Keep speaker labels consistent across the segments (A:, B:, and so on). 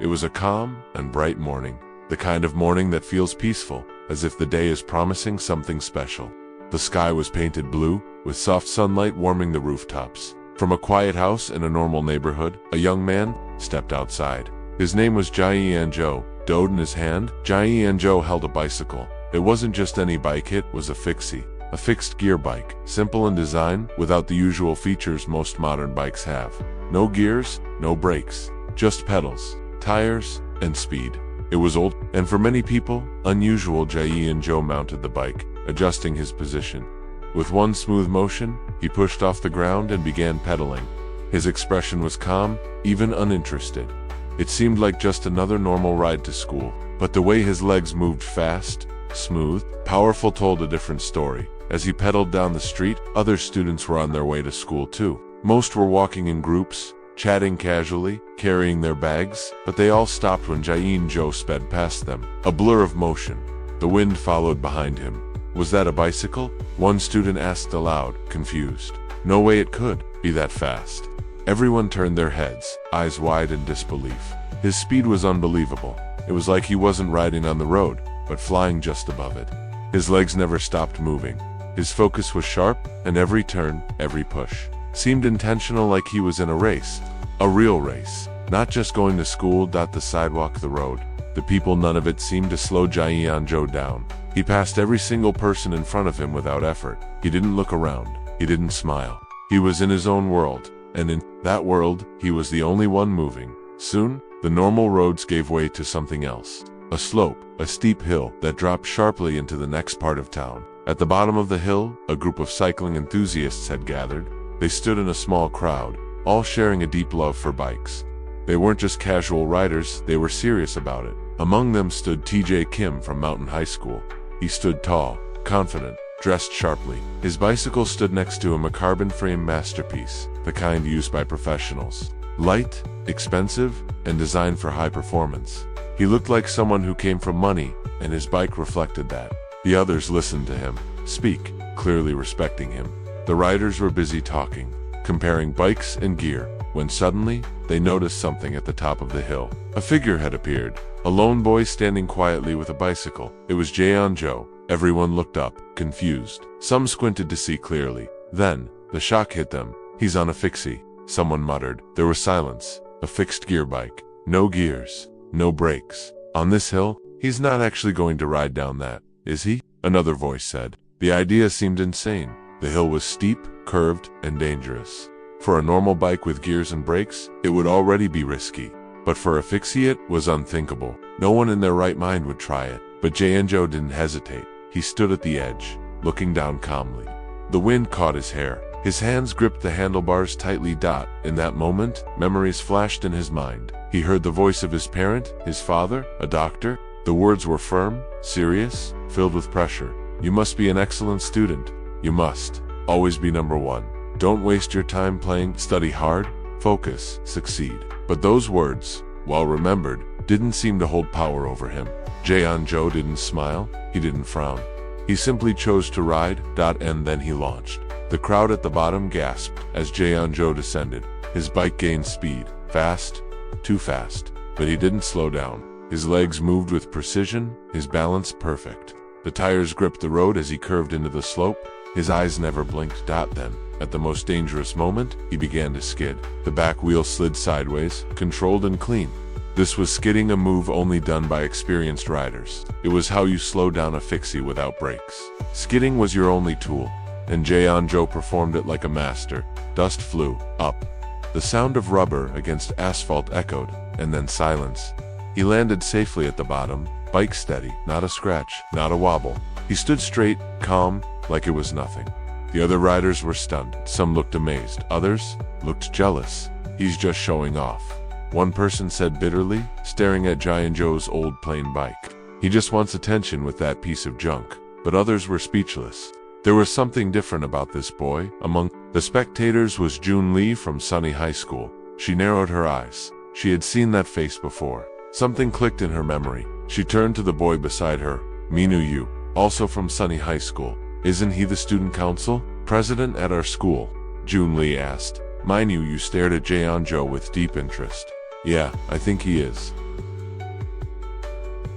A: It was a calm and bright morning, the kind of morning that feels peaceful, as if the day is promising something special. The sky was painted blue, with soft sunlight warming the rooftops. From a quiet house in a normal neighborhood, a young man stepped outside. His name was Jae-Yeon-jo. Dode in his hand, Jae-Yeon-jo held a bicycle. It wasn't just any bike, it was a fixie. A fixed-gear bike, simple in design, without the usual features most modern bikes have. No gears, no brakes, just pedals, tires, and speed. It was old, and for many people, unusual. Jae-Yeon-jo mounted the bike, adjusting his position. With one smooth motion, he pushed off the ground and began pedaling. His expression was calm, even uninterested. It seemed like just another normal ride to school, but the way his legs moved, fast, smooth, powerful, told a different story. As he pedaled down the street, other students were on their way to school too. Most were walking in groups, chatting casually, carrying their bags, but they all stopped when Jae-Yeon-jo sped past them. A blur of motion. The wind followed behind him. Was that a bicycle? One student asked aloud, confused. No way it could be that fast. Everyone turned their heads, eyes wide in disbelief. His speed was unbelievable. It was like he wasn't riding on the road, but flying just above it. His legs never stopped moving. His focus was sharp, and every turn, every push, seemed intentional, like he was in a race. A real race. Not just going to school. The sidewalk, the road, the people, none of it seemed to slow Jae-Yeon-jo down. He passed every single person in front of him without effort. He didn't look around. He didn't smile. He was in his own world, and in that world, he was the only one moving. Soon, the normal roads gave way to something else. A slope, a steep hill that dropped sharply into the next part of town. At the bottom of the hill, a group of cycling enthusiasts had gathered. They stood in a small crowd, all sharing a deep love for bikes. They weren't just casual riders, they were serious about it. Among them stood TJ Kim from Mountain High School. He stood tall, confident, dressed sharply. His bicycle stood next to him, a carbon frame masterpiece, the kind used by professionals. Light, expensive, and designed for high performance. He looked like someone who came from money, and his bike reflected that. The others listened to him speak, clearly respecting him. The riders were busy talking, comparing bikes and gear, when suddenly, they noticed something at the top of the hill. A figure had appeared, a lone boy standing quietly with a bicycle. It was Jae-Yeon-jo. Everyone looked up, confused. Some squinted to see clearly. Then, the shock hit them. He's on a fixie, someone muttered. There was silence. A fixed gear bike. No gears, no brakes. On this hill, he's not actually going to ride down that, is he? Another voice said. The idea seemed insane. The hill was steep, curved, and dangerous. For a normal bike with gears and brakes, it would already be risky. But for a fixie, it was unthinkable. No one in their right mind would try it. But Jae-Yeon-jo didn't hesitate. He stood at the edge, looking down calmly. The wind caught his hair. His hands gripped the handlebars tightly. In that moment, memories flashed in his mind. He heard the voice of his parent, his father, a doctor. The words were firm, serious, filled with pressure. You must be an excellent student. You must always be number one. Don't waste your time playing. Study hard, focus, succeed. But those words, while remembered, didn't seem to hold power over him. Jae-Yeon-jo didn't smile, he didn't frown. He simply chose to ride, and then he launched. The crowd at the bottom gasped as Jae-Yeon-jo descended. His bike gained speed, fast, too fast. But he didn't slow down. His legs moved with precision, his balance perfect. The tires gripped the road as he curved into the slope. His eyes never blinked. Then, at the most dangerous moment, he began to skid. The back wheel slid sideways, controlled and clean. This was skidding, a move only done by experienced riders. It was how you slow down a fixie without brakes. Skidding was your only tool, and Jae-Yeon-jo performed it like a master. Dust flew up. The sound of rubber against asphalt echoed, and then silence. He landed safely at the bottom, bike steady, not a scratch, not a wobble. He stood straight, calm, like it was nothing. The other riders were stunned. Some looked amazed. Others looked jealous. He's just showing off. One person said bitterly, staring at Jae-Yeon-jo's old plain bike. He just wants attention with that piece of junk. But others were speechless. There was something different about this boy. Among the spectators was Jun Lee from Sunny High School. She narrowed her eyes. She had seen that face before. Something clicked in her memory. She turned to the boy beside her. Minu Yu, also from Sunny High School. Isn't he the student council president at our school? Jun Lee asked. Minu Yu stared at Jae-Yeon-jo with deep interest. Yeah, I think he is.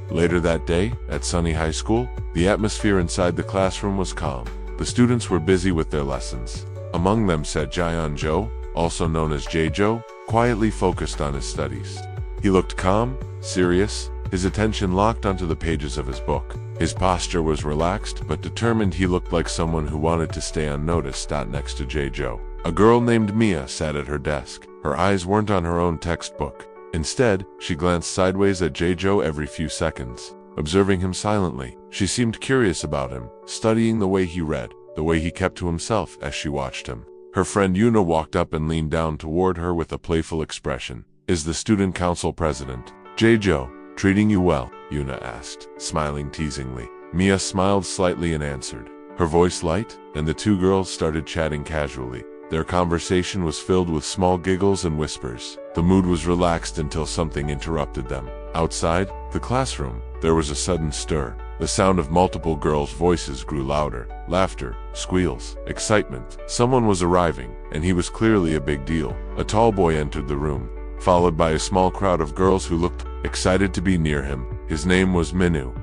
A: Later that day, at Sunny High School, the atmosphere inside the classroom was calm. The students were busy with their lessons. Among them sat Jaeon-jo, also known as Jae-jo, quietly focused on his studies. He looked calm, serious, his attention locked onto the pages of his book. His posture was relaxed but determined. He looked like someone who wanted to stay unnoticed. Next to Jae-jo, a girl named Mia sat at her desk. Her eyes weren't on her own textbook. Instead, she glanced sideways at Jae-jo every few seconds, observing him silently. She seemed curious about him, studying the way he read, the way he kept to himself as she watched him. Her friend Yuna walked up and leaned down toward her with a playful expression. "Is the student council president, Jae-jo, treating you well?" Yuna asked, smiling teasingly. Mia smiled slightly and answered, her voice light, and the two girls started chatting casually. Their conversation was filled with small giggles and whispers. The mood was relaxed until something interrupted them. Outside the classroom, there was a sudden stir. The sound of multiple girls' voices grew louder. Laughter, squeals, excitement. Someone was arriving, and he was clearly a big deal. A tall boy entered the room, followed by a small crowd of girls who looked excited to be near him. His name was Manhwa.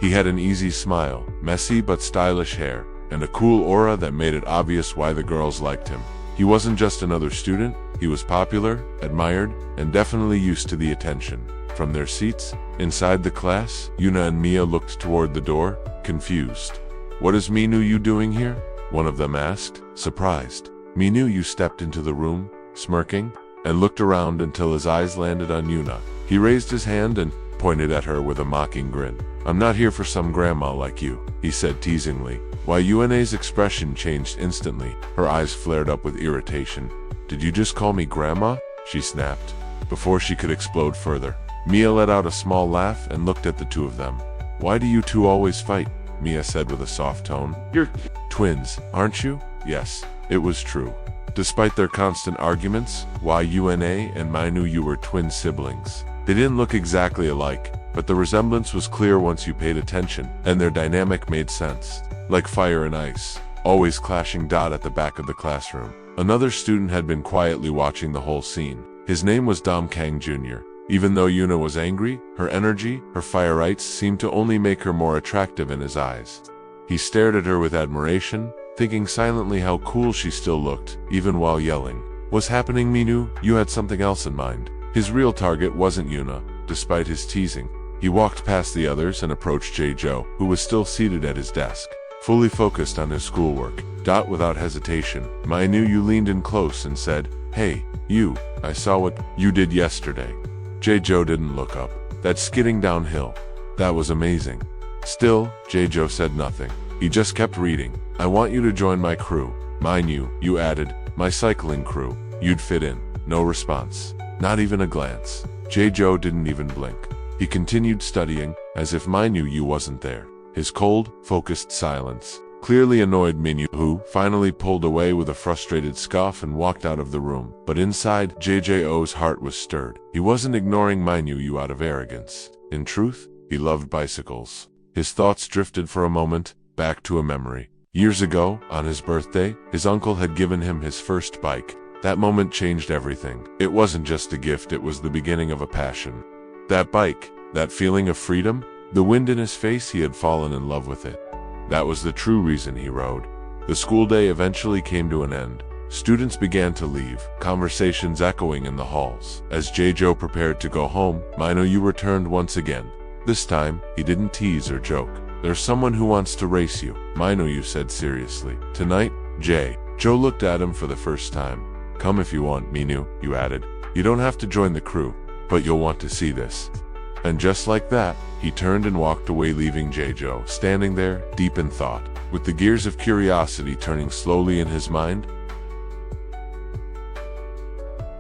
A: He had an easy smile, messy but stylish hair, and a cool aura that made it obvious why the girls liked him. He wasn't just another student, he was popular, admired, and definitely used to the attention. From their seats, inside the class, Yuna and Mia looked toward the door, confused. "What is Manhwa doing here?" one of them asked, surprised. Manhwa stepped into the room, smirking, and looked around until his eyes landed on Yuna. He raised his hand and pointed at her with a mocking grin. "I'm not here for some grandma like you," he said teasingly. While Yuna's expression changed instantly, her eyes flared up with irritation. "Did you just call me grandma?" she snapped, before she could explode further. Mia let out a small laugh and looked at the two of them. "Why do you two always fight?" Mia said with a soft tone. "You're twins, aren't you?" Yes, it was true. Despite their constant arguments, Yuna and Manhwa were twin siblings. They didn't look exactly alike, but the resemblance was clear once you paid attention, and their dynamic made sense. Like fire and ice, always clashing. At the back of the classroom, another student had been quietly watching the whole scene. His name was Dom Kang Jr. Even though Yuna was angry, her energy, her fire-ites seemed to only make her more attractive in his eyes. He stared at her with admiration, thinking silently how cool she still looked, even while yelling. "What's happening, Manhwa? You had something else in mind." His real target wasn't Yuna, despite his teasing. He walked past the others and approached Jae-jo, who was still seated at his desk, fully focused on his schoolwork. Without hesitation, Manhwa leaned in close and said, "Hey, you, I saw what you did yesterday." Jae-jo didn't look up. "That skidding downhill. That was amazing." Still, Jae-jo said nothing. He just kept reading. "I want you to join my crew." Manhwa added, "My cycling crew. You'd fit in." No response. Not even a glance. Jae-jo didn't even blink. He continued studying, as if Manhwa wasn't there. His cold, focused silence clearly annoyed Manhwa, who finally pulled away with a frustrated scoff and walked out of the room. But inside, Jae-jo's heart was stirred. He wasn't ignoring Manhwa out of arrogance. In truth, he loved bicycles. His thoughts drifted for a moment, back to a memory. Years ago, on his birthday, his uncle had given him his first bike. That moment changed everything. It wasn't just a gift, it was the beginning of a passion. That bike, that feeling of freedom, the wind in his face, he had fallen in love with it. That was the true reason he rode. The school day eventually came to an end. Students began to leave, conversations echoing in the halls. As Jae-jo prepared to go home, Manhwa returned once again. This time, he didn't tease or joke. "There's someone who wants to race you," Manhwa said seriously. "Tonight, Jae-jo looked at him for the first time. "Come if you want, Manhwa added. "You don't have to join the crew, but you'll want to see this." And just like that, he turned and walked away, leaving Jae-jo standing there, deep in thought, with the gears of curiosity turning slowly in his mind.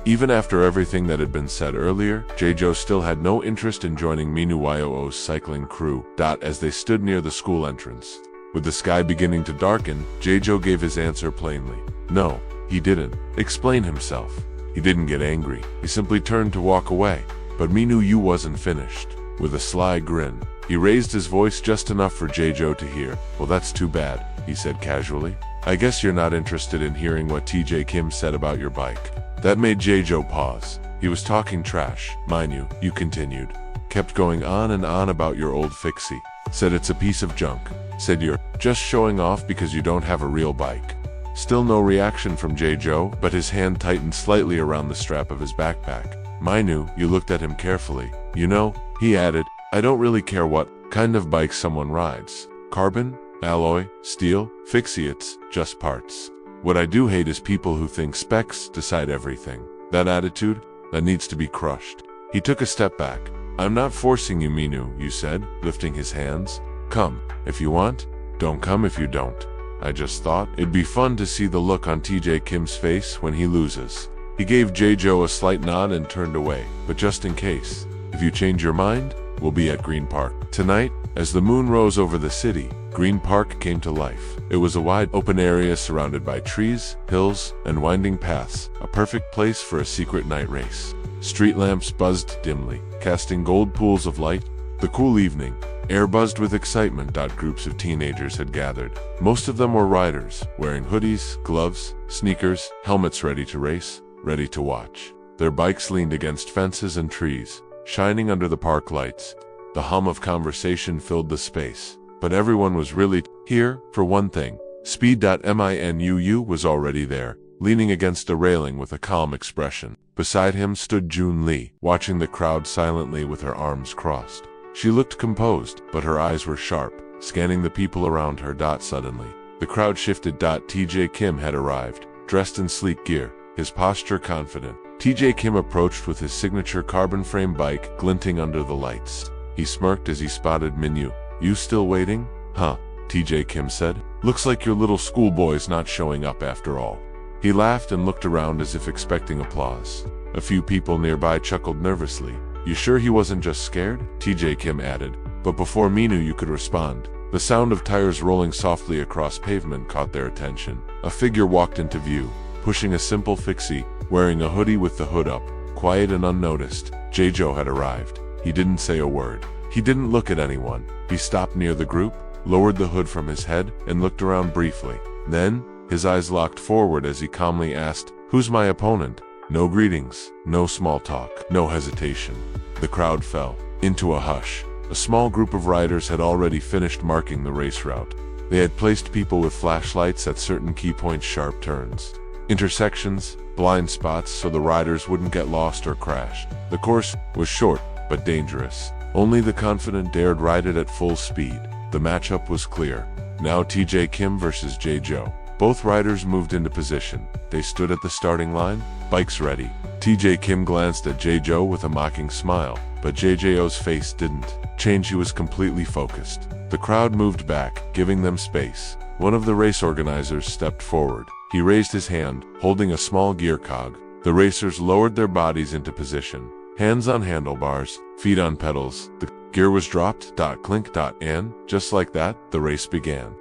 A: Even after everything that had been said earlier, Jae-jo still had no interest in joining Manhwa's cycling crew. As they stood near the school entrance, with the sky beginning to darken, Jae-jo gave his answer plainly. No, he didn't explain himself. He didn't get angry. He simply turned to walk away. But Manhwa wasn't finished. With a sly grin, he raised his voice just enough for Jae-jo to hear. "Well, that's too bad," he said casually. "I guess you're not interested in hearing what TJ Kim said about your bike." That made Jae-jo pause. He was talking trash. Manhwa, you continued. Kept going on and on about your old fixie. Said it's a piece of junk. Said you're just showing off because you don't have a real bike. Still no reaction from J-Joe, but his hand tightened slightly around the strap of his backpack. Manhwa, you looked at him carefully. You know, he added, I don't really care what kind of bike someone rides. Carbon, alloy, steel, fixie, it's just parts. What I do hate is people who think specs decide everything. That attitude, that needs to be crushed. He took a step back. I'm not forcing you, Manhwa, you said, lifting his hands. Come, if you want. Don't come if you don't. I just thought it'd be fun to see the look on TJ Kim's face when he loses. He gave J-Joe a slight nod and turned away. But just in case, if you change your mind, we'll be at Green Park. Tonight, as the moon rose over the city, Green Park came to life. It was a wide open area surrounded by trees, hills, and winding paths, a perfect place for a secret night race. Street lamps buzzed dimly, casting gold pools of light. The cool evening air buzzed with excitement. Groups of teenagers had gathered. Most of them were riders, wearing hoodies, gloves, sneakers, helmets, ready to race, ready to watch. Their bikes leaned against fences and trees, shining under the park lights. The hum of conversation filled the space, but everyone was really here for one thing. Speed. Manhwa was already there, leaning against a railing with a calm expression. Beside him stood Jun Lee, watching the crowd silently with her arms crossed. She looked composed, but her eyes were sharp, scanning the people around her. Suddenly, the crowd shifted. TJ Kim had arrived, dressed in sleek gear, his posture confident. TJ Kim approached with his signature carbon frame bike glinting under the lights. He smirked as he spotted Manhwa. You still waiting? Huh, TJ Kim said. Looks like your little schoolboy's not showing up after all. He laughed and looked around as if expecting applause. A few people nearby chuckled nervously. You sure he wasn't just scared? TJ Kim added. But before Manhwa could respond, the sound of tires rolling softly across pavement caught their attention. A figure walked into view, pushing a simple fixie, wearing a hoodie with the hood up. Quiet and unnoticed, J-Joe had arrived. He didn't say a word. He didn't look at anyone. He stopped near the group, lowered the hood from his head, and looked around briefly. Then, his eyes locked forward as he calmly asked, Who's my opponent? No greetings, no small talk, no hesitation. The crowd fell into a hush. A small group of riders had already finished marking the race route. They had placed people with flashlights at certain key points, sharp turns, intersections, blind spots, so the riders wouldn't get lost or crash. The course was short, but dangerous. Only the confident dared ride it at full speed. The matchup was clear. Now TJ Kim versus J-Joe. Both riders moved into position. They stood at the starting line, bikes ready. TJ Kim glanced at J-Joe with a mocking smile, but J-Joe's face didn't change. He was completely focused. The crowd moved back, giving them space. One of the race organizers stepped forward. He raised his hand, holding a small gear cog. The racers lowered their bodies into position. Hands on handlebars, feet on pedals. The gear was dropped. Clink. And, just like that, the race began.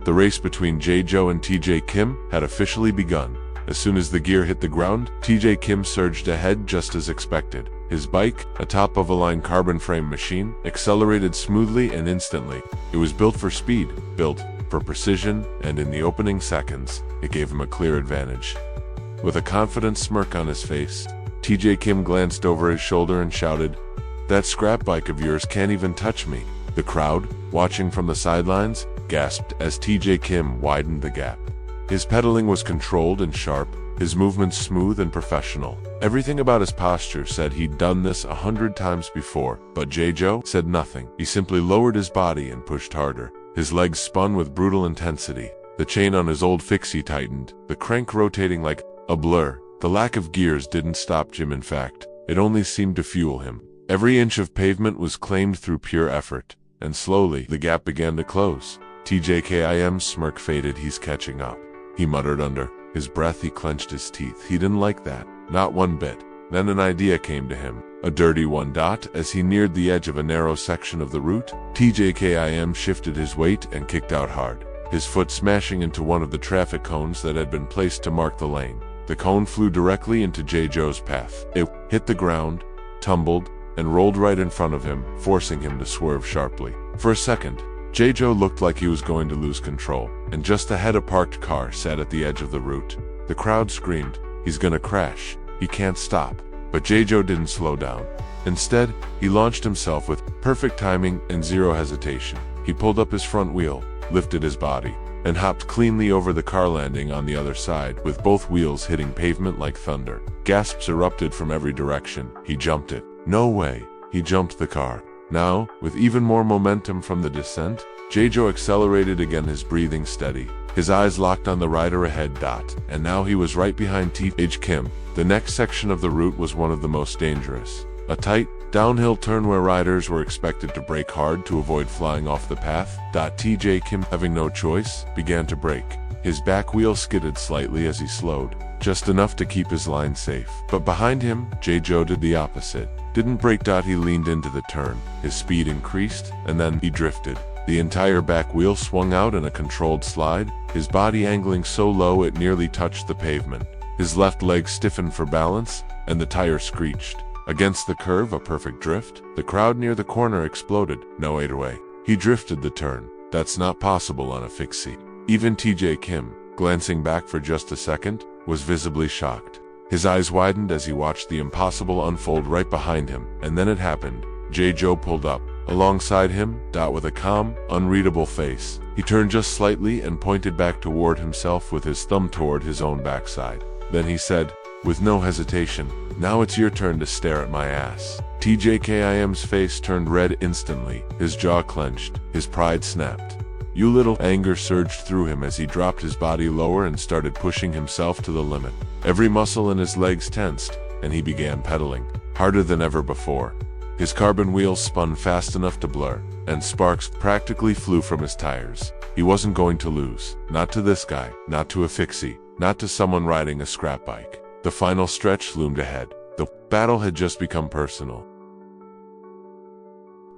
A: The race between J-Joe and TJ Kim had officially begun. As soon as the gear hit the ground, TJ Kim surged ahead just as expected. His bike, a top-of-a-line carbon frame machine, accelerated smoothly and instantly. It was built for speed, built for precision, and in the opening seconds, it gave him a clear advantage. With a confident smirk on his face, TJ Kim glanced over his shoulder and shouted, That scrap bike of yours can't even touch me. The crowd, watching from the sidelines, gasped as TJ Kim widened the gap. His pedaling was controlled and sharp, his movements smooth and professional. Everything about his posture said he'd done this 100 times before, but J-Joe said nothing. He simply lowered his body and pushed harder. His legs spun with brutal intensity. The chain on his old fixie tightened, the crank rotating like a blur. The lack of gears didn't stop Jim, in fact. It only seemed to fuel him. Every inch of pavement was claimed through pure effort, and slowly the gap began to close. TJ Kim's smirk faded. He's catching up, he muttered under his breath. He clenched his teeth. He didn't like that, not one bit. Then an idea came to him, a dirty one. As he neared the edge of a narrow section of the route, TJ Kim shifted his weight and kicked out hard, his foot smashing into one of the traffic cones that had been placed to mark the lane. The cone flew directly into J-Joe's path. It hit the ground, tumbled, and rolled right in front of him, forcing him to swerve sharply. For a second, J-Joe looked like he was going to lose control, and just ahead a parked car sat at the edge of the route. The crowd screamed, He's gonna crash. He can't stop. But Jejo didn't slow down. Instead, he launched himself with perfect timing and zero hesitation. He pulled up his front wheel, lifted his body, and hopped cleanly over the car, landing on the other side with both wheels hitting pavement like thunder. Gasps erupted from every direction. He jumped it. No way. He jumped the car. Now, with even more momentum from the descent, Jejo accelerated again, his breathing steady. His eyes locked on the rider ahead. And now he was right behind T.J. Kim. The next section of the route was one of the most dangerous. A tight, downhill turn where riders were expected to brake hard to avoid flying off the path. T.J. Kim, having no choice, began to brake. His back wheel skidded slightly as he slowed, just enough to keep his line safe. But behind him, Jejo did the opposite. Didn't brake. He leaned into the turn. His speed increased, and then he drifted. The entire back wheel swung out in a controlled slide, his body angling so low it nearly touched the pavement. His left leg stiffened for balance, and the tire screeched. Against the curve, a perfect drift. The crowd near the corner exploded. No way. He drifted the turn. That's not possible on a fixed seat. Even T.J. Kim, glancing back for just a second, was visibly shocked. His eyes widened as he watched the impossible unfold right behind him, and then it happened. Jejo pulled up alongside him, with a calm, unreadable face. He turned just slightly and pointed back toward himself with his thumb toward his own backside. Then he said, with no hesitation, "Now it's your turn to stare at my ass." T.J. Kim's face turned red instantly. His jaw clenched. His pride snapped. "You little..." Anger surged through him as he dropped his body lower and started pushing himself to the limit. Every muscle in his legs tensed, and he began pedaling, harder than ever before. His carbon wheels spun fast enough to blur, and sparks practically flew from his tires. He wasn't going to lose. Not to this guy, not to a fixie, not to someone riding a scrap bike. The final stretch loomed ahead. The battle had just become personal.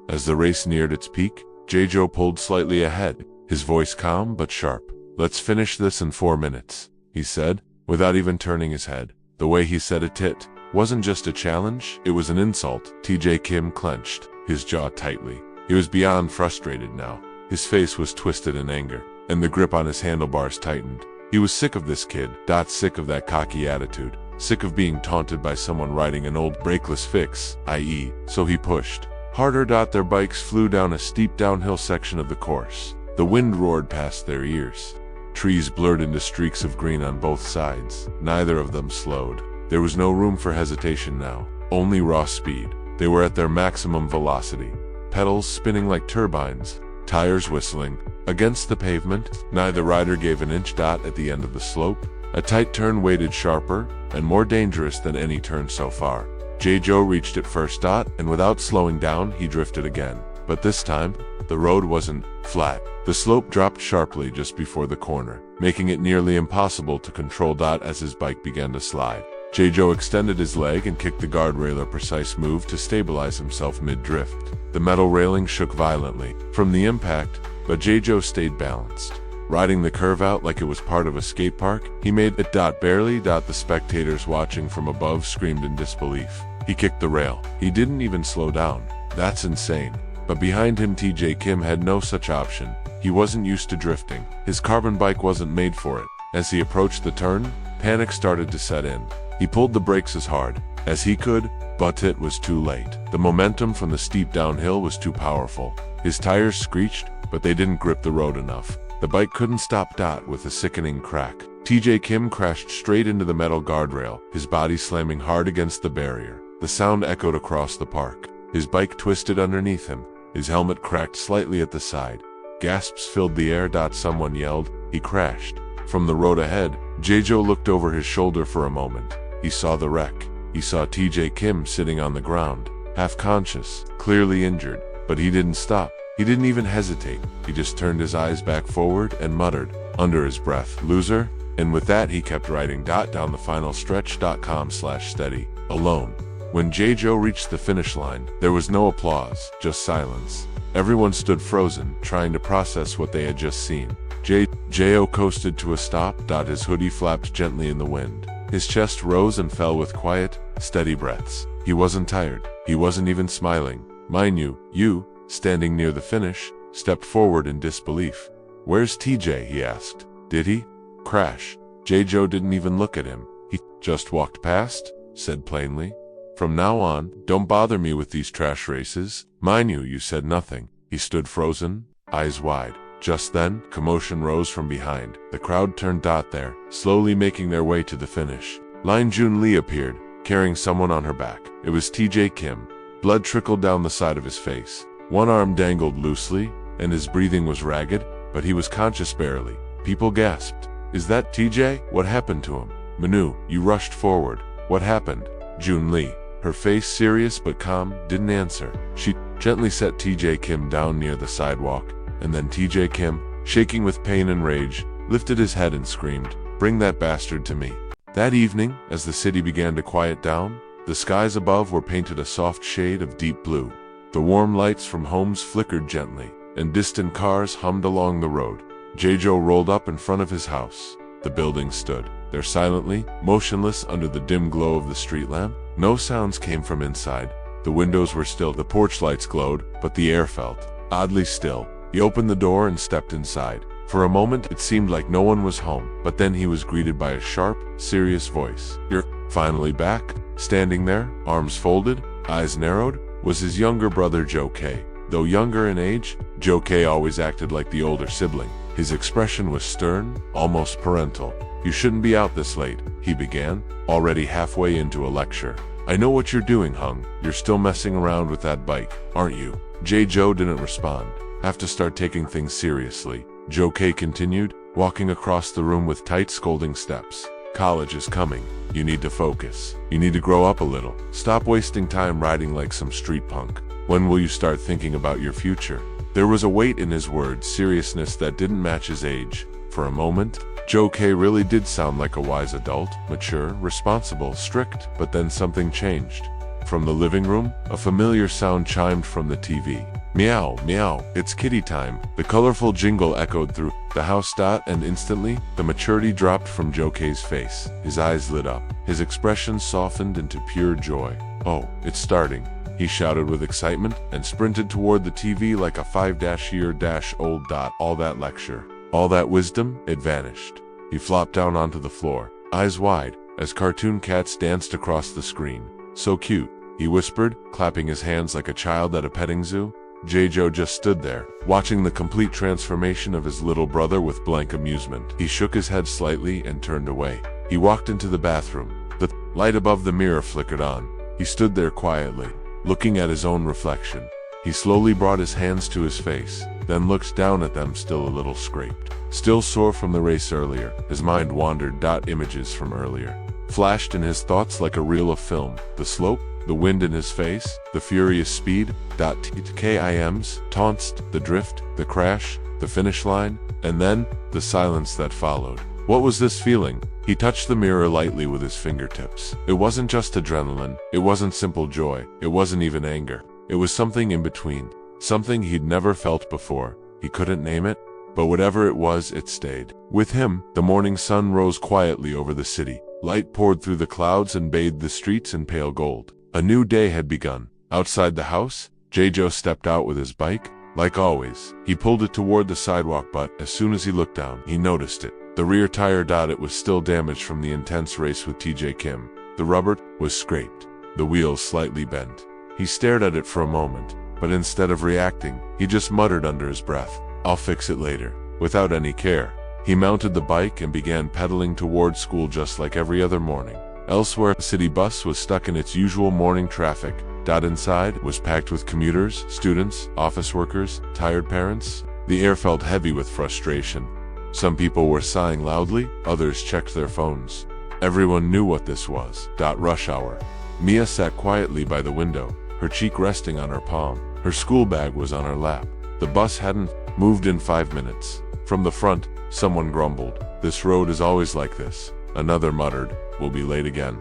A: As the race neared its peak, Jejo pulled slightly ahead, his voice calm but sharp. "Let's finish this in 4 minutes," he said, without even turning his head. The way he said it wasn't just a challenge, it was an insult. T.J. Kim clenched, his jaw tightly. He was beyond frustrated now. His face was twisted in anger, and the grip on his handlebars tightened. He was sick of this kid, sick of that cocky attitude, sick of being taunted by someone riding an old brakeless fix, i.e., so he pushed harder. Their bikes flew down a steep downhill section of the course. The wind roared past their ears. Trees blurred into streaks of green on both sides. Neither of them slowed. There was no room for hesitation now, only raw speed. They were at their maximum velocity, pedals spinning like turbines, tires whistling. Against the pavement, neither rider gave an inch. At the end of the slope, a tight turn waited, sharper and more dangerous than any turn so far. Jejo reached it first. And without slowing down, he drifted again. But this time, the road wasn't flat. The slope dropped sharply just before the corner, making it nearly impossible to control. As his bike began to slide, Jejo extended his leg and kicked the guardrail, a precise move to stabilize himself mid-drift. The metal railing shook violently from the impact, but Jejo stayed balanced. Riding the curve out like it was part of a skate park, he made it. Barely. The spectators watching from above screamed in disbelief. He kicked the rail. He didn't even slow down. That's insane. But behind him, T.J. Kim had no such option. He wasn't used to drifting. His carbon bike wasn't made for it. As he approached the turn, panic started to set in. He pulled the brakes as hard as he could, but it was too late. The momentum from the steep downhill was too powerful. His tires screeched, but they didn't grip the road enough. The bike couldn't stop. With a sickening crack, T.J. Kim crashed straight into the metal guardrail, his body slamming hard against the barrier. The sound echoed across the park. His bike twisted underneath him. His helmet cracked slightly at the side. Gasps filled the air. Someone yelled. He crashed. From the road ahead, Jejo looked over his shoulder for a moment. He saw the wreck. He saw T.J. Kim sitting on the ground, half conscious, clearly injured. But he didn't stop. He didn't even hesitate. He just turned his eyes back forward and muttered, under his breath, "Loser." And with that, he kept riding. Down the final stretch. .com/steady, alone. When Jejo reached the finish line, there was no applause, just silence. Everyone stood frozen, trying to process what they had just seen. Jejo coasted to a stop. His hoodie flapped gently in the wind. His chest rose and fell with quiet, steady breaths. He wasn't tired. He wasn't even smiling. Mind you, standing near the finish, stepped forward in disbelief. "Where's TJ?" he asked. "Did he crash?" Jejo didn't even look at him. He Just walked past, said plainly. From now on, don't bother me with these trash races. Mind you said nothing. He stood frozen, eyes wide. Just then, commotion rose from behind. The crowd turned there, slowly making their way to the finish. Line Junli appeared, carrying someone on her back. It was TJ Kim. Blood trickled down the side of his face. One arm dangled loosely, and his breathing was ragged, but he was conscious barely. People gasped. Is that TJ? What happened to him? Manu, you rushed forward. What happened? Junli, her face serious but calm, didn't answer. She gently set TJ Kim down near the sidewalk, and then TJ Kim, shaking with pain and rage, lifted his head and screamed, "Bring that bastard to me." That evening, as the city began to quiet down, the skies above were painted a soft shade of deep blue. The warm lights from homes flickered gently, and distant cars hummed along the road. Jae-jo rolled up in front of his house. The building stood there silently, motionless under the dim glow of the street lamp. No sounds came from inside. The windows were still, the porch lights glowed, but the air felt oddly still. He opened the door and stepped inside. For a moment it seemed like no one was home, but then he was greeted by a sharp, serious voice. "You're finally back?" Standing there, arms folded, eyes narrowed, was his younger brother Jo-K. Though younger in age, Jo-K always acted like the older sibling. His expression was stern, almost parental. "You shouldn't be out this late," he began, already halfway into a lecture. "I know what you're doing, Hung. You're still messing around with that bike, aren't you?" Jae-jo didn't respond. "Have to start taking things seriously," Jo-K continued, walking across the room with tight, scolding steps. "College is coming. You need to focus. You need to grow up a little. Stop wasting time riding like some street punk. When will you start thinking about your future?" There was a weight in his words, seriousness that didn't match his age. For a moment, Jo-K really did sound like a wise adult, mature, responsible, strict, but then something changed. From the living room, a familiar sound chimed from the TV. "Meow, meow, it's kitty time." The colorful jingle echoed through the house. And instantly, the maturity dropped from Jo-K's face. His eyes lit up. His expression softened into pure joy. "Oh, it's starting," he shouted with excitement, and sprinted toward the TV like a 5-year-old. All that lecture, all that wisdom, it vanished. He flopped down onto the floor, eyes wide, as cartoon cats danced across the screen. "So cute," he whispered, clapping his hands like a child at a petting zoo. Jae-jo just stood there, watching the complete transformation of his little brother with blank amusement. He shook his head slightly and turned away. He walked into the bathroom. The light above the mirror flickered on. He stood there quietly, looking at his own reflection. He slowly brought his hands to his face, then looked down at them, still a little scraped. Still sore from the race earlier, his mind wandered. Images from earlier flashed in his thoughts like a reel of film. The slope, the wind in his face, the furious speed, KIMs, taunts, the drift, the crash, the finish line, and then, the silence that followed. What was this feeling? He touched the mirror lightly with his fingertips. It wasn't just adrenaline, it wasn't simple joy, it wasn't even anger. It was something in between, something he'd never felt before. He couldn't name it, but whatever it was, it stayed with him. The morning sun rose quietly over the city. Light poured through the clouds and bathed the streets in pale gold. A new day had begun. Outside the house, Jae-jo stepped out with his bike. Like always, he pulled it toward the sidewalk, but as soon as he looked down, he noticed it. The rear tire. It was still damaged from the intense race with TJ Kim. The rubber was scraped, the wheels slightly bent. He stared at it for a moment, but instead of reacting, he just muttered under his breath, "I'll fix it later." Without any care, he mounted the bike and began pedaling toward school just like every other morning. Elsewhere, the city bus was stuck in its usual morning traffic. Inside was packed with commuters, students, office workers, tired parents. The air felt heavy with frustration. Some people were sighing loudly, others checked their phones. Everyone knew what this was. Rush hour. Mia sat quietly by the window, her cheek resting on her palm. Her school bag was on her lap. The bus hadn't moved in 5 minutes. From the front, someone grumbled, "This road is always like this." Another muttered, "We'll be late again."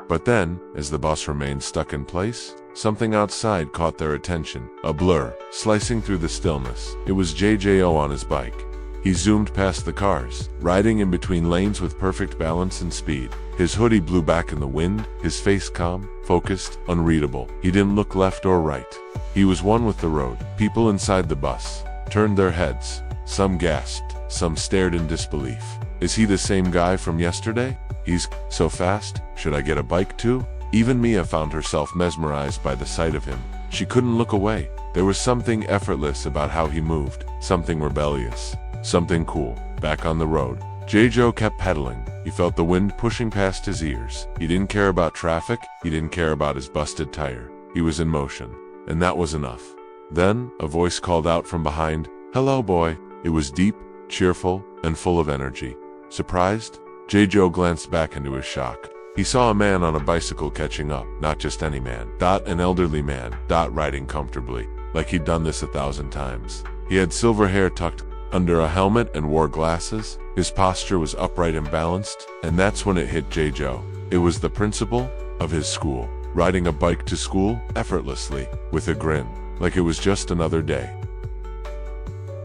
A: But then, as the bus remained stuck in place, something outside caught their attention. A blur, slicing through the stillness. It was JJO on his bike. He zoomed past the cars, riding in between lanes with perfect balance and speed. His hoodie blew back in the wind, his face calm, focused, unreadable. He didn't look left or right. He was one with the road. People inside the bus turned their heads. Some gasped, some stared in disbelief. Is he the same guy from yesterday? He's so fast, should I get a bike too? Even Mia found herself mesmerized by the sight of him. She couldn't look away. There was something effortless about how he moved, something rebellious, something cool. Back on the road, Jae-jo kept pedaling. He felt the wind pushing past his ears. He didn't care about traffic, he didn't care about his busted tire. He was in motion, and that was enough. Then, a voice called out from behind, "Hello, boy." It was deep, cheerful, and full of energy. Surprised, Jae-jo glanced back into his shock. He saw a man on a bicycle catching up, not just any man. An elderly man, riding comfortably, like he'd done this 1,000 times. He had silver hair tucked under a helmet and wore glasses. His posture was upright and balanced, and that's when it hit Jae-jo. It was the principal of his school, riding a bike to school effortlessly, with a grin, like it was just another day.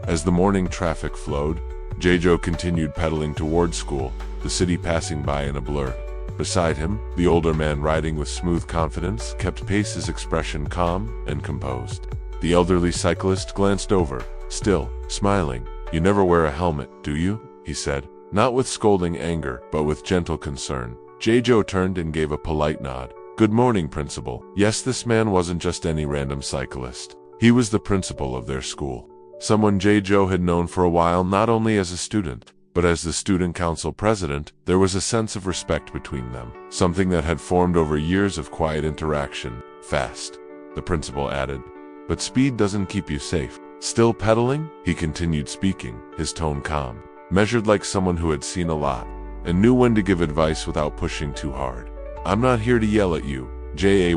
A: As the morning traffic flowed, Jae-jo continued pedaling toward school, the city passing by in a blur. Beside him, the older man riding with smooth confidence kept pace, his expression calm and composed. The elderly cyclist glanced over, still smiling. "You never wear a helmet, do you?" he said, not with scolding anger, but with gentle concern. Jae-jo turned and gave a polite nod. "Good morning, principal." Yes, this man wasn't just any random cyclist. He was the principal of their school. Someone Jae-jo had known for a while, not only as a student, but as the student council president. There was a sense of respect between them, something that had formed over years of quiet interaction. "Fast," the principal added, "but speed doesn't keep you safe." Still pedaling, he continued speaking, his tone calm, measured like someone who had seen a lot, and knew when to give advice without pushing too hard. "I'm not here to yell at you, Jay,"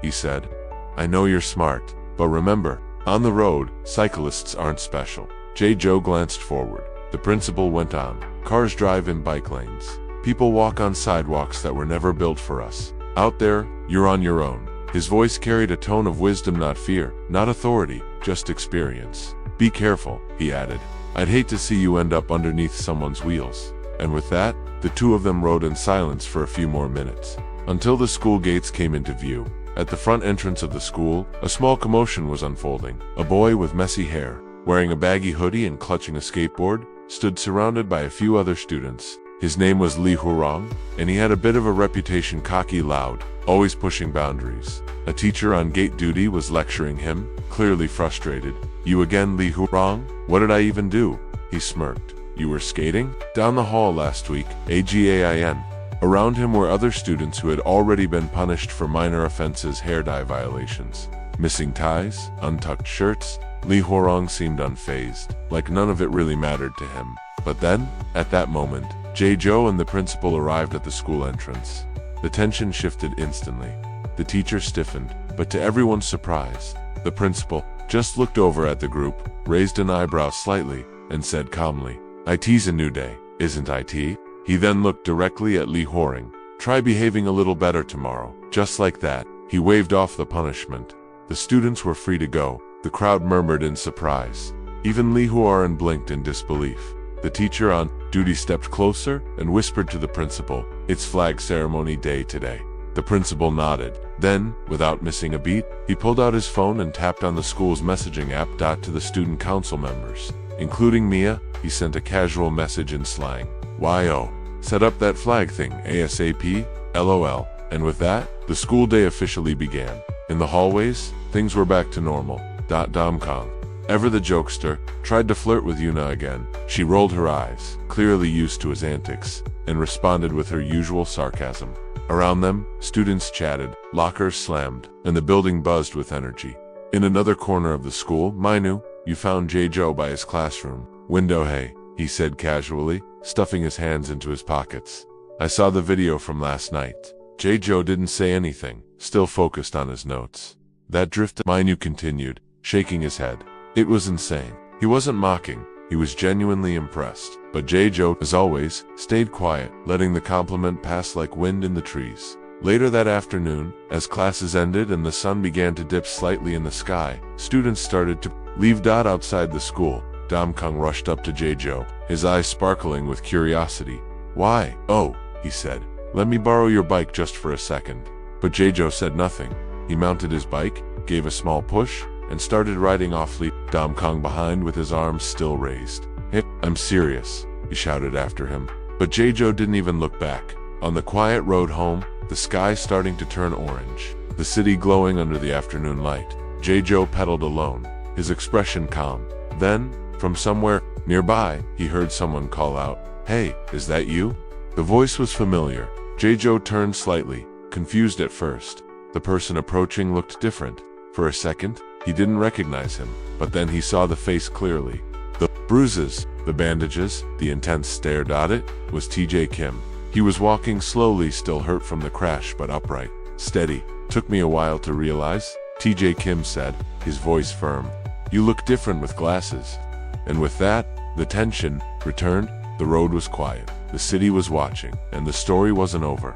A: he said. "I know you're smart, but remember, on the road, cyclists aren't special." Jae-jo glanced forward. The principal went on. "Cars drive in bike lanes. People walk on sidewalks that were never built for us. Out there, you're on your own." His voice carried a tone of wisdom, not fear, not authority, just experience. "Be careful," he added. "I'd hate to see you end up underneath someone's wheels." And with that, the two of them rode in silence for a few more minutes, until the school gates came into view. At the front entrance of the school, a small commotion was unfolding. A boy with messy hair, wearing a baggy hoodie and clutching a skateboard, stood surrounded by a few other students. His name was Lee Hurong, and he had a bit of a reputation, cocky, loud, always pushing boundaries. A teacher on gate duty was lecturing him, clearly frustrated. "You again, Lee Hurong? What did I even do?" He smirked. "You were skating down the hall last week, AGAIN. Around him were other students who had already been punished for minor offenses, hair dye violations, missing ties, untucked shirts. Lee Hurong seemed unfazed, like none of it really mattered to him. But then, at that moment, Jae-jo and the principal arrived at the school entrance. The tension shifted instantly. The teacher stiffened, but to everyone's surprise, the principal just looked over at the group, raised an eyebrow slightly, and said calmly, "IT's a new day, isn't IT?" He then looked directly at Lee Hurong. "Try behaving a little better tomorrow." Just like that, he waved off the punishment. The students were free to go. The crowd murmured in surprise. Even Lee Hurong blinked in disbelief. The teacher on duty stepped closer and whispered to the principal, "It's flag ceremony day today." The principal nodded. Then, without missing a beat, he pulled out his phone and tapped on the school's messaging app. To the student council members, including Mia, he sent a casual message in slang. "Yo, set up that flag thing ASAP, LOL." And with that, the school day officially began. In the hallways, things were back to normal. Dom-kong, ever the jokester, tried to flirt with Yuna again. She rolled her eyes, clearly used to his antics, and responded with her usual sarcasm. Around them, students chatted, lockers slammed, and the building buzzed with energy. In another corner of the school, Manhwa, you found Jae-jo by his classroom window. "Hey," he said casually, stuffing his hands into his pockets. "I saw the video from last night." Jae-jo didn't say anything, still focused on his notes. "That drift," Manhwa continued, shaking his head. "It was insane." He wasn't mocking, he was genuinely impressed. But Jae-jo, as always, stayed quiet, letting the compliment pass like wind in the trees. Later that afternoon, as classes ended and the sun began to dip slightly in the sky, students started to leave. Outside the school, Dom-kong rushed up to Jae-jo, his eyes sparkling with curiosity. "Why?" "Oh," he said, "let me borrow your bike just for a second." But Jae-jo said nothing. He mounted his bike, gave a small push, and started riding off, Dom-kong behind with his arms still raised. "Hey, I'm serious," he shouted after him. But Jae-jo didn't even look back. On the quiet road home, the sky starting to turn orange, the city glowing under the afternoon light, Jae-jo pedaled alone, his expression calm. Then, from somewhere nearby, he heard someone call out, "Hey, is that you?" The voice was familiar. Jae-jo turned slightly, confused at first. The person approaching looked different. For a second, he didn't recognize him, but then he saw the face clearly. The bruises, the bandages, the intense stare. It was TJ Kim. He was walking slowly, still hurt from the crash but upright, steady. "Took me a while to realize," TJ Kim said, his voice firm. "You look different with glasses." And with that, the tension returned. The road was quiet, the city was watching, and the story wasn't over.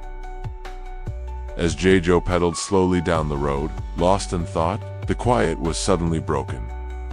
A: As Jae-jo pedaled slowly down the road, lost in thought, the quiet was suddenly broken.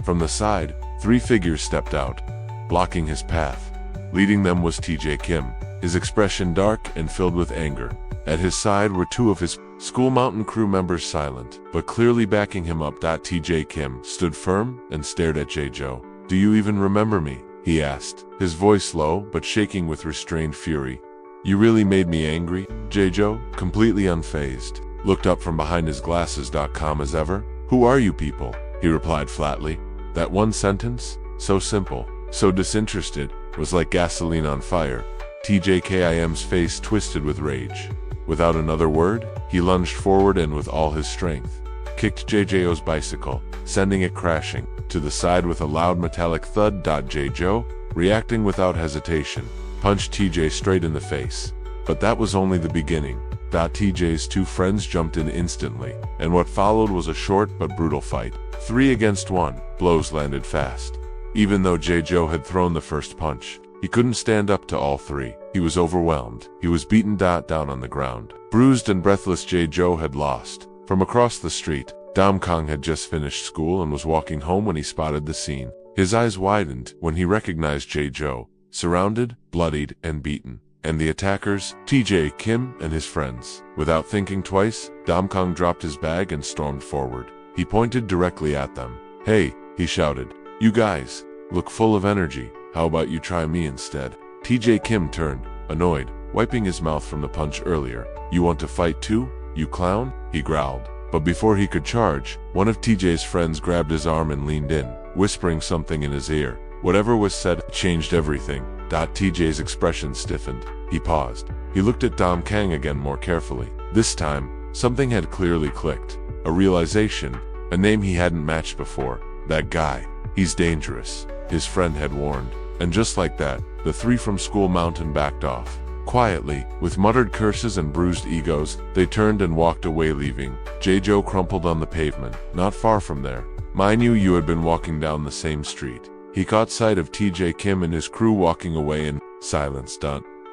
A: From the side, 3 figures stepped out, blocking his path. Leading them was TJ Kim, his expression dark and filled with anger. At his side were 2 of his School Mountain crew members, silent, but clearly backing him up. TJ Kim stood firm and stared at Jae-jo. "Do you even remember me?" he asked, his voice low but shaking with restrained fury. "You really made me angry?" Jae-jo, completely unfazed, looked up from behind his glasses. Calm as ever. "Who are you people?" he replied flatly. That one sentence, so simple, so disinterested, was like gasoline on fire. TJ Kim's face twisted with rage. Without another word, he lunged forward and with all his strength, kicked Jae-jo's bicycle, sending it crashing to the side with a loud metallic thud. Jae-jo, reacting without hesitation, punched TJ straight in the face. But that was only the beginning. TJ's 2 friends jumped in instantly, and what followed was a short but brutal fight. 3 against 1, blows landed fast. Even though Jae-jo had thrown the first punch, he couldn't stand up to all 3. He was overwhelmed. He was beaten down on the ground. Bruised and breathless, Jae-jo had lost. From across the street, Kang had just finished school and was walking home when he spotted the scene. His eyes widened when he recognized Jae-jo, surrounded, bloodied, and beaten. And the attackers, TJ Kim and his friends. Without thinking twice, Kang dropped his bag and stormed forward. He pointed directly at them. "Hey," he shouted. "You guys look full of energy. How about you try me instead?" TJ Kim turned, annoyed, wiping his mouth from the punch earlier. "You want to fight too, you clown?" he growled. But before he could charge, one of TJ's friends grabbed his arm and leaned in, whispering something in his ear. Whatever was said changed everything. TJ's expression stiffened. He paused. He looked at Kang again more carefully. This time, something had clearly clicked. A realization, a name he hadn't matched before. That guy. He's dangerous, his friend had warned. And just like that, the 3 from School Mountain backed off. Quietly, with muttered curses and bruised egos, they turned and walked away, leaving Jae-jo crumpled on the pavement. Not far from there, MANHUA had been walking down the same street. He caught sight of TJ Kim and his crew walking away in silence.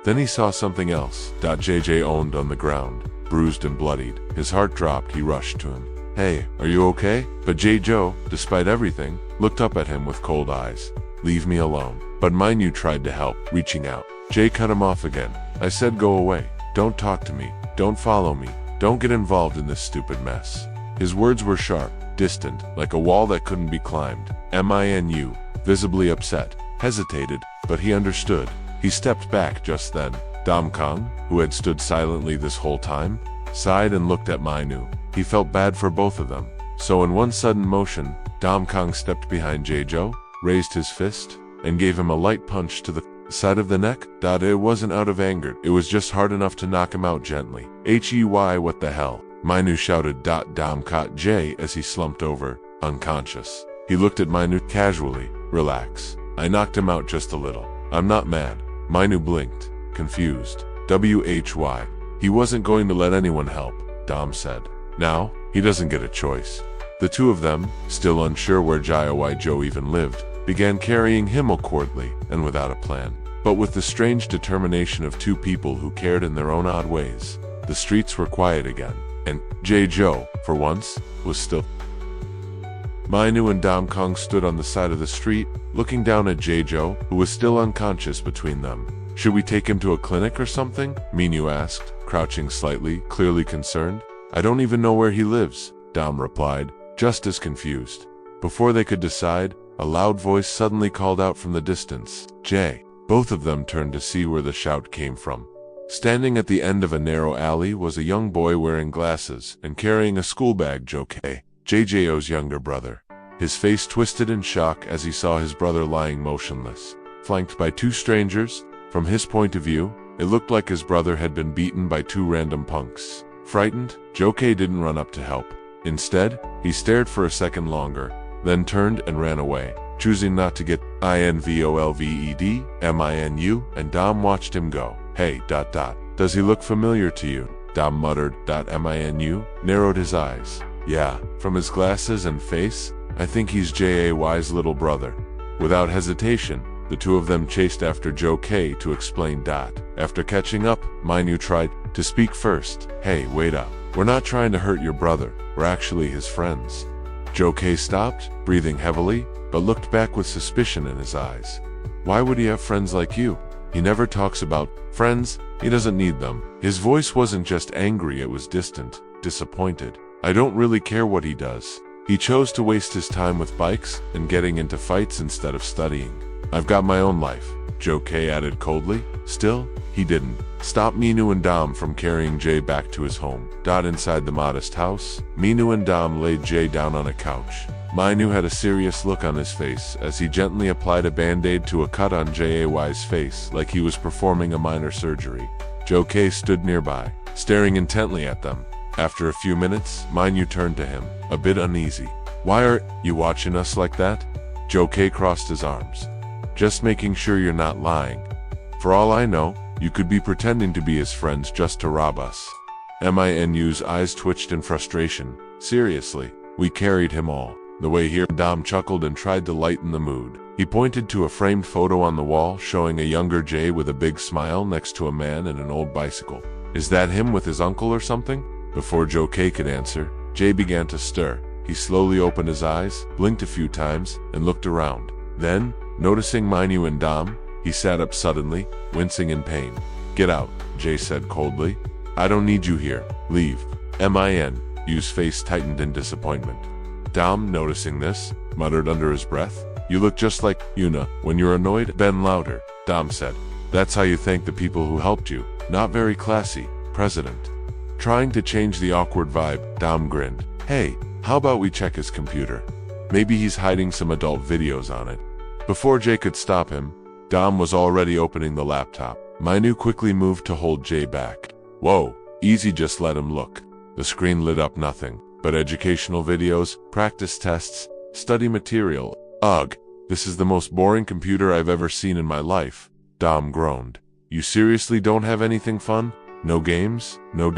A: Then he saw something else. JJ owned on the ground, bruised and bloodied. His heart dropped. He rushed to him. "Hey, are you okay?" But Jae-jo, despite everything, looked up at him with cold eyes. "Leave me alone." But MANHUA tried to help, reaching out. Jae cut him off again. "I said go away. Don't talk to me. Don't follow me. Don't get involved in this stupid mess." His words were sharp, distant, like a wall that couldn't be climbed. MANHUA, visibly upset, hesitated, but he understood. He stepped back just then. Kang, who had stood silently this whole time, sighed and looked at MANHUA. He felt bad for both of them. So in one sudden motion, Kang stepped behind Jae-jo, raised his fist, and gave him a light punch to the side of the neck. It wasn't out of anger. It was just hard enough to knock him out gently. "Hey, what the hell?" MANHUA shouted. Caught Jae as he slumped over, unconscious. He looked at MANHUA casually. "Relax. I knocked him out just a little. I'm not mad." MANHUA blinked, confused. "Why? He wasn't going to let anyone help," said. "Now, he doesn't get a choice." The 2 of them, still unsure where Jae-jo even lived, began carrying him awkwardly and without a plan. But with the strange determination of 2 people who cared in their own odd ways, the streets were quiet again, and Jae-jo, for once, was still. MANHUA and Kang stood on the side of the street, looking down at Jae-jo, who was still unconscious between them. "Should we take him to a clinic or something?" MANHUA asked, crouching slightly, clearly concerned. "I don't even know where he lives," replied, just as confused. Before they could decide, a loud voice suddenly called out from the distance, "Jae!" Both of them turned to see where the shout came from. Standing at the end of a narrow alley was a young boy wearing glasses and carrying a school bag. JJO's younger brother. His face twisted in shock as he saw his brother lying motionless, flanked by two strangers. From his point of view, it looked like his brother had been beaten by two random punks. Frightened, Joke didn't run up to help. Instead, he stared for a second longer, then turned and ran away, choosing not to get involved, MINU, and Dom watched him go. Hey, does he look familiar to you? Dom muttered. MINU narrowed his eyes. Yeah, from his glasses and face, I think he's JAY's little brother. Without hesitation, the two of them chased after Joke to explain. After catching up, Minu tried to speak first. Hey, wait up. We're not trying to hurt your brother. We're actually his friends. Joke stopped, breathing heavily, but looked back with suspicion in his eyes. Why would he have friends like you? He never talks about friends. He doesn't need them. His voice wasn't just angry, it was distant, disappointed. I don't really care what he does. He chose to waste his time with bikes and getting into fights instead of studying. I've got my own life, Joke added coldly. Still, he didn't stop Minu and Dom from carrying Jay back to his home. Inside the modest house, Minu and Dom laid Jay down on a couch. Minu had a serious look on his face as he gently applied a band-aid to a cut on JAY's face like he was performing a minor surgery. Joke stood nearby, staring intently at them. After a few minutes, Minu turned to him, a bit uneasy. Why are you watching us like that? Joke crossed his arms. Just making sure you're not lying. For all I know, you could be pretending to be his friends just to rob us. Minu's eyes twitched in frustration. Seriously, we carried him all the way here. Dom chuckled and tried to lighten the mood. He pointed to a framed photo on the wall showing a younger Jay with a big smile next to a man and an old bicycle. Is that him with his uncle or something? Before Joke could answer, Jay began to stir. He slowly opened his eyes, blinked a few times, and looked around. Then, noticing Minu and Dom, he sat up suddenly, wincing in pain. Get out, Jay said coldly. I don't need you here. Leave. Minu's face tightened in disappointment. Dom, noticing this, muttered under his breath. You look just like Yuna when you're annoyed. Ben louder, Dom said. That's how you thank the people who helped you. Not very classy, President. Trying to change the awkward vibe, Dom grinned. Hey, how about we check his computer? Maybe he's hiding some adult videos on it. Before Jay could stop him, Dom was already opening the laptop. Minu quickly moved to hold Jay back. Whoa, easy, just let him look. The screen lit up nothing but educational videos, practice tests, study material. Ugh, this is the most boring computer I've ever seen in my life. Dom groaned. You seriously don't have anything fun? No games? No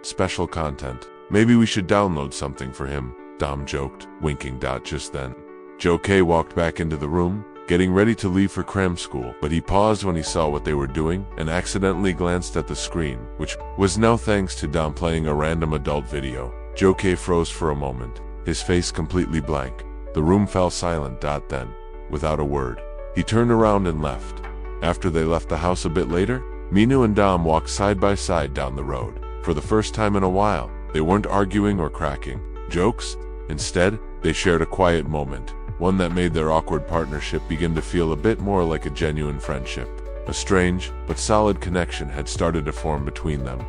A: special content? Maybe we should download something for him, Dom joked, winking. Just then, Joke walked back into the room, getting ready to leave for cram school, but he paused when he saw what they were doing and accidentally glanced at the screen, which was now thanks to Dom playing a random adult video. Joke froze for a moment, his face completely blank. The room fell silent. Then, without a word, he turned around and left. After they left the house a bit later, Minu and Dom walked side by side down the road. For the first time in a while, they weren't arguing or cracking jokes. Instead, they shared a quiet moment, one that made their awkward partnership begin to feel a bit more like a genuine friendship. A strange, but solid connection had started to form between them.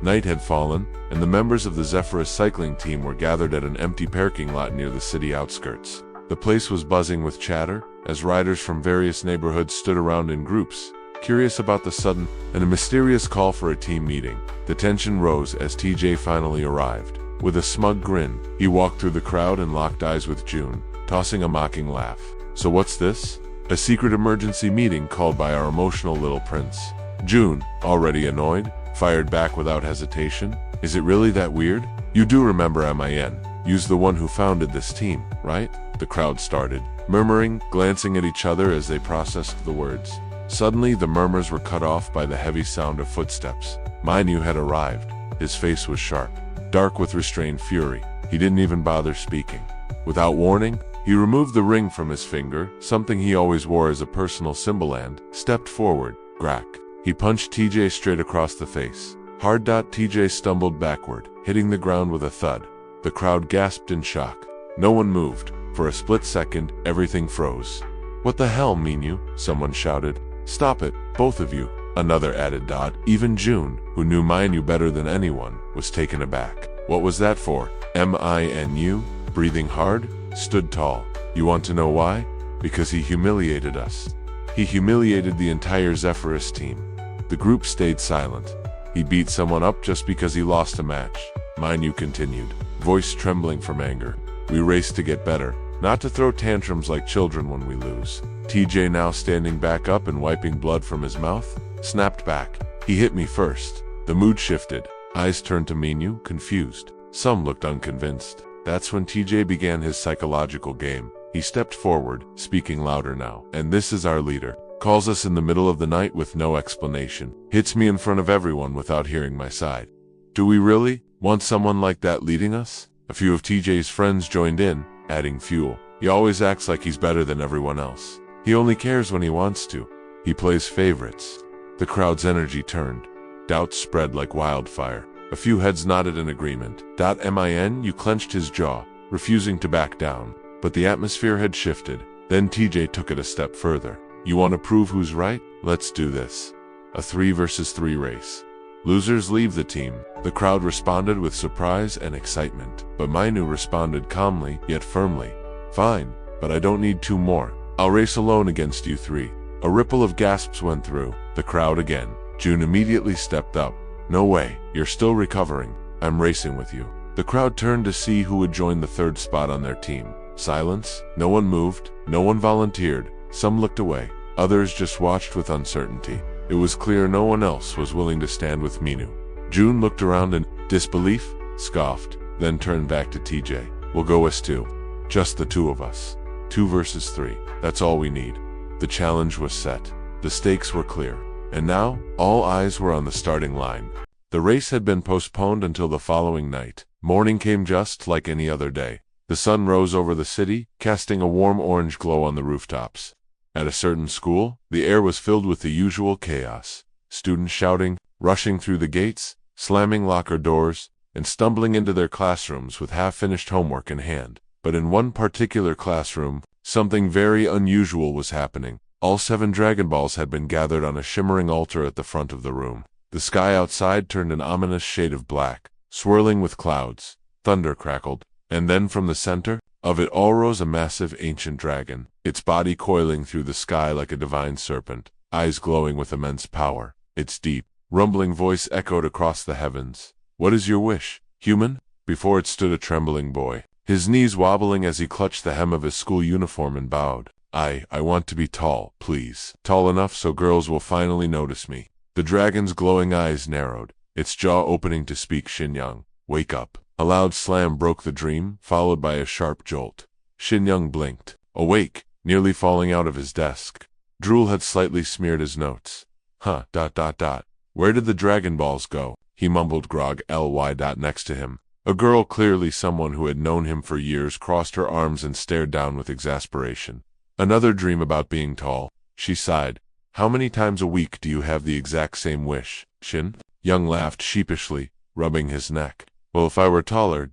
A: Night had fallen, and the members of the Zephyrus cycling team were gathered at an empty parking lot near the city outskirts. The place was buzzing with chatter, as riders from various neighborhoods stood around in groups, curious about the sudden and a mysterious call for a team meeting. The tension rose as TJ finally arrived. With a smug grin, he walked through the crowd and locked eyes with June, tossing a mocking laugh. So what's this? A secret emergency meeting called by our emotional little prince. June, already annoyed, fired back without hesitation. Is it really that weird? You do remember Min's the one who founded this team, right? The crowd started, murmuring, glancing at each other as they processed the words. Suddenly, the murmurs were cut off by the heavy sound of footsteps. Minu had arrived. His face was sharp, dark with restrained fury. He didn't even bother speaking. Without warning, he removed the ring from his finger, something he always wore as a personal symbol, and stepped forward. Grack. He punched TJ straight across the face. Hard. TJ stumbled backward, hitting the ground with a thud. The crowd gasped in shock. No one moved. For a split second, everything froze. What the hell, Minu? Someone shouted. Stop it, both of you. Another added. Even June, who knew Minu better than anyone, was taken aback. What was that for? Minu, breathing hard, stood tall. You want to know why? Because he humiliated us. He humiliated the entire Zephyrus team. The group stayed silent. He beat someone up just because he lost a match. Minu continued, voice trembling from anger. We raced to get better, not to throw tantrums like children when we lose. TJ, now standing back up and wiping blood from his mouth, snapped back. He hit me first. The mood shifted. Eyes turned to Minu, confused. Some looked unconvinced. That's when TJ began his psychological game. He stepped forward, speaking louder now. And this is our leader. Calls us in the middle of the night with no explanation. Hits me in front of everyone without hearing my side. Do we really want someone like that leading us? A few of TJ's friends joined in, adding fuel. He always acts like he's better than everyone else. He only cares when he wants to. He plays favorites. The crowd's energy turned. Doubts spread like wildfire. A few heads nodded in agreement. Minu clenched his jaw, refusing to back down. But the atmosphere had shifted. Then TJ took it a step further. You want to prove who's right? Let's do this. A 3 versus 3 race. Losers leave the team. The crowd responded with surprise and excitement. But Minu responded calmly, yet firmly. Fine, but I don't need 2 more. I'll race alone against you 3. A ripple of gasps went through the crowd again. June immediately stepped up. No way, you're still recovering. I'm racing with you. The crowd turned to see who would join the 3rd spot on their team. Silence. No one moved. No one volunteered. Some looked away. Others just watched with uncertainty. It was clear no one else was willing to stand with Minu. June looked around in disbelief, scoffed, then turned back to TJ. We'll go as 2. Just the 2 of us. 2 versus 3. That's all we need. The challenge was set. The stakes were clear. And now, all eyes were on the starting line. The race had been postponed until the following night. Morning came just like any other day. The sun rose over the city, casting a warm orange glow on the rooftops. At a certain school, the air was filled with the usual chaos. Students shouting, rushing through the gates, slamming locker doors, and stumbling into their classrooms with half-finished homework in hand. But in one particular classroom, something very unusual was happening. All 7 Dragon Balls had been gathered on a shimmering altar at the front of the room. The sky outside turned an ominous shade of black, swirling with clouds. Thunder crackled. And then from the center of it all rose a massive ancient dragon, its body coiling through the sky like a divine serpent, eyes glowing with immense power. Its deep, rumbling voice echoed across the heavens. What is your wish, human? Before it stood a trembling boy, his knees wobbling as he clutched the hem of his school uniform and bowed. I want to be tall, please. Tall enough so girls will finally notice me. The dragon's glowing eyes narrowed, its jaw opening to speak. Shin-young, wake up. A loud slam broke the dream, followed by a sharp jolt. Shin-young blinked, awake, nearly falling out of his desk. Drool had slightly smeared his notes. Where did the Dragon Balls go? He mumbled. Grog ly. Next to him. A girl, clearly someone who had known him for years, crossed her arms and stared down with exasperation. Another dream about being tall, she sighed. How many times a week do you have the exact same wish, Shin? Young laughed sheepishly, rubbing his neck. Well, if I were taller,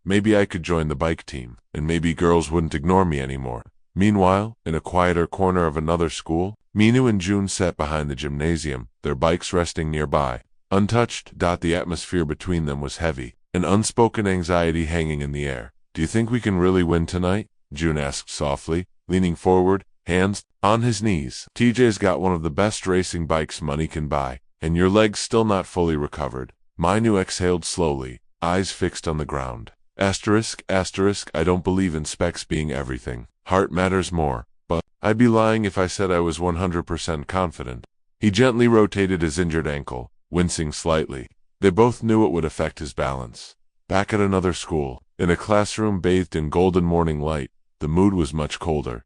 A: maybe I could join the bike team, and maybe girls wouldn't ignore me anymore. Meanwhile, in a quieter corner of another school, Minu and June sat behind the gymnasium, their bikes resting nearby. Untouched, the atmosphere between them was heavy, an unspoken anxiety hanging in the air. Do you think we can really win tonight? June asked softly, leaning forward, hands on his knees. TJ's got one of the best racing bikes money can buy, and your leg's still not fully recovered. Minu exhaled slowly, eyes fixed on the ground. Asterisk, I don't believe in specs being everything. Heart matters more, but I'd be lying if I said I was 100% confident. He gently rotated his injured ankle, wincing slightly. They both knew it would affect his balance. Back at another school, in a classroom bathed in golden morning light, the mood was much colder.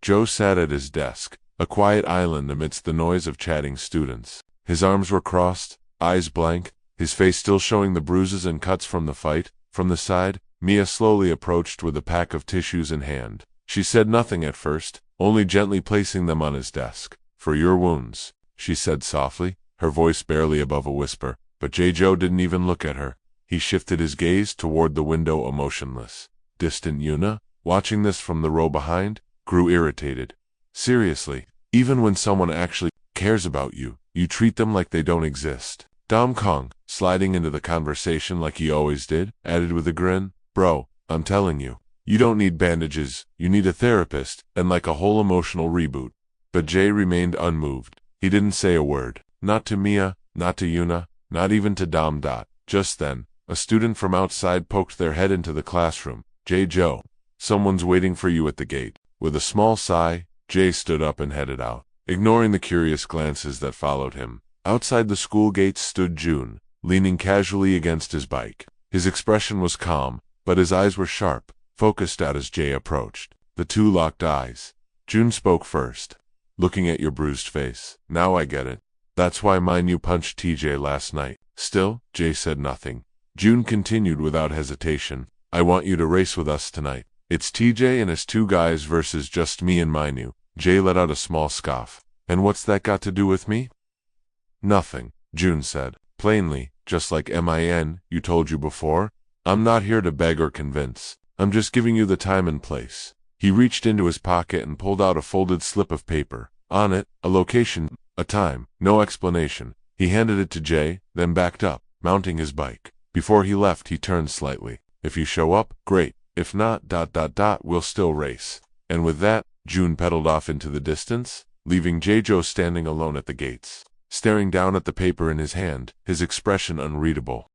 A: Joe sat at his desk, a quiet island amidst the noise of chatting students. His arms were crossed, eyes blank, his face still showing the bruises and cuts from the fight. From the side, Mia slowly approached with a pack of tissues in hand. She said nothing at first, only gently placing them on his desk. For your wounds, she said softly, her voice barely above a whisper. But Joe didn't even look at her. He shifted his gaze toward the window, emotionless. Distant Yuna, watching this from the row behind, grew irritated. Seriously, even when someone actually cares about you, you treat them like they don't exist. Dom Kong, sliding into the conversation like he always did, added with a grin, "Bro, I'm telling you, you don't need bandages, you need a therapist, and like a whole emotional reboot." But Jay remained unmoved. He didn't say a word. Not to Mia, not to Yuna, not even to Dom. Just then, a student from outside poked their head into the classroom. "Jay Joe, someone's waiting for you at the gate." With a small sigh, Jay stood up and headed out, ignoring the curious glances that followed him. Outside the school gates stood June, leaning casually against his bike. His expression was calm, but his eyes were sharp, focused out as Jay approached. The two locked eyes. June spoke first. "Looking at your bruised face, now I get it. That's why MANHUA punched TJ last night." Still, Jay said nothing. June continued without hesitation. "I want you to race with us tonight. It's TJ and his two guys versus just me and MANHUA." Jay let out a small scoff. "And what's that got to do with me?" "Nothing," June said. "Plainly, just like you told you before, I'm not here to beg or convince. I'm just giving you the time and place." He reached into his pocket and pulled out a folded slip of paper. On it, a location, a time, no explanation. He handed it to Jay, then backed up, mounting his bike. Before he left, he turned slightly. "If you show up, great. If not, we'll still race." And with that, June pedaled off into the distance, leaving Joe standing alone at the gates, staring down at the paper in his hand, his expression unreadable.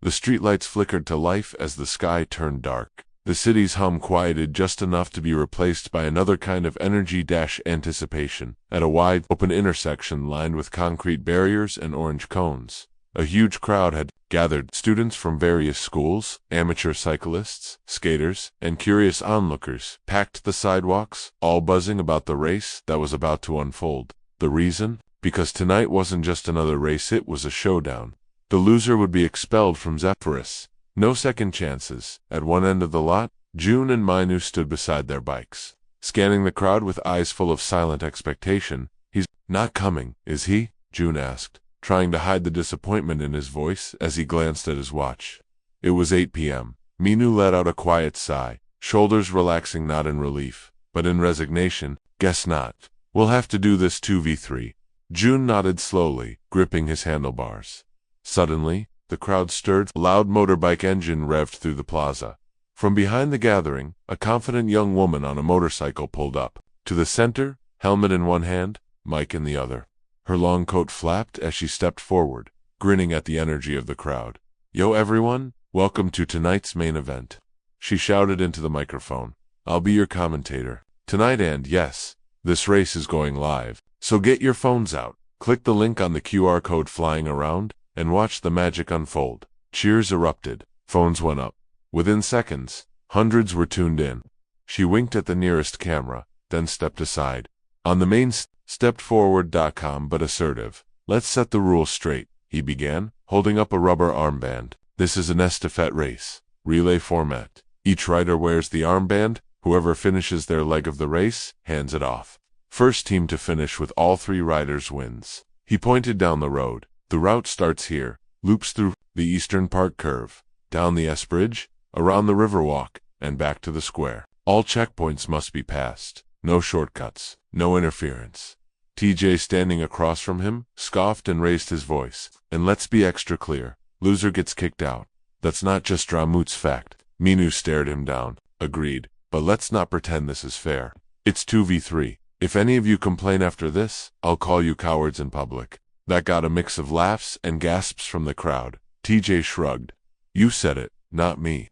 A: The streetlights flickered to life as the sky turned dark. The city's hum quieted just enough to be replaced by another kind of energy-anticipation. At a wide, open intersection lined with concrete barriers and orange cones, a huge crowd had gathered. Students from various schools, amateur cyclists, skaters, and curious onlookers packed the sidewalks, all buzzing about the race that was about to unfold. The reason? Because tonight wasn't just another race, it was a showdown. The loser would be expelled from Zephyrus. No second chances. At one end of the lot, June and MANHUA stood beside their bikes, scanning the crowd with eyes full of silent expectation. "He's not coming, is he?" June asked, trying to hide the disappointment in his voice as he glanced at his watch. It was 8 p.m. MANHUA let out a quiet sigh, shoulders relaxing not in relief, but in resignation. "Guess not. We'll have to do this 2v3. June nodded slowly, gripping his handlebars. Suddenly, the crowd stirred. A loud motorbike engine revved through the plaza. From behind the gathering, a confident young woman on a motorcycle pulled up. To the center, helmet in one hand, mic in the other. Her long coat flapped as she stepped forward, grinning at the energy of the crowd. "Yo everyone, welcome to tonight's main event," she shouted into the microphone. "I'll be your commentator tonight, and yes, this race is going live, so get your phones out, click the link on the QR code flying around, and watch the magic unfold." Cheers erupted. Phones went up. Within seconds, hundreds were tuned in. She winked at the nearest camera, then stepped aside. On the main stepped forward, calm but assertive. "Let's set the rules straight," he began, holding up a rubber armband. "This is an estafette race, relay format. Each rider wears the armband. Whoever finishes their leg of the race hands it off. First team to finish with all three riders wins." He pointed down the road. "The route starts here, loops through the Eastern Park curve, down the S Bridge, around the Riverwalk, and back to the square. All checkpoints must be passed. No shortcuts, no interference." TJ, standing across from him, scoffed and raised his voice. "And let's be extra clear. Loser gets kicked out. That's not just Dramut's fact." MANHUA stared him down. "Agreed, but let's not pretend this is fair. It's 2v3. If any of you complain after this, I'll call you cowards in public." That got a mix of laughs and gasps from the crowd. TJ shrugged. "You said it, not me."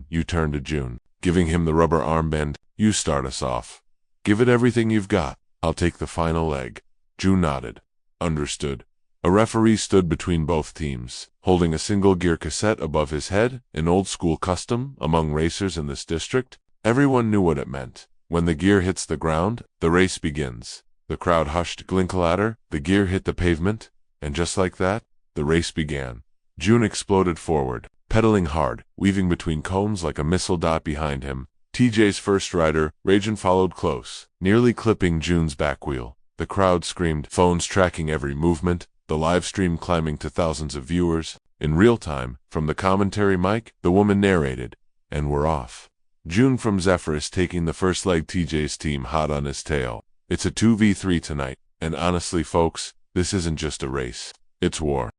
A: You turned to June, giving him the rubber armband. "You start us off. Give it everything you've got. I'll take the final leg." June nodded. "Understood." A referee stood between both teams, holding a single-gear cassette above his head, an old-school custom among racers in this district. Everyone knew what it meant. When the gear hits the ground, the race begins. The crowd hushed. Glinkladder, the gear hit the pavement, and just like that, the race began. June exploded forward, pedaling hard, weaving between cones like a missile. Behind him, TJ's first rider, Rajan, followed close, nearly clipping June's back wheel. The crowd screamed, phones tracking every movement, the live stream climbing to thousands of viewers. In real time, from the commentary mic, the woman narrated, "And we're off. June from Zephyrus taking the first leg. TJ's team hot on his tail. It's a 2v3 tonight. And honestly, folks, this isn't just a race. It's war.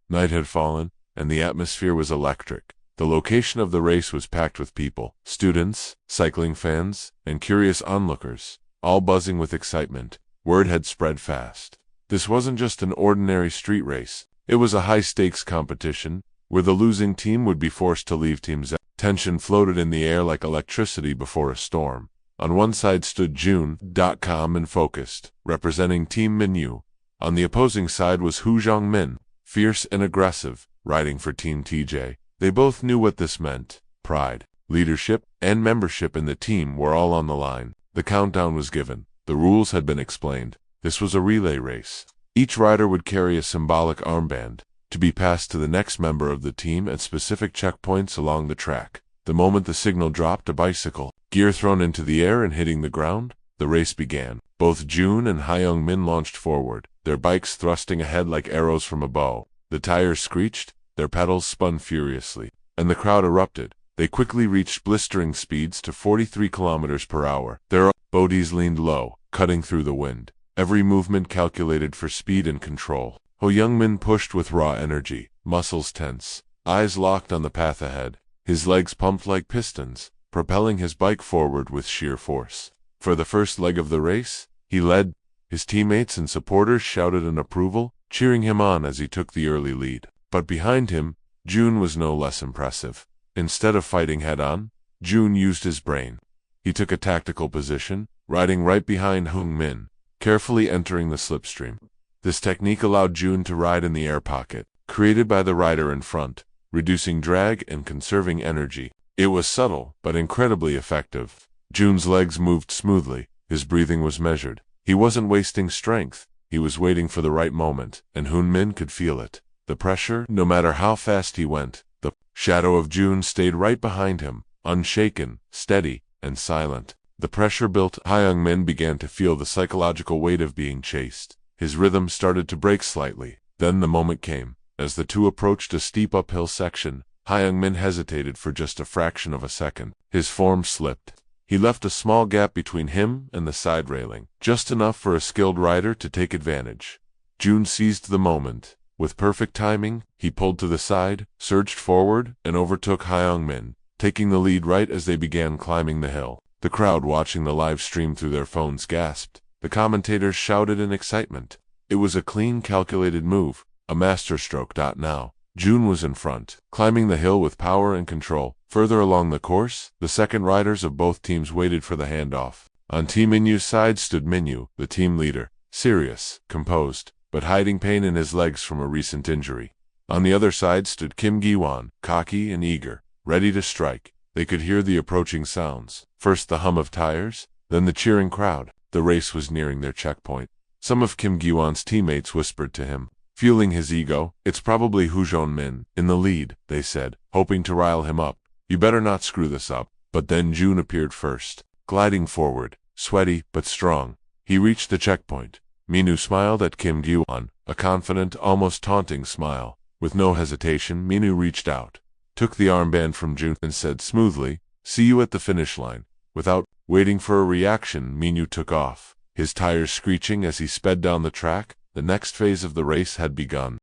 A: Night had fallen, and the atmosphere was electric. The location of the race was packed with people, students, cycling fans, and curious onlookers, all buzzing with excitement. Word had spread fast. This wasn't just an ordinary street race. It was a high-stakes competition, where the losing team would be forced to leave Team Z. Tension floated in the air like electricity before a storm. On one side stood June, calm and focused, representing Team MANHUA. On the opposing side was Hu Zhongmin, fierce and aggressive, riding for Team TJ. They both knew what this meant. Pride, leadership, and membership in the team were all on the line. The countdown was given. The rules had been explained. This was a relay race. Each rider would carry a symbolic armband, to be passed to the next member of the team at specific checkpoints along the track. The moment the signal dropped, a bicycle, gear thrown into the air and hitting the ground, the race began. Both June and Hyung-min launched forward, their bikes thrusting ahead like arrows from a bow. The tires screeched, their pedals spun furiously, and the crowd erupted. They quickly reached blistering speeds to 43 kilometers per hour. Their bodies leaned low, cutting through the wind, every movement calculated for speed and control. Ho Young-min pushed with raw energy, muscles tense, eyes locked on the path ahead. His legs pumped like pistons, propelling his bike forward with sheer force. For the first leg of the race, he led. His teammates and supporters shouted in approval, cheering him on as he took the early lead. But behind him, June was no less impressive. Instead of fighting head-on, June used his brain. He took a tactical position, riding right behind Hyung-min, carefully entering the slipstream. This technique allowed June to ride in the air pocket, created by the rider in front, reducing drag and conserving energy. It was subtle, but incredibly effective. June's legs moved smoothly, his breathing was measured. He wasn't wasting strength, he was waiting for the right moment, and Hyun-min could feel it. The pressure, no matter how fast he went, the shadow of June stayed right behind him, unshaken, steady, and silent. The pressure built. Hyung-min began to feel the psychological weight of being chased. His rhythm started to break slightly. Then the moment came. As the two approached a steep uphill section, Hyung-min hesitated for just a fraction of a second. His form slipped. He left a small gap between him and the side railing, just enough for a skilled rider to take advantage. June seized the moment. With perfect timing, he pulled to the side, surged forward, and overtook Hyung-min, taking the lead right as they began climbing the hill. The crowd watching the live stream through their phones gasped. The commentators shouted in excitement. It was a clean, calculated move, a masterstroke. Now, June was in front, climbing the hill with power and control. Further along the course, the second riders of both teams waited for the handoff. On Team MANHUA's side stood Minyu, the team leader, serious, composed, but hiding pain in his legs from a recent injury. On the other side stood Kim Gi-won, cocky and eager, ready to strike. They could hear the approaching sounds. First the hum of tires, then the cheering crowd. The race was nearing their checkpoint. Some of Kim Gi-won's teammates whispered to him, fueling his ego. "It's probably Hu Zhongmin in the lead," they said, hoping to rile him up. "You better not screw this up." But then June appeared first, gliding forward, sweaty but strong. He reached the checkpoint. Minyu smiled at Kim Gi-won, a confident, almost taunting smile. With no hesitation, Minyu reached out, took the armband from June, and said smoothly, "See you at the finish line." Without waiting for a reaction, Minyu took off, his tires screeching as he sped down the track. The next phase of the race had begun.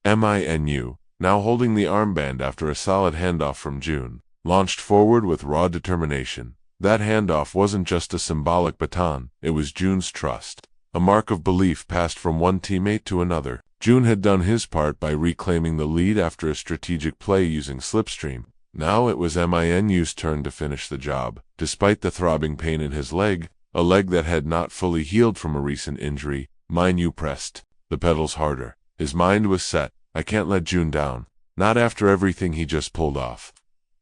A: MANHUA, now holding the armband after a solid handoff from June, launched forward with raw determination. That handoff wasn't just a symbolic baton, it was June's trust, a mark of belief passed from one teammate to another. June had done his part by reclaiming the lead after a strategic play using slipstream. Now it was MANHUA's turn to finish the job. Despite the throbbing pain in his leg, a leg that had not fully healed from a recent injury, Minyu pressed the pedals harder. His mind was set. I can't let June down, not after everything he just pulled off.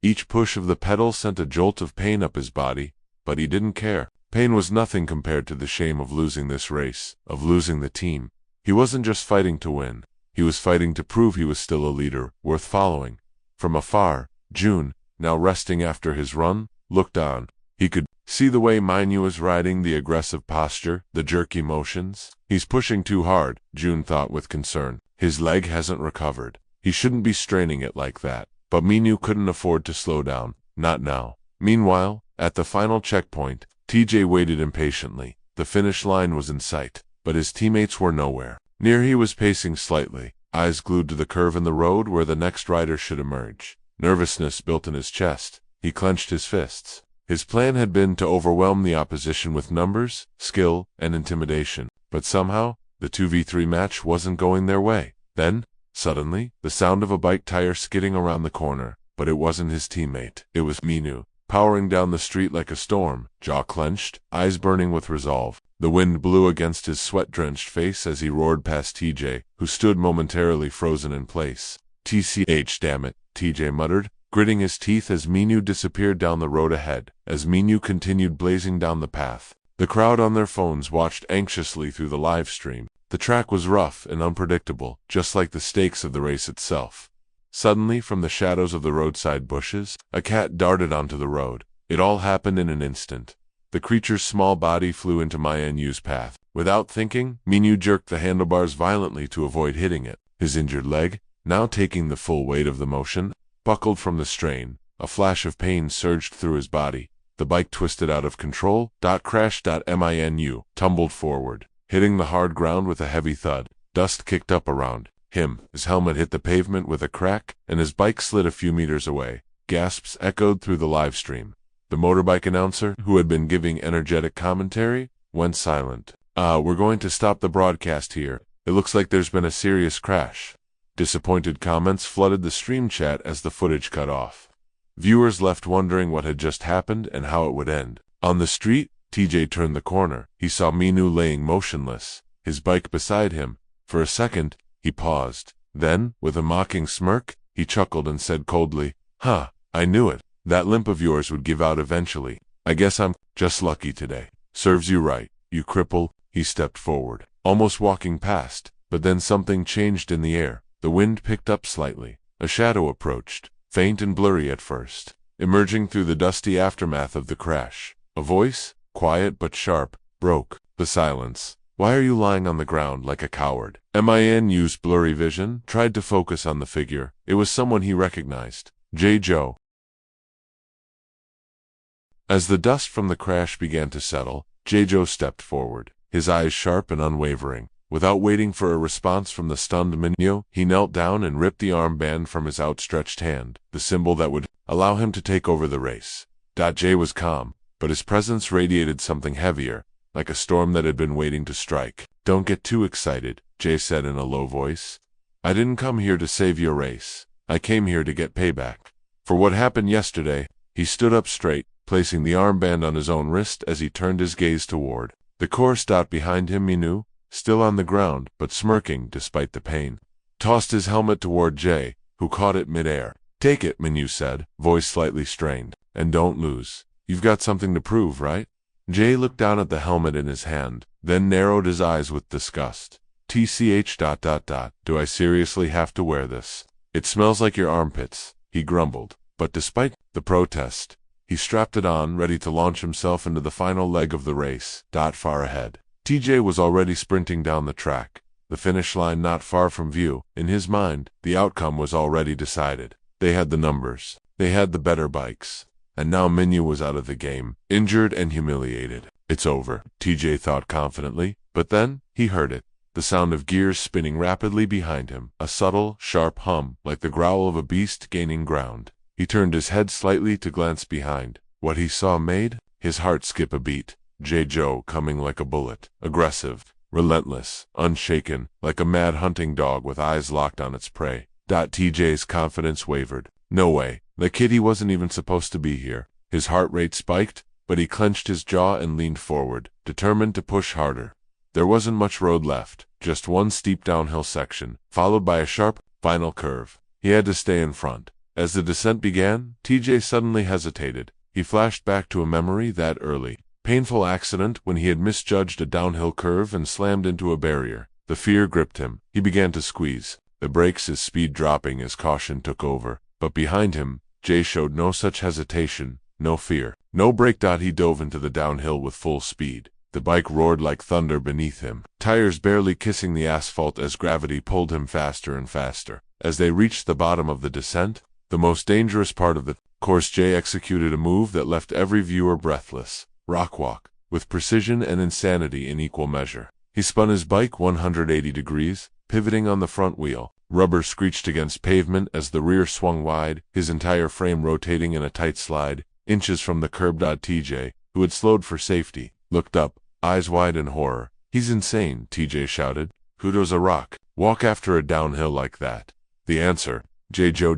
A: Each push of the pedal sent a jolt of pain up his body, but he didn't care. Pain was nothing compared to the shame of losing this race, of losing the team. He wasn't just fighting to win. He was fighting to prove he was still a leader, worth following. From afar, June, now resting after his run, looked on. He could see the way Minyu was riding, the aggressive posture, the jerky motions. He's pushing too hard, June thought with concern. His leg hasn't recovered. He shouldn't be straining it like that. But Minyu couldn't afford to slow down, not now. Meanwhile, at the final checkpoint, TJ waited impatiently. The finish line was in sight, but his teammates were nowhere. Near he was pacing slightly, eyes glued to the curve in the road where the next rider should emerge. Nervousness built in his chest. He clenched his fists. His plan had been to overwhelm the opposition with numbers, skill, and intimidation, but somehow, the 2v3 match wasn't going their way. Then, suddenly, the sound of a bike tire skidding around the corner, but it wasn't his teammate. It was Minu, powering down the street like a storm, jaw clenched, eyes burning with resolve. The wind blew against his sweat-drenched face as he roared past TJ, who stood momentarily frozen in place. TCH, damn it, TJ muttered, gritting his teeth as Minu disappeared down the road ahead. As Minu continued blazing down the path, the crowd on their phones watched anxiously through the live stream. The track was rough and unpredictable, just like the stakes of the race itself. Suddenly, from the shadows of the roadside bushes, a cat darted onto the road. It all happened in an instant. The creature's small body flew into Manhwa's path. Without thinking, Minu jerked the handlebars violently to avoid hitting it. His injured leg, now taking the full weight of the motion, buckled from the strain. A flash of pain surged through his body. The bike twisted out of control. Crash. Minu tumbled forward, hitting the hard ground with a heavy thud. Dust kicked up around him. His helmet hit the pavement with a crack, and his bike slid a few meters away. Gasps echoed through the live stream. The motorbike announcer, who had been giving energetic commentary, went silent. We're going to stop the broadcast here. It looks like there's been a serious crash. Disappointed comments flooded the stream chat as the footage cut off. Viewers left wondering what had just happened and how it would end. On the street, TJ turned the corner. He saw Minu laying motionless, his bike beside him. For a second, he paused. Then, with a mocking smirk, he chuckled and said coldly, "Huh, I knew it. That limp of yours would give out eventually. I guess I'm just lucky today. Serves you right, you cripple." He stepped forward, almost walking past, but then something changed in the air. The wind picked up slightly. A shadow approached, faint and blurry at first, emerging through the dusty aftermath of the crash. A voice, quiet but sharp, broke the silence. "Why are you lying on the ground like a coward?" Minu's blurry vision tried to focus on the figure. It was someone he recognized. Joe. As the dust from the crash began to settle, Joe stepped forward, his eyes sharp and unwavering. Without waiting for a response from the stunned Minu, he knelt down and ripped the armband from his outstretched hand, the symbol that would allow him to take over the race. Jay was calm, but his presence radiated something heavier, like a storm that had been waiting to strike. "Don't get too excited," Jay said in a low voice. "I didn't come here to save your race. I came here to get payback for what happened yesterday." He stood up straight, placing the armband on his own wrist as he turned his gaze toward the course. Behind him, Minu, still on the ground, but smirking despite the pain, tossed his helmet toward Jay, who caught it midair. "Take it," Minu said, voice slightly strained, "and don't lose. You've got something to prove, right?" Jay looked down at the helmet in his hand, then narrowed his eyes with disgust. "TCH. Do I seriously have to wear this? It smells like your armpits," he grumbled. But despite the protest, he strapped it on, ready to launch himself into the final leg of the race. Far ahead, TJ was already sprinting down the track, the finish line not far from view. In his mind, the outcome was already decided. They had the numbers. They had the better bikes. And now Minu was out of the game, injured and humiliated. "It's over," TJ thought confidently, but then, he heard it. The sound of gears spinning rapidly behind him, a subtle, sharp hum, like the growl of a beast gaining ground. He turned his head slightly to glance behind. What he saw made his heart skip a beat. Joe coming like a bullet, aggressive, relentless, unshaken, like a mad hunting dog with eyes locked on its prey. TJ's confidence wavered. No way, the kitty wasn't even supposed to be here. His heart rate spiked, but he clenched his jaw and leaned forward, determined to push harder. There wasn't much road left, just one steep downhill section, followed by a sharp, final curve. He had to stay in front. As the descent began, TJ suddenly hesitated. He flashed back to a memory that early, painful accident when he had misjudged a downhill curve and slammed into a barrier. The fear gripped him. He began to squeeze the brakes, his speed dropping as caution took over. But behind him, Jay showed no such hesitation, no fear, no break. He dove into the downhill with full speed. The bike roared like thunder beneath him, tires barely kissing the asphalt as gravity pulled him faster and faster. As they reached the bottom of the descent, the most dangerous part of the course, Jay executed a move that left every viewer breathless. rock walk, with precision and insanity in equal measure. He spun his bike 180 degrees, pivoting on the front wheel. Rubber screeched against pavement as the rear swung wide, his entire frame rotating in a tight slide, inches from the curb. TJ, who had slowed for safety, looked up, eyes wide in horror. "He's insane," TJ shouted. "Who does a rock walk after a downhill like that?" The answer, J-Joe.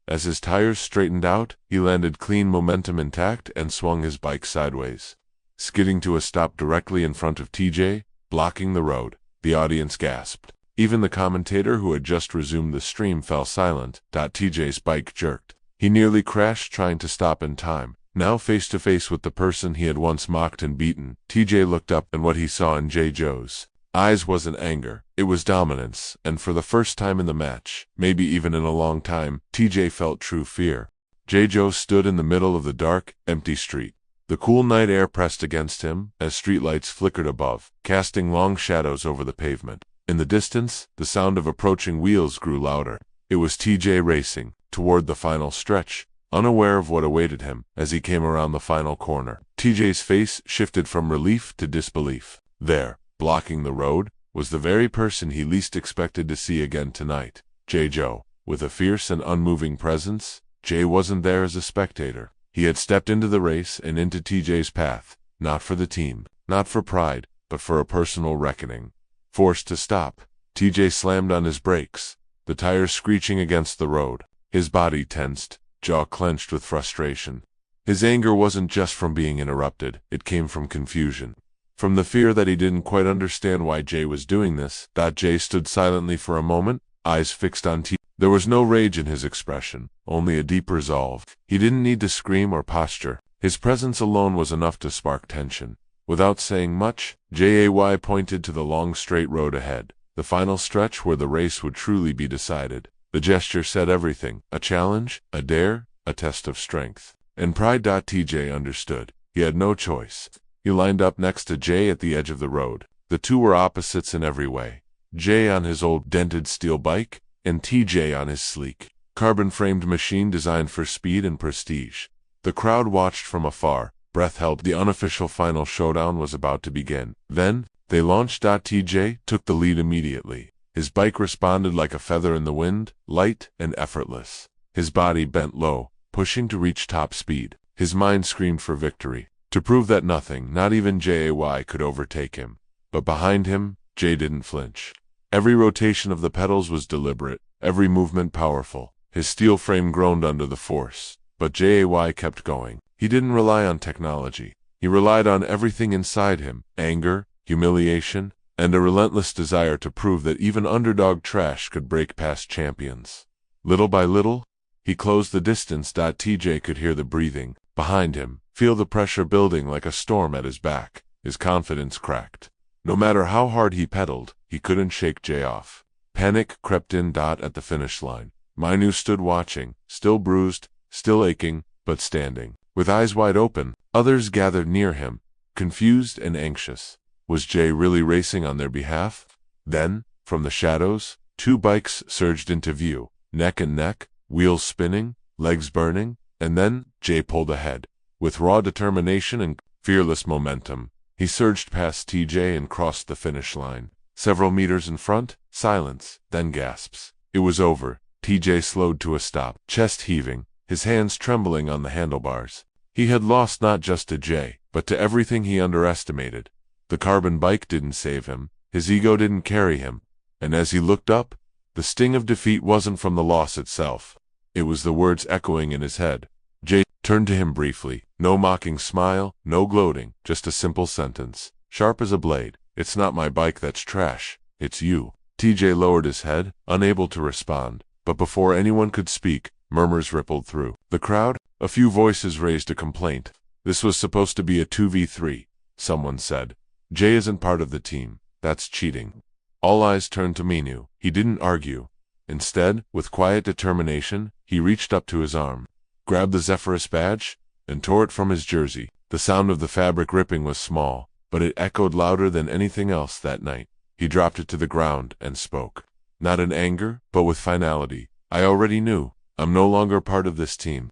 A: As his tires straightened out, he landed clean, momentum intact, and swung his bike sideways, skidding to a stop directly in front of TJ, blocking the road. The audience gasped. Even the commentator who had just resumed the stream fell silent. TJ's bike jerked. He nearly crashed trying to stop in time. Now face to face with the person he had once mocked and beaten, TJ looked up, and what he saw in J-Joe's eyes wasn't anger, it was dominance, and for the first time in the match, maybe even in a long time, TJ felt true fear. J-Joe stood in the middle of the dark, empty street. The cool night air pressed against him as streetlights flickered above, casting long shadows over the pavement. In the distance, the sound of approaching wheels grew louder. It was TJ racing toward the final stretch, unaware of what awaited him as he came around the final corner. TJ's face shifted from relief to disbelief. There, blocking the road, was the very person he least expected to see again tonight. J-Joe, with a fierce and unmoving presence. Jay wasn't there as a spectator. He had stepped into the race and into TJ's path, not for the team, not for pride, but for a personal reckoning. Forced to stop, TJ slammed on his brakes, the tires screeching against the road. His body tensed, jaw clenched with frustration. His anger wasn't just from being interrupted, it came from confusion. From the fear that he didn't quite understand why Jay was doing this. Jay stood silently for a moment, eyes fixed on TJ. There was no rage in his expression, only a deep resolve. He didn't need to scream or posture. His presence alone was enough to spark tension. Without saying much, Jay pointed to the long straight road ahead, the final stretch where the race would truly be decided. The gesture said everything, a challenge, a dare, a test of strength. And pride. TJ understood. He had no choice. He lined up next to Jay at the edge of the road. The two were opposites in every way. Jay on his old dented steel bike, and TJ on his sleek, carbon-framed machine designed for speed and prestige. The crowd watched from afar, breath held. The unofficial final showdown was about to begin. Then, they launched. TJ took the lead immediately. His bike responded like a feather in the wind, light and effortless. His body bent low, pushing to reach top speed. His mind screamed for victory, to prove that nothing, not even Jay, could overtake him. But behind him, Jay didn't flinch. Every rotation of the pedals was deliberate, every movement powerful. His steel frame groaned under the force, but Jay kept going. He didn't rely on technology. He relied on everything inside him, anger, humiliation, and a relentless desire to prove that even underdog trash could break past champions. Little by little, he closed the distance. TJ could hear the breathing behind him, feel the pressure building like a storm at his back. His confidence cracked. No matter how hard he pedaled, he couldn't shake Jay off. Panic crept in. At the finish line, Manu stood watching, still bruised, still aching, but standing. With eyes wide open, others gathered near him, confused and anxious. Was Jay really racing on their behalf? Then, from the shadows, two bikes surged into view, neck and neck, wheels spinning, legs burning, and then Jay pulled ahead. With raw determination and fearless momentum, he surged past TJ and crossed the finish line. Several meters in front, silence, then gasps. It was over. TJ slowed to a stop, chest heaving, his hands trembling on the handlebars. He had lost not just to Jay, but to everything he underestimated. The carbon bike didn't save him, his ego didn't carry him, and as he looked up, the sting of defeat wasn't from the loss itself. It was the words echoing in his head. Jay turned to him briefly, no mocking smile, no gloating, just a simple sentence, sharp as a blade. "It's not my bike that's trash, it's you." TJ lowered his head, unable to respond, but before anyone could speak, murmurs rippled through the crowd. A few voices raised a complaint. "This was supposed to be a 2v3, someone said. "Jay isn't part of the team, that's cheating." All eyes turned to Manu. He didn't argue. Instead, with quiet determination, he reached up to his arm, grabbed the Zephyrus badge, and tore it from his jersey. The sound of the fabric ripping was small, but it echoed louder than anything else that night. He dropped it to the ground and spoke. Not in anger, but with finality. "I already knew. I'm no longer part of this team."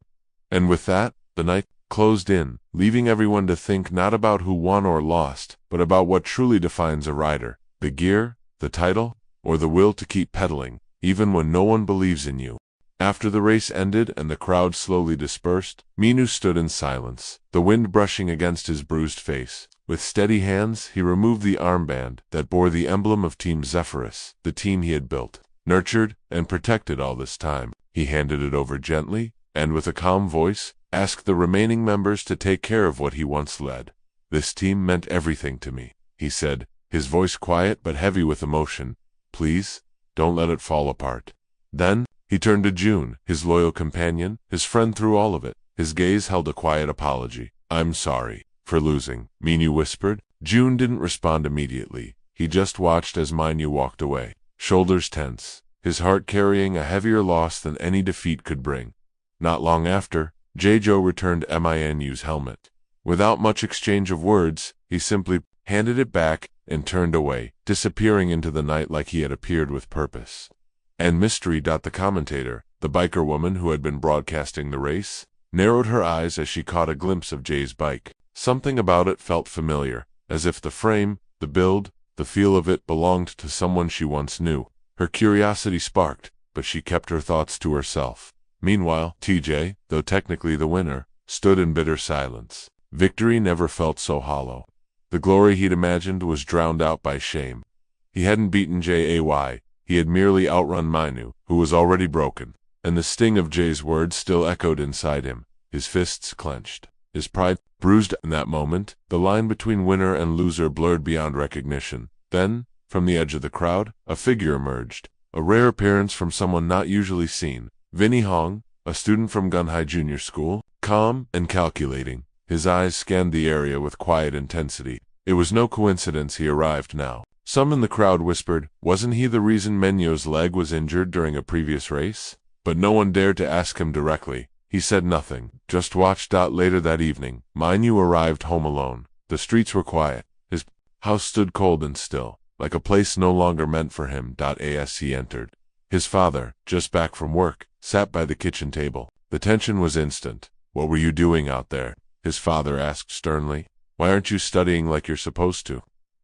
A: And with that, the night closed in, leaving everyone to think not about who won or lost, but about what truly defines a rider: the gear, the title, or the will to keep pedaling, even when no one believes in you. After the race ended and the crowd slowly dispersed, Minu stood in silence, the wind brushing against his bruised face. With steady hands, he removed the armband that bore the emblem of Team Zephyrus, the team he had built, nurtured, and protected all this time. He handed it over gently, and with a calm voice, asked the remaining members to take care of what he once led. "This team meant everything to me," he said, his voice quiet but heavy with emotion. "Please, don't let it fall apart." Then, he turned to June, his loyal companion, his friend through all of it. His gaze held a quiet apology. "I'm sorry for losing," Minu whispered. June didn't respond immediately. He just watched as Minu walked away, shoulders tense, his heart carrying a heavier loss than any defeat could bring. Not long after, Jae-jo returned Minu's helmet. Without much exchange of words, he simply handed it back and turned away, disappearing into the night like he had appeared with purpose. And Mystery. The commentator, the biker woman who had been broadcasting the race, narrowed her eyes as she caught a glimpse of Jay's bike. Something about it felt familiar, as if the frame, the build, the feel of it belonged to someone she once knew. Her curiosity sparked, but she kept her thoughts to herself. Meanwhile, TJ, though technically the winner, stood in bitter silence. Victory never felt so hollow. The glory he'd imagined was drowned out by shame. He hadn't beaten Jay. He had merely outrun Minu, who was already broken, and the sting of Jay's words still echoed inside him. His fists clenched, his pride bruised. In that moment, the line between winner and loser blurred beyond recognition. Then, from the edge of the crowd, a figure emerged, a rare appearance from someone not usually seen. Vinny Hong, a student from Gunhai Junior School, calm and calculating. His eyes scanned the area with quiet intensity. It was no coincidence he arrived now. Some in the crowd whispered, wasn't he the reason Menyo's leg was injured during a previous race? But no one dared to ask him directly. He said nothing, just watched. Later that evening, Minu arrived home alone. The streets were quiet. His house stood cold and still, like a place no longer meant for him. As he entered, his father, just back from work, sat by the kitchen table. The tension was instant. "What were you doing out there?" his father asked sternly. "Why aren't you studying like you're supposed to?"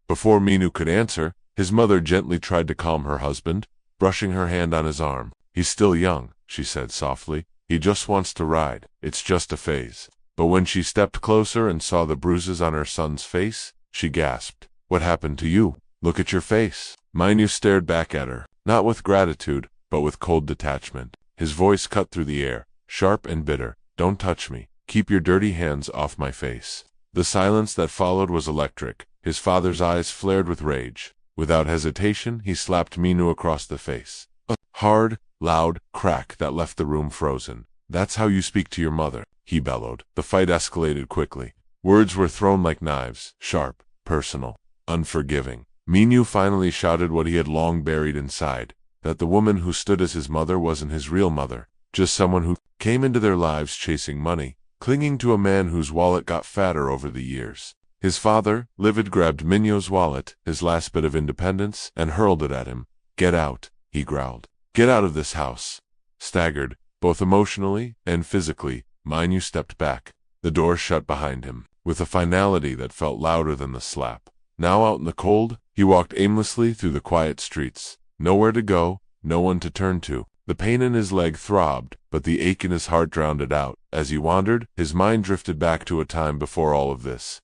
A: Before Minu could answer, his mother gently tried to calm her husband, brushing her hand on his arm. "He's still young," she said softly. "He just wants to ride. It's just a phase." But when she stepped closer and saw the bruises on her son's face, she gasped. "What happened to you? Look at your face." Minu stared back at her, not with gratitude, but with cold detachment. His voice cut through the air, sharp and bitter. "Don't touch me. Keep your dirty hands off my face." The silence that followed was electric. His father's eyes flared with rage. Without hesitation, he slapped Minu across the face. A hard, loud crack that left the room frozen. "That's how you speak to your mother," he bellowed. The fight escalated quickly. Words were thrown like knives, sharp, personal, unforgiving. Minu finally shouted what he had long buried inside, that the woman who stood as his mother wasn't his real mother, just someone who came into their lives chasing money, clinging to a man whose wallet got fatter over the years. His father, livid, grabbed Minu's wallet, his last bit of independence, and hurled it at him. "Get out," he growled. "Get out of this house." Staggered, both emotionally and physically, Minu stepped back. The door shut behind him, with a finality that felt louder than the slap. Now out in the cold, he walked aimlessly through the quiet streets. Nowhere to go, no one to turn to. The pain in his leg throbbed, but the ache in his heart drowned it out. As he wandered, his mind drifted back to a time before all of this.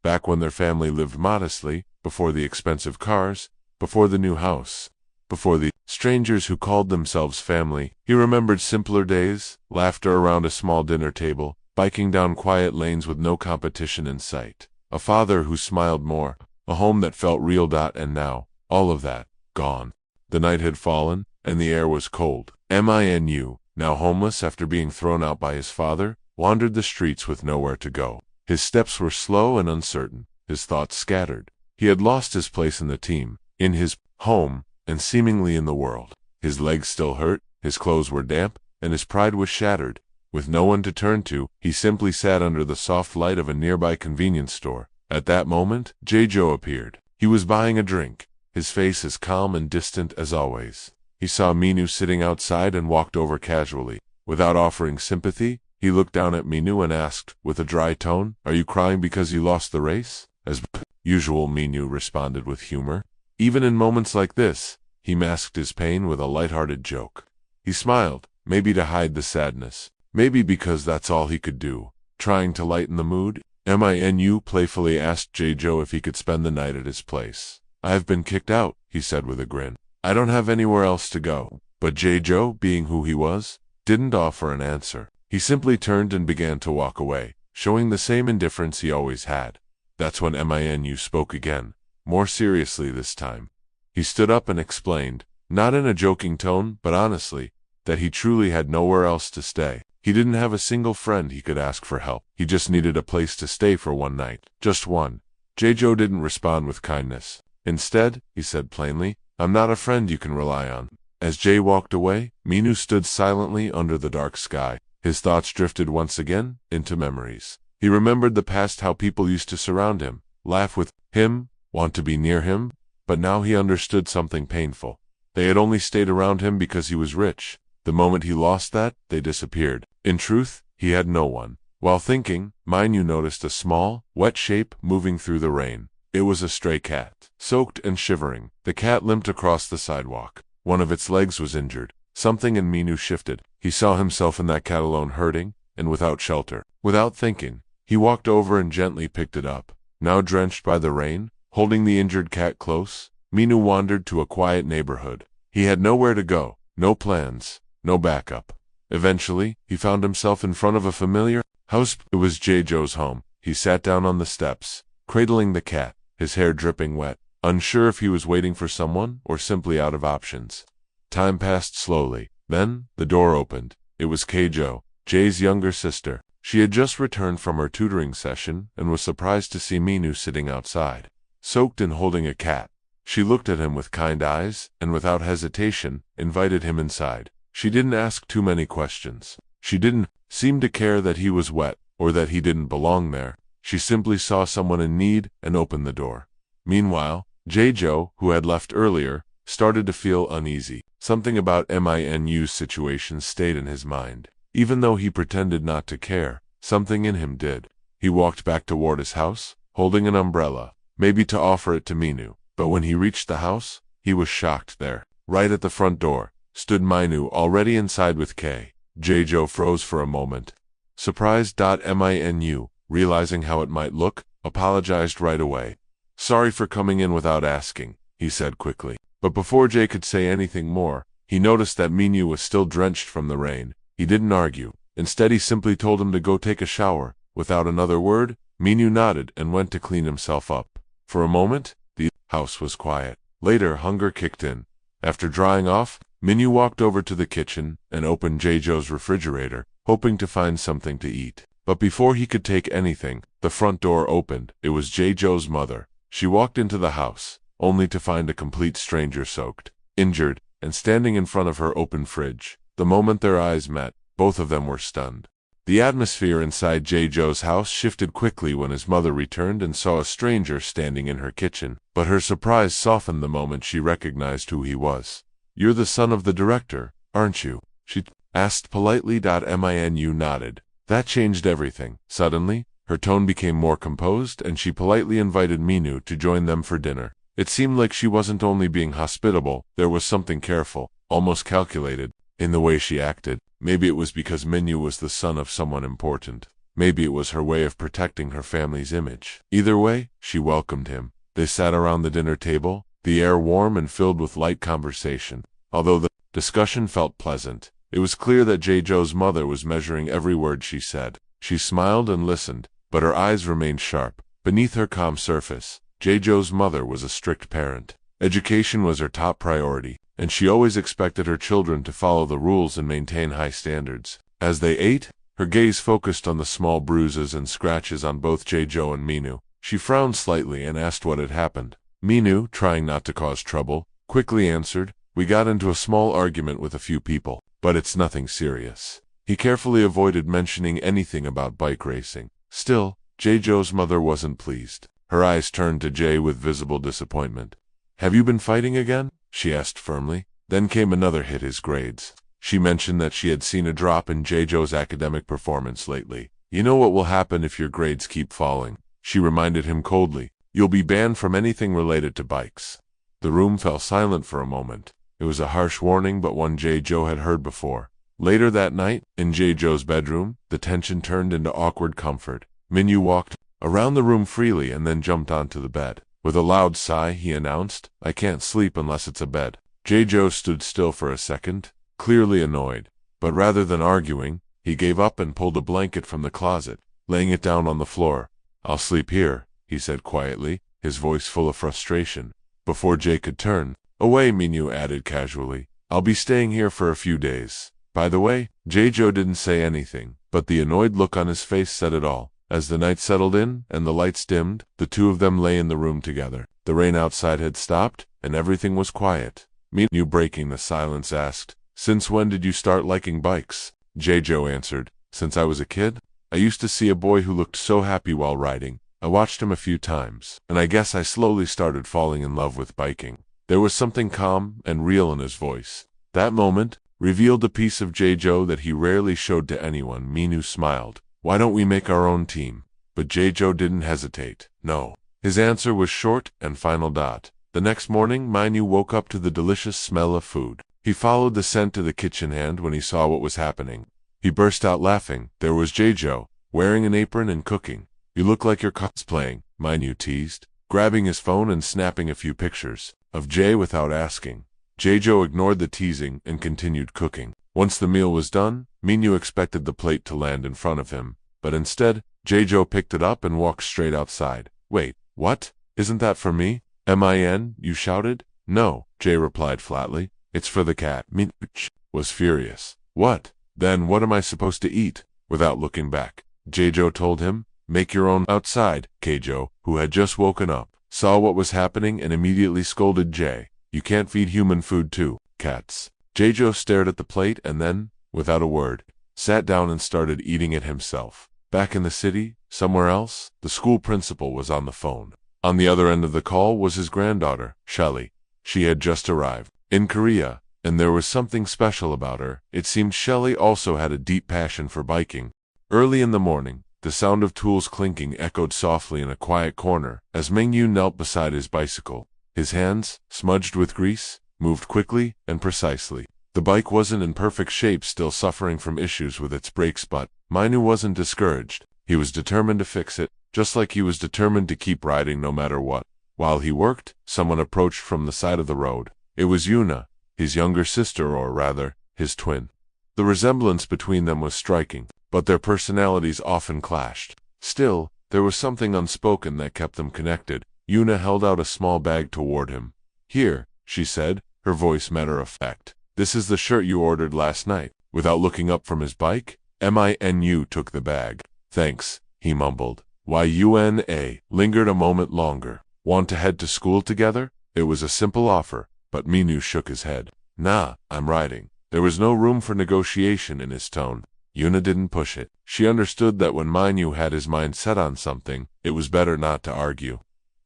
A: Back when their family lived modestly, before the expensive cars, before the new house, before the strangers who called themselves family. He remembered simpler days, laughter around a small dinner table, biking down quiet lanes with no competition in sight. A father who smiled more, a home that felt real. And now, all of that, gone. The night had fallen, and the air was cold. Minu, now homeless after being thrown out by his father, wandered the streets with nowhere to go. His steps were slow and uncertain, his thoughts scattered. He had lost his place in the team, in his home, and seemingly in the world. His legs still hurt, his clothes were damp, and his pride was shattered. With no one to turn to, he simply sat under the soft light of a nearby convenience store. At that moment, Jae-jo appeared. He was buying a drink, his face as calm and distant as always. He saw Minu sitting outside and walked over casually. Without offering sympathy, He looked down at Minhu and asked, with a dry tone, "Are you crying because you lost the race?" As usual, Minhu responded with humor. Even in moments like this, he masked his pain with a light-hearted joke. He smiled, maybe to hide the sadness, maybe because that's all he could do. Trying to lighten the mood, Minu playfully asked Jae-jo if he could spend the night at his place. "I have been kicked out," he said with a grin. "I don't have anywhere else to go." But Jae-jo, being who he was, didn't offer an answer. He simply turned and began to walk away, showing the same indifference he always had. That's when Minu spoke again, more seriously this time. He stood up and explained, not in a joking tone, but honestly, that he truly had nowhere else to stay. He didn't have a single friend he could ask for help. He just needed a place to stay for one night. Just one. Jae-jo didn't respond with kindness. Instead, he said plainly, "I'm not a friend you can rely on." As Jae walked away, Minhu stood silently under the dark sky. His thoughts drifted once again into memories. He remembered the past, how people used to surround him, laugh with him, want to be near him, but now he understood something painful. They had only stayed around him because he was rich. The moment he lost that, they disappeared. In truth, he had no one. While thinking, Minhu noticed a small, wet shape moving through the rain. It was a stray cat, soaked and shivering. The cat limped across the sidewalk. One of its legs was injured. Something in Minhu shifted. He saw himself in that cat alone, hurting, and without shelter. Without thinking, he walked over and gently picked it up. Now drenched by the rain, holding the injured cat close, Minhu wandered to a quiet neighborhood. He had nowhere to go, no plans, no backup. Eventually, he found himself in front of a familiar house. It was Jae-jo's home. He sat down on the steps, cradling the cat, his hair dripping wet, unsure if he was waiting for someone or simply out of options. Time passed slowly. Then, the door opened. It was Keijo, Jae's younger sister. She had just returned from her tutoring session and was surprised to see Minhu sitting outside, soaked and holding a cat. She looked at him with kind eyes and without hesitation invited him inside. She didn't ask too many questions. She didn't seem to care that he was wet or that he didn't belong there. She simply saw someone in need and opened the door. Meanwhile, Jae-jo, who had left earlier, started to feel uneasy. Something about Minu's situation stayed in his mind. Even though he pretended not to care, something in him did. He walked back toward his house, holding an umbrella, maybe to offer it to Minhu. But when he reached the house, he was shocked. There, right at the front door, stood Minhu, already inside with Kei. Jae-jo froze for a moment. Surprised. Minhu, realizing how it might look, apologized right away. "Sorry for coming in without asking," he said quickly. But before Jae could say anything more, he noticed that Minhu was still drenched from the rain. He didn't argue. Instead, he simply told him to go take a shower. Without another word, Minhu nodded and went to clean himself up. For a moment, the house was quiet. Later, hunger kicked in. After drying off, Minhu walked over to the kitchen and opened Jae-jo's refrigerator, hoping to find something to eat. But before he could take anything, the front door opened. It was Jae-jo's mother. She walked into the house, only to find a complete stranger, soaked, injured, and standing in front of her open fridge. The moment their eyes met, both of them were stunned. The atmosphere inside Jae-jo's house shifted quickly when his mother returned and saw a stranger standing in her kitchen. But her surprise softened the moment she recognized who he was. "You're the son of the director, aren't you?" she asked politely. Minhu nodded. That changed everything. Suddenly, her tone became more composed and she politely invited Minhu to join them for dinner. It seemed like she wasn't only being hospitable, there was something careful, almost calculated, in the way she acted. Maybe it was because Minhu was the son of someone important. Maybe it was her way of protecting her family's image. Either way, she welcomed him. They sat around the dinner table, the air warm and filled with light conversation. Although the discussion felt pleasant, it was clear that Jae-jo's mother was measuring every word she said. She smiled and listened, but her eyes remained sharp. Beneath her calm surface, Jae-jo's mother was a strict parent. Education was her top priority, and she always expected her children to follow the rules and maintain high standards. As they ate, her gaze focused on the small bruises and scratches on both Jae-jo and Minhu. She frowned slightly and asked what had happened. Minhu, trying not to cause trouble, quickly answered, "We got into a small argument with a few people, but it's nothing serious." He carefully avoided mentioning anything about bike racing. Still, Jae-jo's mother wasn't pleased. Her eyes turned to Jae with visible disappointment. "Have you been fighting again?" she asked firmly. Then came another hit: his grades. She mentioned that she had seen a drop in Jaejo's academic performance lately. You know what will happen if your grades keep falling? She reminded him coldly. You'll be banned from anything related to bikes. The room fell silent for a moment. It was a harsh warning, but one Jaejo had heard before. Later that night, in Jaejo's bedroom, the tension turned into awkward comfort. Minyu walked around the room freely and then jumped onto the bed. With a loud sigh, he announced, I can't sleep unless it's a bed. Jaejo stood still for a second, clearly annoyed. But rather than arguing, he gave up and pulled a blanket from the closet, laying it down on the floor. I'll sleep here, he said quietly, his voice full of frustration. Before Jae could turn away, Minyu added casually, I'll be staying here for a few days. By the way, Jaejo didn't say anything, but the annoyed look on his face said it all. As the night settled in and the lights dimmed, the two of them lay in the room together. The rain outside had stopped, and everything was quiet. Minyu, breaking the silence, asked, Since when did you start liking bikes? Jaejo answered, Since I was a kid. I used to see a boy who looked so happy while riding. I watched him a few times, and I guess I slowly started falling in love with biking. There was something calm and real in his voice. That moment revealed a piece of Jaejo that he rarely showed to anyone. Minyu smiled. Why don't we make our own team? But Jaejo didn't hesitate. No. His answer was short and final. The next morning, Minyu woke up to the delicious smell of food. He followed the scent to the kitchen, and when he saw what was happening, he burst out laughing. There was Jaejo, wearing an apron and cooking. You look like you're cosplaying, Minyu teased, grabbing his phone and snapping a few pictures of Jae without asking. Jaejo ignored the teasing and continued cooking. Once the meal was done, Minyu expected the plate to land in front of him, but instead, Jaejo picked it up and walked straight outside. Wait, what? Isn't that for me? You shouted. No, Jae replied flatly. It's for the cat. Minyu was furious. What? Then what am I supposed to eat? Without looking back, Jaejo told him, Make your own. Outside, Keijo, who had just woken up, saw what was happening and immediately scolded Jae. You can't feed human food to cats. Jaejo stared at the plate and then, without a word, sat down and started eating it himself. Back in the city, somewhere else, the school principal was on the phone. On the other end of the call was his granddaughter, Shelly. She had just arrived in Korea, and there was something special about her. It seemed Shelly also had a deep passion for biking. Early in the morning, the sound of tools clinking echoed softly in a quiet corner as Mingyu knelt beside his bicycle. His hands, smudged with grease, moved quickly and precisely. The bike wasn't in perfect shape, still suffering from issues with its brakes, but Minyu wasn't discouraged. He was determined to fix it, just like he was determined to keep riding no matter what. While he worked, someone approached from the side of the road. It was Yuna, his younger sister, or rather, his twin. The resemblance between them was striking, but their personalities often clashed. Still, there was something unspoken that kept them connected. Yuna held out a small bag toward him. Here, she said, her voice matter of fact. This is the shirt you ordered last night. Without looking up from his bike, Minyu took the bag. Thanks, he mumbled. Yuna lingered a moment longer. Want to head to school together? It was a simple offer, but Minyu shook his head. Nah, I'm riding. There was no room for negotiation in his tone. Yuna didn't push it. She understood that when Minyu had his mind set on something, it was better not to argue.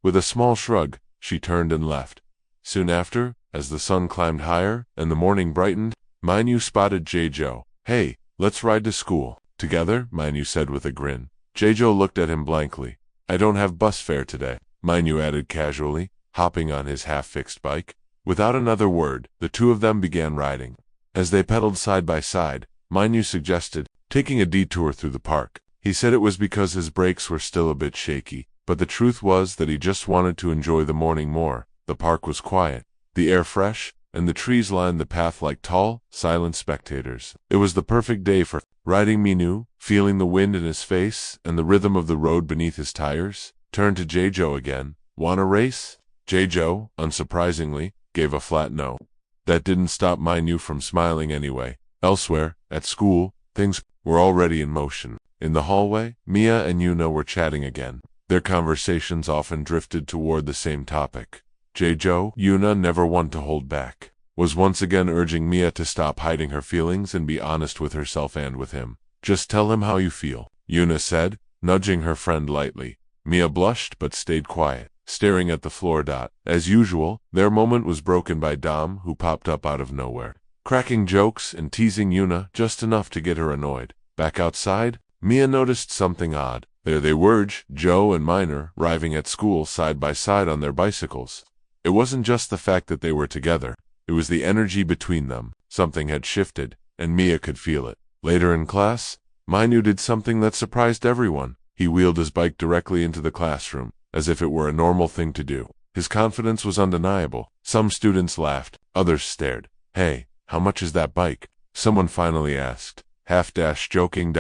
A: With a small shrug, she turned and left. Soon after, as the sun climbed higher and the morning brightened, Minyu spotted Jaejo. Hey, let's ride to school. Together, Minyu said with a grin. Jaejo looked at him blankly. I don't have bus fare today, Minyu added casually, hopping on his half-fixed bike. Without another word, the two of them began riding. As they pedaled side by side, Minyu suggested taking a detour through the park. He said it was because his brakes were still a bit shaky, but the truth was that he just wanted to enjoy the morning more. The park was quiet, the air fresh, and the trees lined the path like tall, silent spectators. It was the perfect day for riding. Minyu, feeling the wind in his face and the rhythm of the road beneath his tires, turned to Jaejo again. Want a race? Jaejo, unsurprisingly, gave a flat no. That didn't stop Minyu from smiling anyway. Elsewhere, at school, things were already in motion. In the hallway, Mia and Yuna were chatting again. Their conversations often drifted toward the same topic. Jaejo, Yuna, never one to hold back, was once again urging Mia to stop hiding her feelings and be honest with herself and with him. Just tell him how you feel, Yuna said, nudging her friend lightly. Mia blushed but stayed quiet, staring at the floor. As usual, their moment was broken by Dom, who popped up out of nowhere. cracking jokes and teasing Yuna just enough to get her annoyed. Back outside, Mia noticed something odd. There they were, Joe and Minor, arriving at school side by side on their bicycles. It wasn't just the fact that they were together. It was the energy between them. Something had shifted, and Mia could feel it. Later in class, Minu did something that surprised everyone. He wheeled his bike directly into the classroom, as if it were a normal thing to do. His confidence was undeniable. Some students laughed, others stared. "Hey, how much is that bike?" someone finally asked. Half-joking.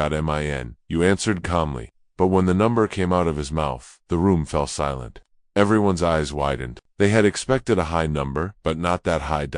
A: You answered calmly. But when the number came out of his mouth, the room fell silent. Everyone's eyes widened. They had expected a high number, but not that high.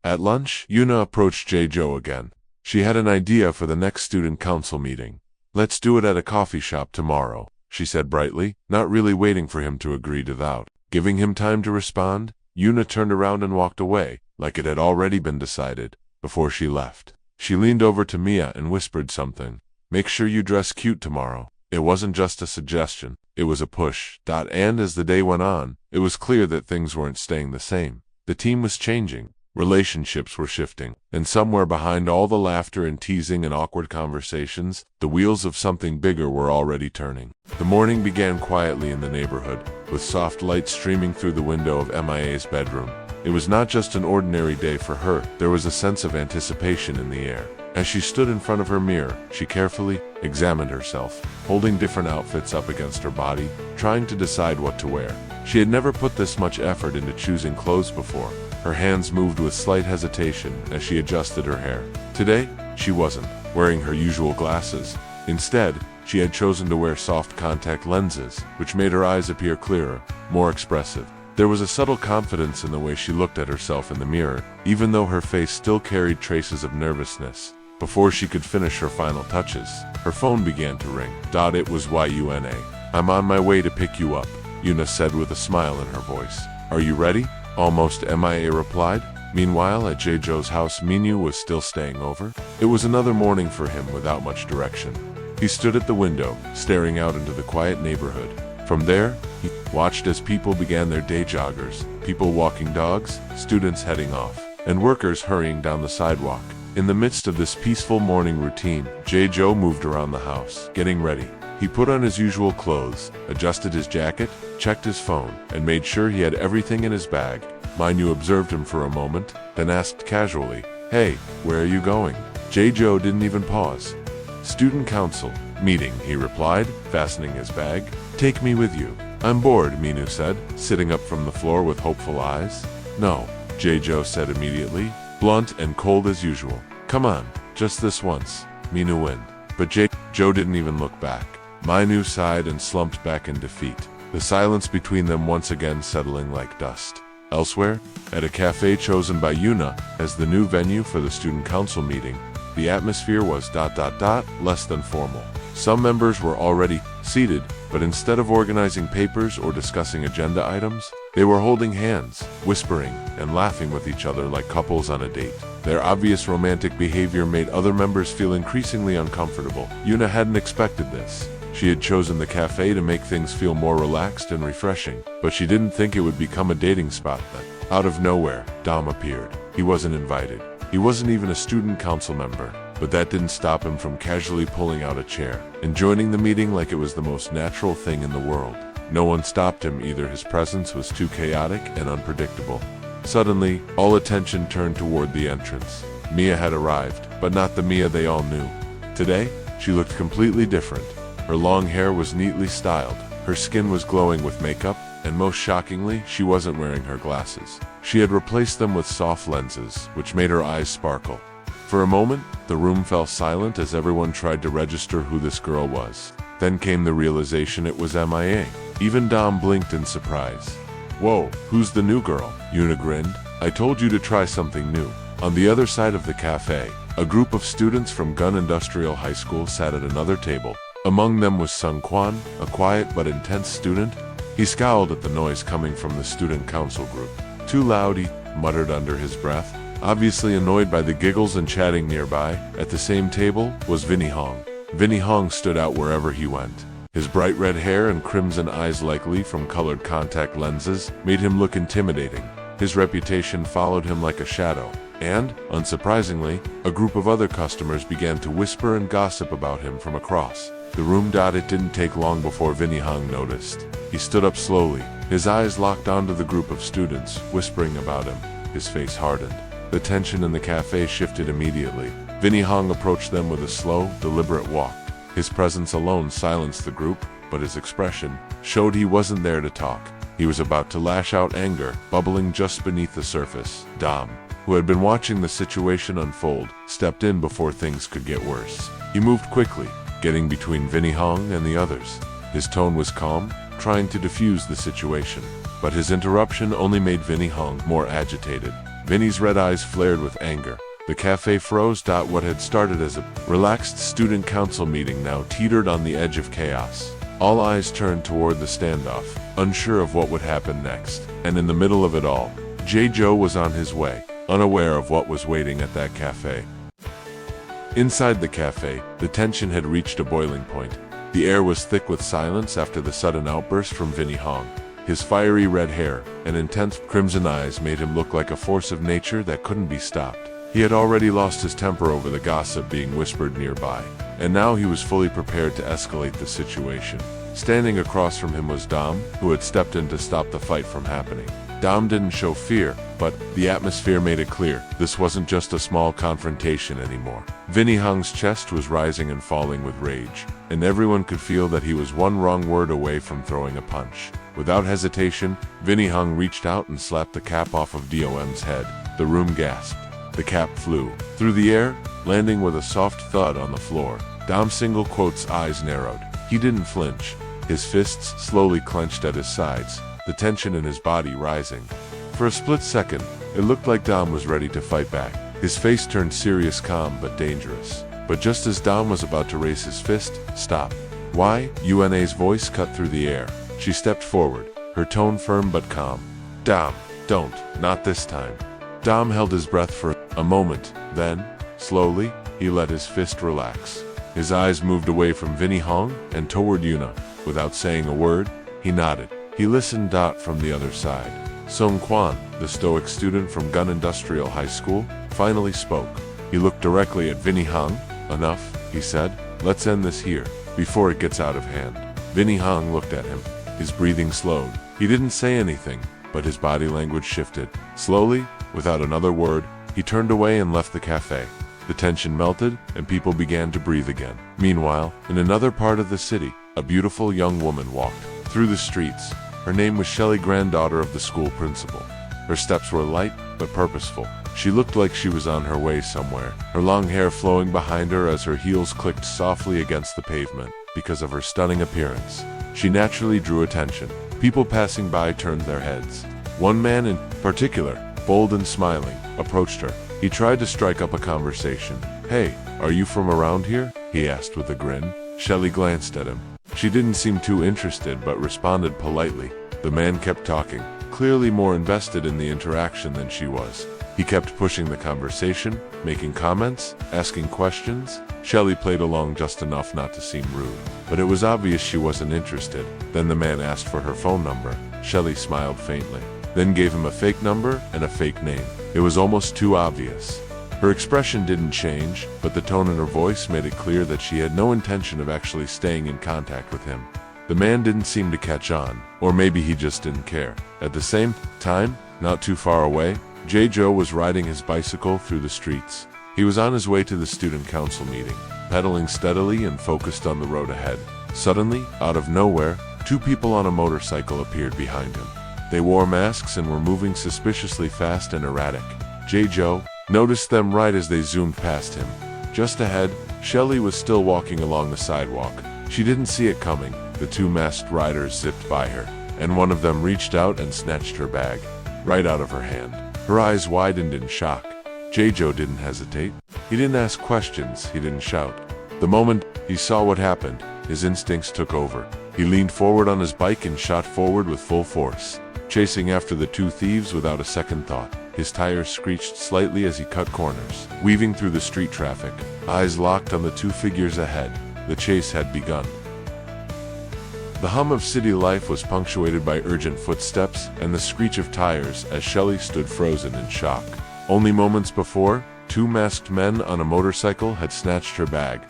A: At lunch, Yuna approached Joe again. She had an idea for the next student council meeting. "Let's do it at a coffee shop tomorrow," she said brightly, not really waiting for him to agree to that. Giving him time to respond, Yuna turned around and walked away, like it had already been decided. Before she left, she leaned over to Mia and whispered something. "Make sure you dress cute tomorrow." It wasn't just a suggestion, it was a push. And as the day went on, it was clear that things weren't staying the same. The team was changing, relationships were shifting, and somewhere behind all the laughter and teasing and awkward conversations, the wheels of something bigger were already turning. The morning began quietly in the neighborhood, with soft light streaming through the window of Mia's bedroom. It was not just an ordinary day for her, there was a sense of anticipation in the air. As she stood in front of her mirror, she carefully examined herself, holding different outfits up against her body, trying to decide what to wear. She had never put this much effort into choosing clothes before. Her hands moved with slight hesitation as she adjusted her hair. Today, she wasn't wearing her usual glasses. Instead, she had chosen to wear soft contact lenses, which made her eyes appear clearer, more expressive. There was a subtle confidence in the way she looked at herself in the mirror, even though her face still carried traces of nervousness. Before she could finish her final touches, her phone began to ring. It was Yuna. "I'm on my way to pick you up," Yuna said with a smile in her voice. "Are you ready?" Almost Mia replied. Meanwhile, at Joe's house, Minu was still staying over. It was another morning for him without much direction. He stood at the window, staring out into the quiet neighborhood. From there, he watched as people began their day joggers, people walking dogs, students heading off, and workers hurrying down the sidewalk. In the midst of this peaceful morning routine, Joe moved around the house, getting ready. He put on his usual clothes, adjusted his jacket, checked his phone, and made sure he had everything in his bag. Minu observed him for a moment, then asked casually, "Hey, where are you going?" Joe didn't even pause. "Student council meeting," he replied, fastening his bag. "Take me with you." "I'm bored," Minu said, sitting up from the floor with hopeful eyes. "No," Joe said immediately, blunt and cold as usual. "Come on, just this once." Minu winced, but Joe didn't even look back. Minu sighed and slumped back in defeat, the silence between them once again settling like dust. Elsewhere, at a cafe chosen by Yuna as the new venue for the student council meeting, the atmosphere was less than formal. Some members were already seated, but instead of organizing papers or discussing agenda items, they were holding hands, whispering, and laughing with each other like couples on a date. Their obvious romantic behavior made other members feel increasingly uncomfortable. Yuna hadn't expected this. She had chosen the cafe to make things feel more relaxed and refreshing, but she didn't think it would become a dating spot then. Out of nowhere, Dom appeared. He wasn't invited. He wasn't even a student council member, but that didn't stop him from casually pulling out a chair and joining the meeting like it was the most natural thing in the world. No one stopped him either. His presence was too chaotic and unpredictable. Suddenly, all attention turned toward the entrance. Mia had arrived, but not the Mia they all knew. Today, she looked completely different. Her long hair was neatly styled, her skin was glowing with makeup, and most shockingly, she wasn't wearing her glasses. She had replaced them with soft lenses, which made her eyes sparkle. For a moment, the room fell silent as everyone tried to register who this girl was. Then came the realization it was Mia. Even Dom blinked in surprise. "Whoa, who's the new girl?" Yuna grinned. "I told you to try something new." On the other side of the cafe, a group of students from Gun Industrial High School sat at another table. Among them was Sung Kwan, a quiet but intense student. He scowled at the noise coming from the student council group. "Too loud," he muttered under his breath, obviously annoyed by the giggles and chatting nearby. At the same table was Vinny Hong. Vinny Hong stood out wherever he went. His bright red hair and crimson eyes, likely from colored contact lenses, made him look intimidating. His reputation followed him like a shadow, and, unsurprisingly, a group of other customers began to whisper and gossip about him from across the room. It didn't take long before Vinny Hung noticed. He stood up slowly, his eyes locked onto the group of students, whispering about him. His face hardened. The tension in the cafe shifted immediately. Vinny Hung approached them with a slow, deliberate walk. His presence alone silenced the group, but his expression showed he wasn't there to talk. He was about to lash out, anger bubbling just beneath the surface. Dom, who had been watching the situation unfold, stepped in before things could get worse. He moved quickly, getting between Vinny Hung and the others. His tone was calm, trying to defuse the situation. But his interruption only made Vinny Hung more agitated. Vinny's red eyes flared with anger. The cafe froze. What had started as a relaxed student council meeting now teetered on the edge of chaos. All eyes turned toward the standoff, unsure of what would happen next. And in the middle of it all, Joe was on his way, unaware of what was waiting at that cafe. Inside the cafe, the tension had reached a boiling point. The air was thick with silence after the sudden outburst from Vinny Hung. His fiery red hair and intense crimson eyes made him look like a force of nature that couldn't be stopped. He had already lost his temper over the gossip being whispered nearby, and now he was fully prepared to escalate the situation. Standing across from him was Dom, who had stepped in to stop the fight from happening. Dom didn't show fear, but the atmosphere made it clear this wasn't just a small confrontation anymore. Vinny Hung's chest was rising and falling with rage, and everyone could feel that he was one wrong word away from throwing a punch. Without hesitation, Vinny Hung reached out and slapped the cap off of Dom's head. The room gasped. The cap flew through the air, landing with a soft thud on the floor. Dom's eyes narrowed. He didn't flinch. His fists slowly clenched at his sides, the tension in his body rising. For a split second, it looked like Dom was ready to fight back. His face turned serious, calm but dangerous. But just as Dom was about to raise his fist, "Stop." Why? Yuna's voice cut through the air. She stepped forward, her tone firm but calm. "Dom, don't, not this time." Dom held his breath for a moment, then, slowly, he let his fist relax. His eyes moved away from Vinny Hung and toward Yuna. Without saying a word, he nodded. He listened. From the other side, Sung Kwan, the stoic student from Gun Industrial High School, finally spoke. He looked directly at Vinny Hung. "Enough," he said. "Let's end this here, before it gets out of hand." Vinny Hung looked at him. His breathing slowed. He didn't say anything, but his body language shifted. Slowly, without another word, he turned away and left the cafe. The tension melted, and people began to breathe again. Meanwhile, in another part of the city, a beautiful young woman walked through the streets. Her name was Shelley, granddaughter of the school principal. Her steps were light, but purposeful. She looked like she was on her way somewhere, her long hair flowing behind her as her heels clicked softly against the pavement. Because of her stunning appearance, she naturally drew attention. People passing by turned their heads. One man in particular, bold and smiling, approached her. He tried to strike up a conversation. "Hey, are you from around here?" he asked with a grin. Shelley glanced at him. She didn't seem too interested but responded politely. The man kept talking, clearly more invested in the interaction than she was. He kept pushing the conversation, making comments, asking questions. Shelley played along just enough not to seem rude, but it was obvious she wasn't interested. Then the man asked for her phone number. Shelley smiled faintly, then gave him a fake number and a fake name. It was almost too obvious. Her expression didn't change, but the tone in her voice made it clear that she had no intention of actually staying in contact with him. The man didn't seem to catch on, or maybe he just didn't care. At the same time, not too far away, Joe was riding his bicycle through the streets. He was on his way to the student council meeting, pedaling steadily and focused on the road ahead. Suddenly, out of nowhere, two people on a motorcycle appeared behind him. They wore masks and were moving suspiciously fast and erratic. Joe noticed them right as they zoomed past him. Just ahead, Shelley was still walking along the sidewalk. She didn't see it coming. The two masked riders zipped by her, and one of them reached out and snatched her bag right out of her hand. Her eyes widened in shock. Joe didn't hesitate. He didn't ask questions, he didn't shout. The moment he saw what happened, his instincts took over. He leaned forward on his bike and shot forward with full force, chasing after the two thieves without a second thought. His tires screeched slightly as he cut corners, weaving through the street traffic. Eyes locked on the two figures ahead, the chase had begun. The hum of city life was punctuated by urgent footsteps and the screech of tires as Shelley stood frozen in shock. Only moments before, two masked men on a motorcycle had snatched her bag.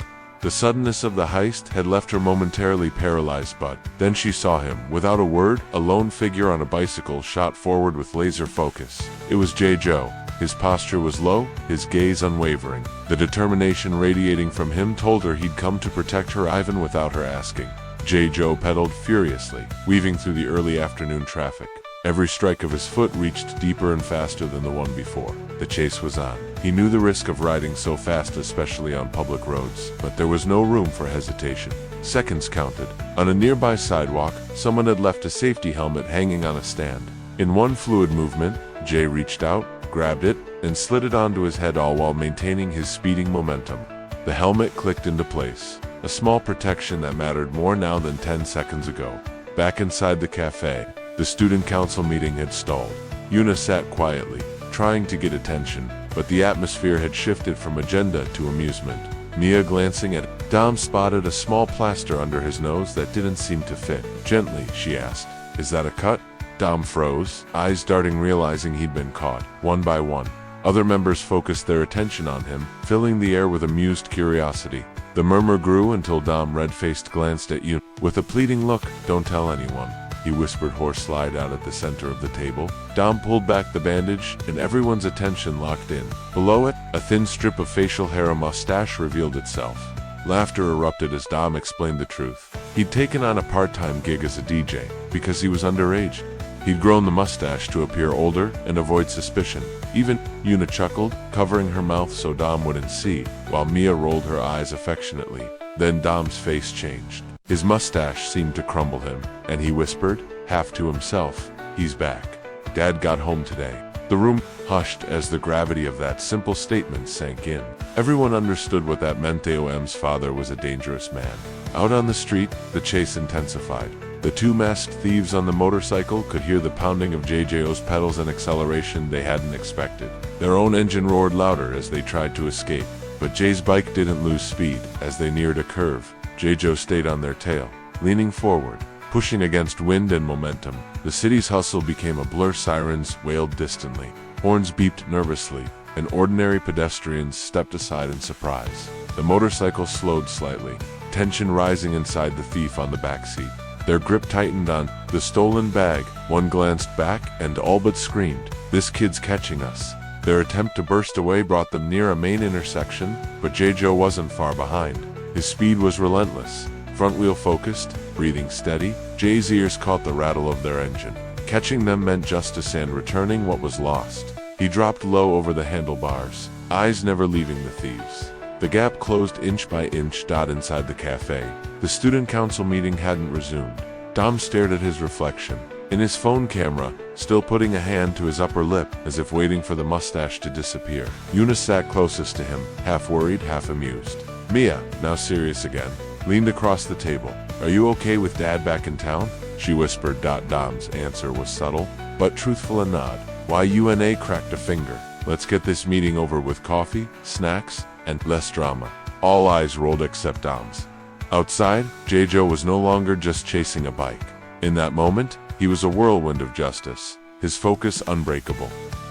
A: The suddenness of the heist had left her momentarily paralyzed, but then she saw him. Without a word, a lone figure on a bicycle shot forward with laser focus. It was Joe. His posture was low, his gaze unwavering. The determination radiating from him told her he'd come to protect her even without her asking. Joe pedaled furiously, weaving through the early afternoon traffic. Every strike of his foot reached deeper and faster than the one before. The chase was on. He knew the risk of riding so fast, especially on public roads, but there was no room for hesitation. Seconds counted. On a nearby sidewalk, someone had left a safety helmet hanging on a stand. In one fluid movement, Jay reached out, grabbed it, and slid it onto his head, all while maintaining his speeding momentum. The helmet clicked into place, a small protection that mattered more now than 10 seconds ago. Back inside the cafe, the student council meeting had stalled. Yuna sat quietly, trying to get attention, but the atmosphere had shifted from agenda to amusement. Mia, glancing at Dom, spotted a small plaster under his nose that didn't seem to fit. Gently, she asked, "Is that a cut?" Dom froze, eyes darting, realizing he'd been caught. One by one, other members focused their attention on him, filling the air with amused curiosity. The murmur grew until Dom, red-faced, glanced at Yuna with a pleading look. "Don't tell anyone," he whispered hoarsely out at the center of the table. Dom pulled back the bandage, and everyone's attention locked in. Below it, a thin strip of facial hair, a mustache, revealed itself. Laughter erupted as Dom explained the truth. He'd taken on a part-time gig as a DJ because he was underage. He'd grown the mustache to appear older and avoid suspicion. Even Yuna chuckled, covering her mouth so Dom wouldn't see, while Mia rolled her eyes affectionately. Then Dom's face changed. His mustache seemed to crumble him, and he whispered, half to himself, "He's back. Dad got home today." The room hushed as the gravity of that simple statement sank in. Everyone understood what that meant. Om's father was a dangerous man. Out on the street, the chase intensified. The two masked thieves on the motorcycle could hear the pounding of JJO's pedals and acceleration they hadn't expected. Their own engine roared louder as they tried to escape, but Jay's bike didn't lose speed. As they neared a curve, JJO stayed on their tail, leaning forward, pushing against wind and momentum. The city's hustle became a blur. Sirens wailed distantly, horns beeped nervously, and ordinary pedestrians stepped aside in surprise. The motorcycle slowed slightly, tension rising inside the thief on the backseat. Their grip tightened on the stolen bag. One glanced back and all but screamed, "This kid's catching us." Their attempt to burst away brought them near a main intersection, but JJO wasn't far behind. His speed was relentless, front wheel focused, breathing steady. Jay's ears caught the rattle of their engine. Catching them meant justice and returning what was lost. He dropped low over the handlebars, eyes never leaving the thieves. The gap closed inch by inch. Inside the cafe, the student council meeting hadn't resumed. Dom stared at his reflection in his phone camera, still putting a hand to his upper lip as if waiting for the mustache to disappear. Yuna sat closest to him, half worried, half amused. Mia, now serious again, leaned across the table. "Are you okay with Dad back in town?" she whispered. Dom's answer was subtle, but truthful, a nod. "Why?" Una cracked a finger. "Let's get this meeting over with. Coffee, snacks, and less drama." All eyes rolled except Dom's. Outside, JJO was no longer just chasing a bike. In that moment, he was a whirlwind of justice, his focus unbreakable.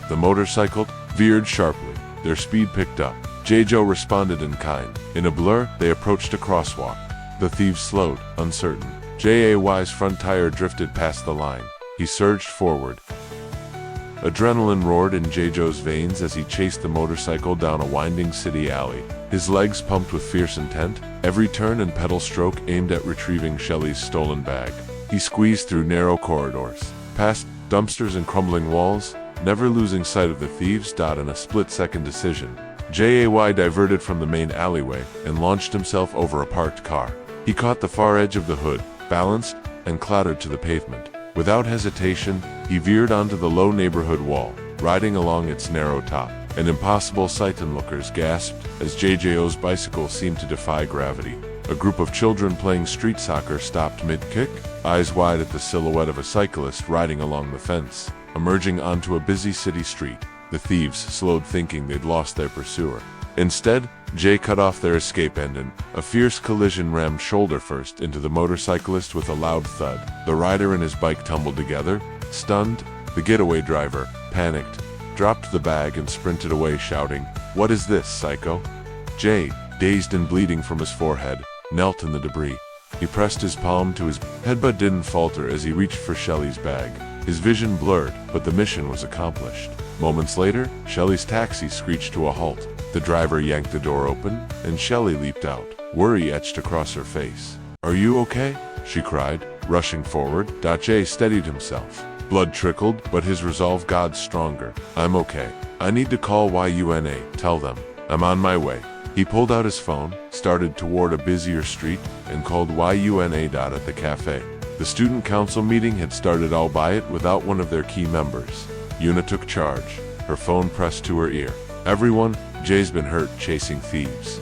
A: The motorcycle veered sharply. Their speed picked up. JJO responded in kind. In a blur, they approached a crosswalk. The thieves slowed, uncertain. Jay's front tire drifted past the line. He surged forward. Adrenaline roared in JJO's veins as he chased the motorcycle down a winding city alley. His legs pumped with fierce intent, every turn and pedal stroke aimed at retrieving Shelley's stolen bag. He squeezed through narrow corridors, past dumpsters and crumbling walls, never losing sight of the thieves. In a split-second decision, Jay diverted from the main alleyway and launched himself over a parked car. He caught the far edge of the hood, balanced, and clattered to the pavement. Without hesitation, he veered onto the low neighborhood wall, riding along its narrow top. An impossible sight. Onlookers gasped as JJO's bicycle seemed to defy gravity. A group of children playing street soccer stopped mid-kick, eyes wide at the silhouette of a cyclist riding along the fence. Emerging onto a busy city street, the thieves slowed, thinking they'd lost their pursuer. Instead, Jay cut off their escape engine. A fierce collision rammed shoulder first into the motorcyclist with a loud thud. The rider and his bike tumbled together. Stunned, the getaway driver, panicked, dropped the bag and sprinted away shouting, "What is this, psycho?" Jay, dazed and bleeding from his forehead, knelt in the debris. He pressed his palm to his head but didn't falter as he reached for Shelley's bag. His vision blurred, but the mission was accomplished. Moments later, Shelley's taxi screeched to a halt. The driver yanked the door open, and Shelley leaped out. Worry etched across her face. "Are you okay?" she cried, rushing forward. Jay steadied himself. Blood trickled, but his resolve got stronger. "I'm okay. I need to call YUNA. Tell them. I'm on my way." He pulled out his phone, started toward a busier street, and called YUNA. At the cafe. The student council meeting had started, albeit without one of their key members. Yuna took charge, her phone pressed to her ear. "Everyone, Jay's been hurt chasing thieves.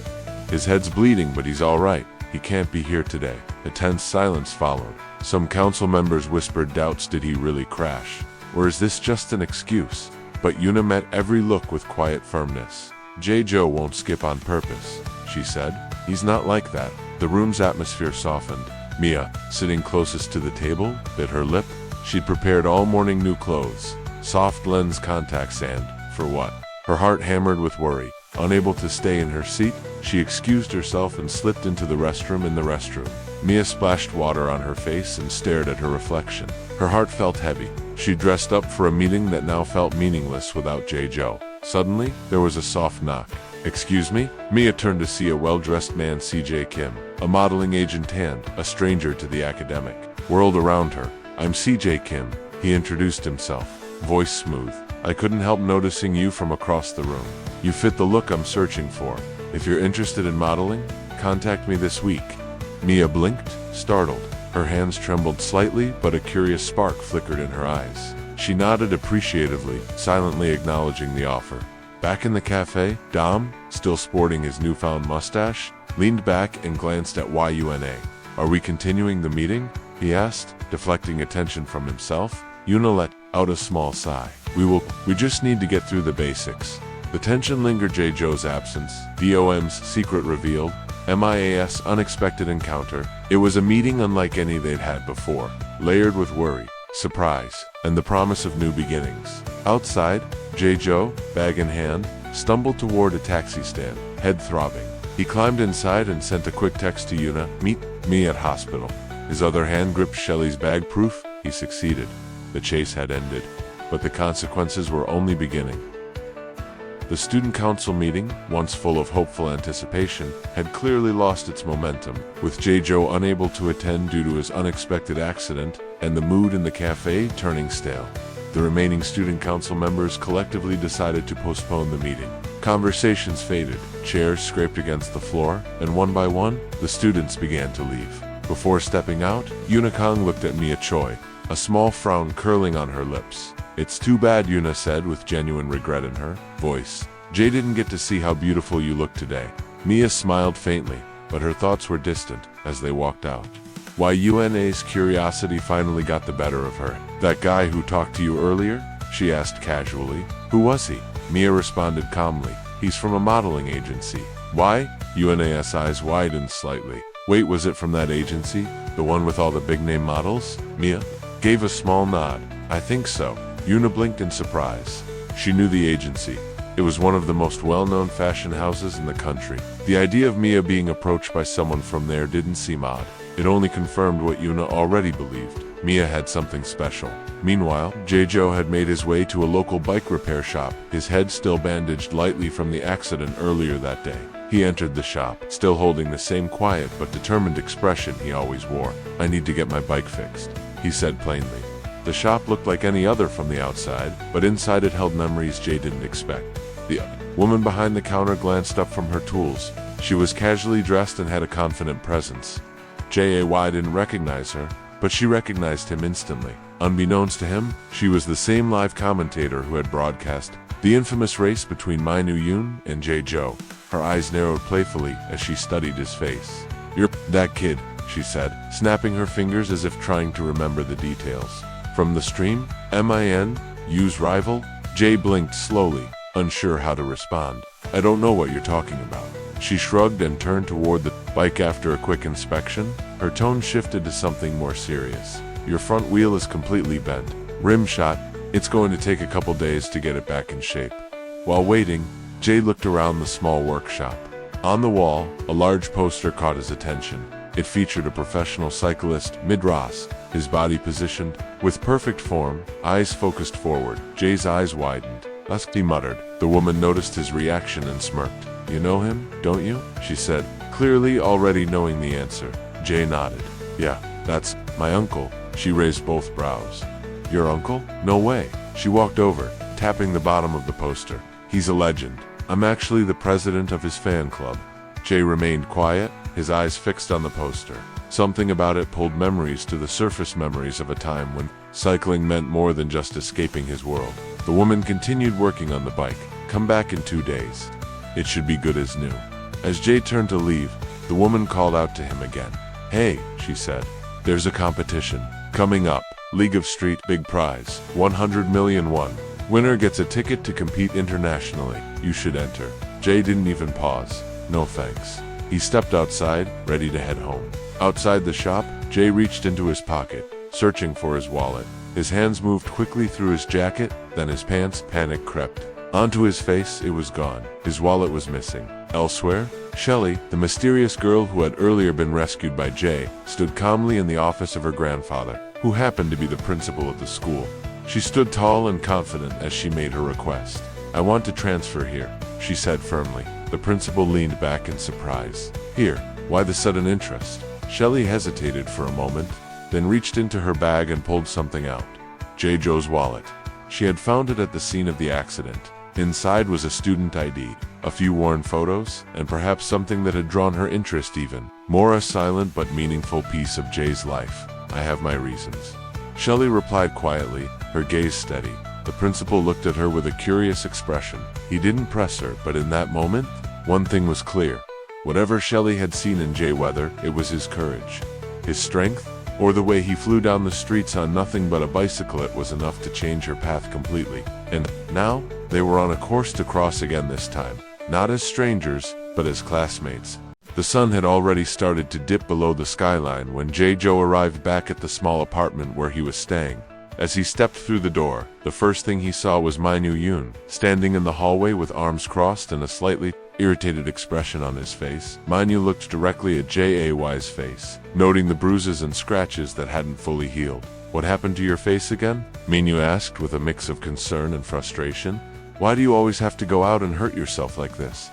A: His head's bleeding, but he's all right. He can't be here today." A tense silence followed. Some council members whispered doubts. Did he really crash? Or is this just an excuse? But Yuna met every look with quiet firmness. "Joe won't skip on purpose," she said. "He's not like that." The room's atmosphere softened. Mia, sitting closest to the table, bit her lip. She'd prepared all morning new clothes, soft lens contacts and, for what? Her heart hammered with worry. Unable to stay in her seat, she excused herself and slipped into the restroom. In the restroom, Mia splashed water on her face and stared at her reflection. Her heart felt heavy. She dressed up for a meeting that now felt meaningless without Joe. Suddenly, there was a soft knock. "Excuse me?" Mia turned to see a well-dressed man, CJ Kim, a modeling agent and a stranger to the academic world around her. "I'm CJ Kim," he introduced himself, voice smooth. "I couldn't help noticing you from across the room. You fit the look I'm searching for. If you're interested in modeling, contact me this week." Mia blinked, startled. Her hands trembled slightly, but a curious spark flickered in her eyes. She nodded appreciatively, silently acknowledging the offer. Back in the cafe, Dom, still sporting his newfound mustache, leaned back and glanced at YUNA. "Are we continuing the meeting?" he asked, deflecting attention from himself. Yuna let out a small sigh. We just need to get through the basics." The tension lingered. Joe's absence, DOM's secret revealed, MIA's unexpected encounter. It was a meeting unlike any they'd had before, layered with worry, surprise, and the promise of new beginnings. Outside, Joe, bag in hand, stumbled toward a taxi stand, head throbbing. He climbed inside and sent a quick text to Yuna, "Meet me at hospital." His other hand gripped Shelley's bag. Proof he succeeded. The chase had ended, but the consequences were only beginning. The student council meeting, once full of hopeful anticipation, had clearly lost its momentum, with Joe unable to attend due to his unexpected accident, and the mood in the cafe turning stale. The remaining student council members collectively decided to postpone the meeting. Conversations faded, chairs scraped against the floor, and one by one, the students began to leave. Before stepping out, Yuna looked at Mia Choi, a small frown curling on her lips. "It's too bad," Yuna said with genuine regret in her voice. "Jay didn't get to see how beautiful you look today." Mia smiled faintly, but her thoughts were distant as they walked out. YUNA's curiosity finally got the better of her. "That guy who talked to you earlier?" she asked casually. "Who was he?" Mia responded calmly. "He's from a modeling agency." "Why?" UNA's eyes widened slightly. "Wait, was it from that agency? The one with all the big-name models?" Mia gave a small nod. "I think so." Yuna blinked in surprise. She knew the agency. It was one of the most well-known fashion houses in the country. The idea of Mia being approached by someone from there didn't seem odd. It only confirmed what Yuna already believed. Mia had something special. Meanwhile, Joe had made his way to a local bike repair shop, his head still bandaged lightly from the accident earlier that day. He entered the shop, still holding the same quiet but determined expression he always wore. "I need to get my bike fixed," he said plainly. The shop looked like any other from the outside, but inside it held memories Jay didn't expect. The woman behind the counter glanced up from her tools. She was casually dressed and had a confident presence. Jay didn't recognize her, but she recognized him instantly. Unbeknownst to him, she was the same live commentator who had broadcast the infamous race between Manhwa and Joe. Her eyes narrowed playfully as she studied his face. "You're that kid," she said, snapping her fingers as if trying to remember the details. From the stream, MINU's rival? Jay blinked slowly, unsure how to respond. I don't know what you're talking about. She shrugged and turned toward the bike after a quick inspection. Her tone shifted to something more serious. Your front wheel is completely bent. Rim shot. It's going to take a couple days to get it back in shape. While waiting, Jay looked around the small workshop. On the wall, a large poster caught his attention. It featured a professional cyclist, mid-Ross, his body positioned, with perfect form, eyes focused forward. Jay's eyes widened. He muttered. The woman noticed his reaction and smirked. You know him, don't you? She said, clearly already knowing the answer. Jay nodded. Yeah, that's my uncle. She raised both brows. Your uncle? No way. She walked over, tapping the bottom of the poster. He's a legend. I'm actually the president of his fan club. Jay remained quiet, his eyes fixed on the poster. Something about it pulled memories to the surface, memories of a time when cycling meant more than just escaping his world. The woman continued working on the bike. Come back in 2 days. It should be good as new. As Jay turned to leave, the woman called out to him again. Hey, she said. There's a competition coming up. League of Street, big prize, 100 million won. Winner gets a ticket to compete internationally. You should enter. Jay didn't even pause. No thanks. He stepped outside, ready to head home. Outside the shop, Jay reached into his pocket, searching for his wallet. His hands moved quickly through his jacket, then his pants. Panic crept onto his face. It was gone. His wallet was missing. Elsewhere, Shelley, the mysterious girl who had earlier been rescued by Jay, stood calmly in the office of her grandfather, who happened to be the principal of the school. She stood tall and confident as she made her request. I want to transfer here, she said firmly. The principal leaned back in surprise. Here, why the sudden interest? Shelley hesitated for a moment, then reached into her bag and pulled something out. Joe's wallet. She had found it at the scene of the accident. Inside was a student ID, a few worn photos, and perhaps something that had drawn her interest even more, a silent but meaningful piece of Jay's life. I have my reasons. Shelley replied quietly, her gaze steady. The principal looked at her with a curious expression. He didn't press her, but in that moment, one thing was clear. Whatever Shelley had seen in Jay, whether it was his courage, his strength, or the way he flew down the streets on nothing but a bicycle, it was enough to change her path completely. And now, they were on a course to cross again, this time, not as strangers, but as classmates. The sun had already started to dip below the skyline when Joe arrived back at the small apartment where he was staying. As he stepped through the door, the first thing he saw was Manhwa standing in the hallway with arms crossed and a slightly irritated expression on his face. Manhwa looked directly at Jay's face, noting the bruises and scratches that hadn't fully healed. What happened to your face again? Manhwa asked with a mix of concern and frustration. Why do you always have to go out and hurt yourself like this?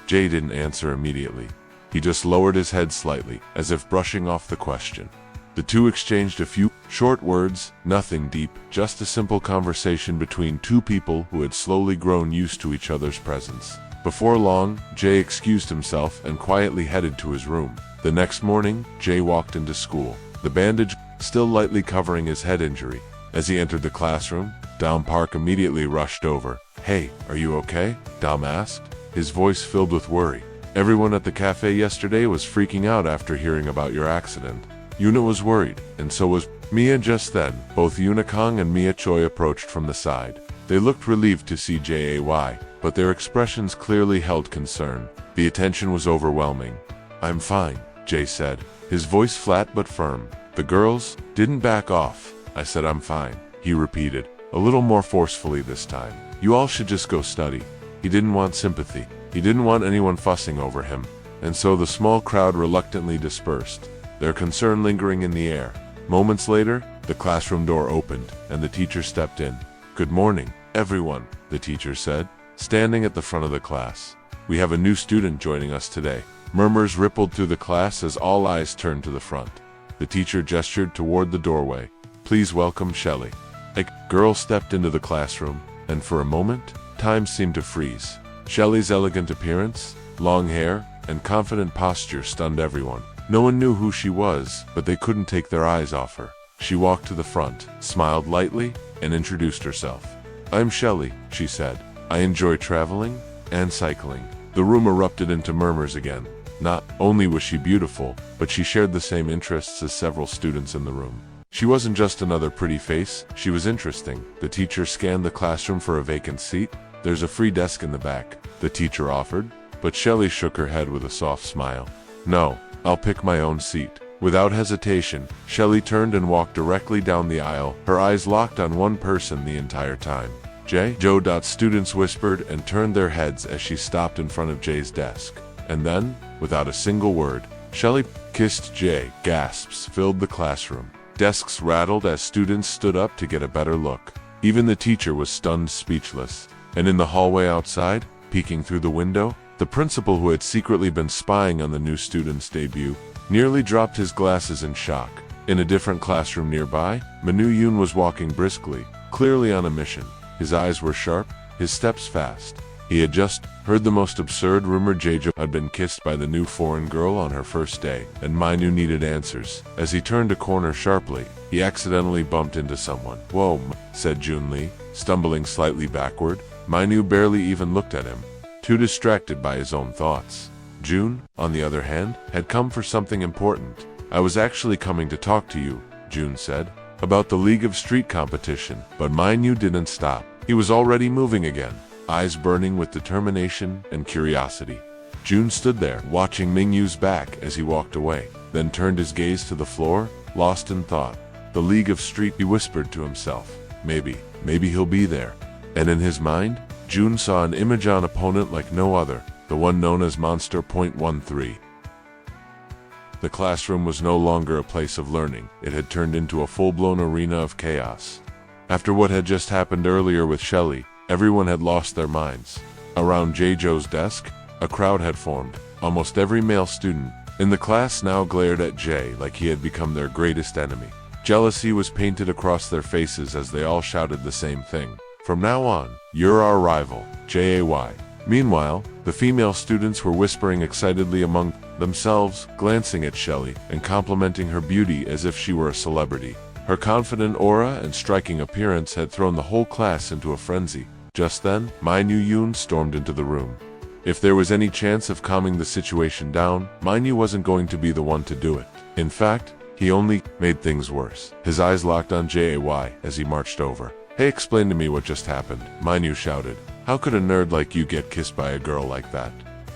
A: Jay didn't answer immediately. He just lowered his head slightly, as if brushing off the question. The two exchanged a few short words, nothing deep, just a simple conversation between two people who had slowly grown used to each other's presence. Before long, Jay excused himself and quietly headed to his room. The next morning, Jay walked into school, the bandage still lightly covering his head injury. As he entered the classroom, Dom Park immediately rushed over. Hey, are you okay? Dom asked, his voice filled with worry. Everyone at the cafe yesterday was freaking out after hearing about your accident. Yuna was worried, and so was Mia. Just then, both Yuna Kong and Mia Choi approached from the side. They looked relieved to see Jay, but their expressions clearly held concern. The attention was overwhelming. I'm fine, Jay said, his voice flat but firm. The girls didn't back off. I said I'm fine, he repeated, a little more forcefully this time. You all should just go study. He didn't want sympathy. He didn't want anyone fussing over him, and so the small crowd reluctantly dispersed, their concern lingering in the air. Moments later, the classroom door opened, and the teacher stepped in. Good morning, everyone, the teacher said, standing at the front of the class. We have a new student joining us today. Murmurs rippled through the class as all eyes turned to the front. The teacher gestured toward the doorway. Please welcome Shelley. A girl stepped into the classroom, and for a moment, time seemed to freeze. Shelley's elegant appearance, long hair, and confident posture stunned everyone. No one knew who she was, but they couldn't take their eyes off her. She walked to the front, smiled lightly, and introduced herself. I'm Shelley, she said. I enjoy traveling and cycling. The room erupted into murmurs again. Not only was she beautiful, but she shared the same interests as several students in the room. She wasn't just another pretty face, she was interesting. The teacher scanned the classroom for a vacant seat. There's a free desk in the back. the teacher offered, but Shelley shook her head with a soft smile. No, I'll pick my own seat. Without hesitation, Shelley turned and walked directly down the aisle, her eyes locked on one person the entire time. Joe. Students whispered and turned their heads as she stopped in front of Jay's desk. And then, without a single word, Shelley kissed Jay. Gasps filled the classroom. Desks rattled as students stood up to get a better look. Even the teacher was stunned speechless. And in the hallway outside, peeking through the window, the principal, who had secretly been spying on the new student's debut, nearly dropped his glasses in shock. In a different classroom nearby, Manhwa was walking briskly, clearly on a mission. His eyes were sharp, his steps fast. He had just heard the most absurd rumor. Jaejo had been kissed by the new foreign girl on her first day, and Manhwa needed answers. As he turned a corner sharply, he accidentally bumped into someone. Whoa, said Junli, stumbling slightly backward. Manhwa barely even looked at him, too distracted by his own thoughts. June, on the other hand, had come for something important. I was actually coming to talk to you, June said, about the League of Street competition. But Manhwa didn't stop. He was already moving again, eyes burning with determination and curiosity. June stood there, watching Mingyu's back as he walked away, then turned his gaze to the floor, lost in thought. The League of Street, he whispered to himself. Maybe he'll be there. And in his mind, June saw an image on opponent like no other, the one known as Monster.13. The classroom was no longer a place of learning. It had turned into a full-blown arena of chaos. After what had just happened earlier with Shelley, everyone had lost their minds. Around Jaejo's desk, a crowd had formed. Almost every male student in the class now glared at Jay like he had become their greatest enemy. Jealousy was painted across their faces as they all shouted the same thing. From now on, you're our rival, Jay. Meanwhile, the female students were whispering excitedly among themselves, glancing at Shelley and complimenting her beauty as if she were a celebrity. Her confident aura and striking appearance had thrown the whole class into a frenzy. Just then, Manhwa stormed into the room. If there was any chance of calming the situation down, Manhwa wasn't going to be the one to do it. In fact, he only made things worse. His eyes locked on Jay as he marched over. Hey, explain to me what just happened, Manhwa shouted. How could a nerd like you get kissed by a girl like that?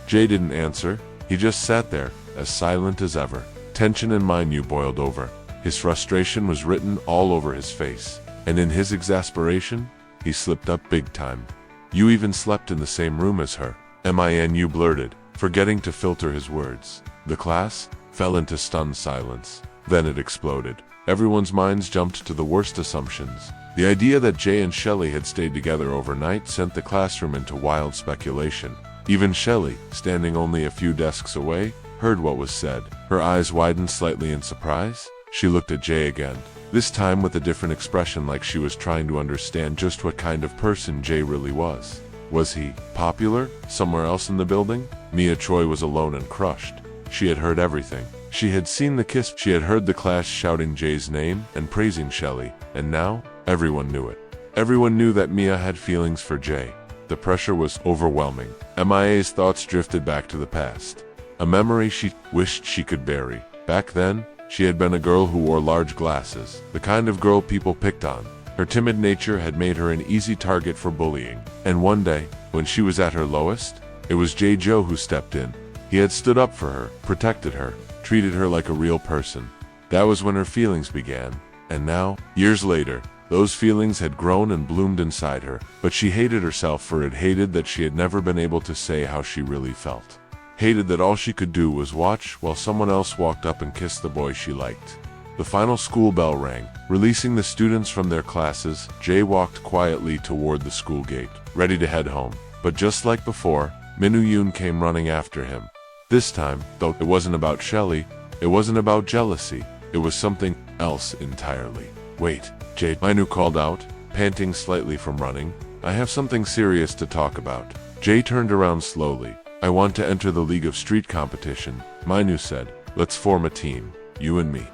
A: Jay didn't answer. He just sat there, as silent as ever. Tension in Manhwa boiled over. His frustration was written all over his face. And in his exasperation, he slipped up big time. You even slept in the same room as her, Manhwa blurted, forgetting to filter his words. The class fell into stunned silence. Then it exploded. Everyone's minds jumped to the worst assumptions. The idea that Jay and Shelley had stayed together overnight sent the classroom into wild speculation. Even Shelley, standing only a few desks away, heard what was said. Her eyes widened slightly in surprise. She looked at Jay again, this time with a different expression, like she was trying to understand just what kind of person Jay really was. Was he popular somewhere else in the building? Mia Choi was alone and crushed. She had heard everything. She had seen the kiss. She had heard the class shouting Jay's name and praising Shelley, and now everyone knew it. Everyone knew that Mia had feelings for Jay. The pressure was overwhelming. Mia's thoughts drifted back to the past, a memory she wished she could bury. Back then, she had been a girl who wore large glasses, the kind of girl people picked on. Her timid nature had made her an easy target for bullying. And one day, when she was at her lowest, it was Jaejo who stepped in. He had stood up for her, protected her, treated her like a real person. That was when her feelings began. And now, years later, those feelings had grown and bloomed inside her, but she hated herself for it, hated that she had never been able to say how she really felt. Hated that all she could do was watch while someone else walked up and kissed the boy she liked. The final school bell rang. Releasing the students from their classes, Jay walked quietly toward the school gate, ready to head home. But just like before, Manhwa came running after him. This time, though, it wasn't about Shelley, it wasn't about jealousy, it was something else entirely. Wait, Jay, Manhwa called out, panting slightly from running. I have something serious to talk about. Jay turned around slowly. I want to enter the League of Street competition, Manhwa said. Let's form a team, you and me.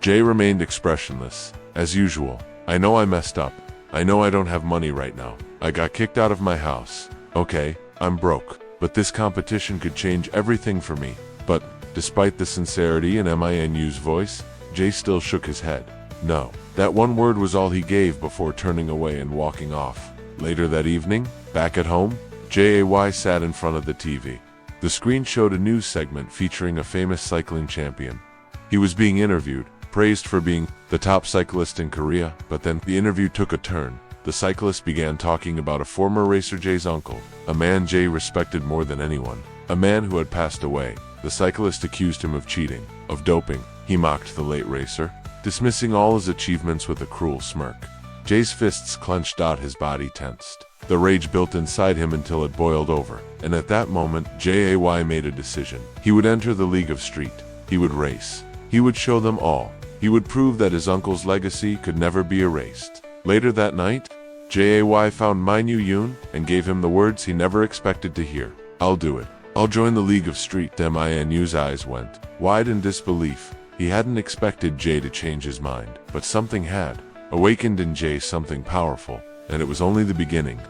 A: Jay remained expressionless. As usual, I know I messed up. I know I don't have money right now. I got kicked out of my house. Okay, I'm broke. But this competition could change everything for me. But, despite the sincerity in Manhwa's voice, Jay still shook his head. No. That one word was all he gave before turning away and walking off. Later that evening, back at home, Jay sat in front of the TV. The screen showed a news segment featuring a famous cycling champion. He was being interviewed, praised for being the top cyclist in Korea, but then the interview took a turn. The cyclist began talking about a former racer Jay's uncle, a man Jay respected more than anyone, a man who had passed away. The cyclist accused him of cheating, of doping. He mocked the late racer, dismissing all his achievements with a cruel smirk. Jay's fists clenched, his body tensed. The rage built inside him until it boiled over, and at that moment, Jay made a decision. He would enter the League of Street. He would race. He would show them all. He would prove that his uncle's legacy could never be erased. Later that night, Jay found Manhwa and gave him the words he never expected to hear. "I'll do it. I'll join the League of Street." Manhwa's eyes went wide in disbelief. He hadn't expected Jay to change his mind, but something had awakened in Jay, something powerful, and it was only the beginning.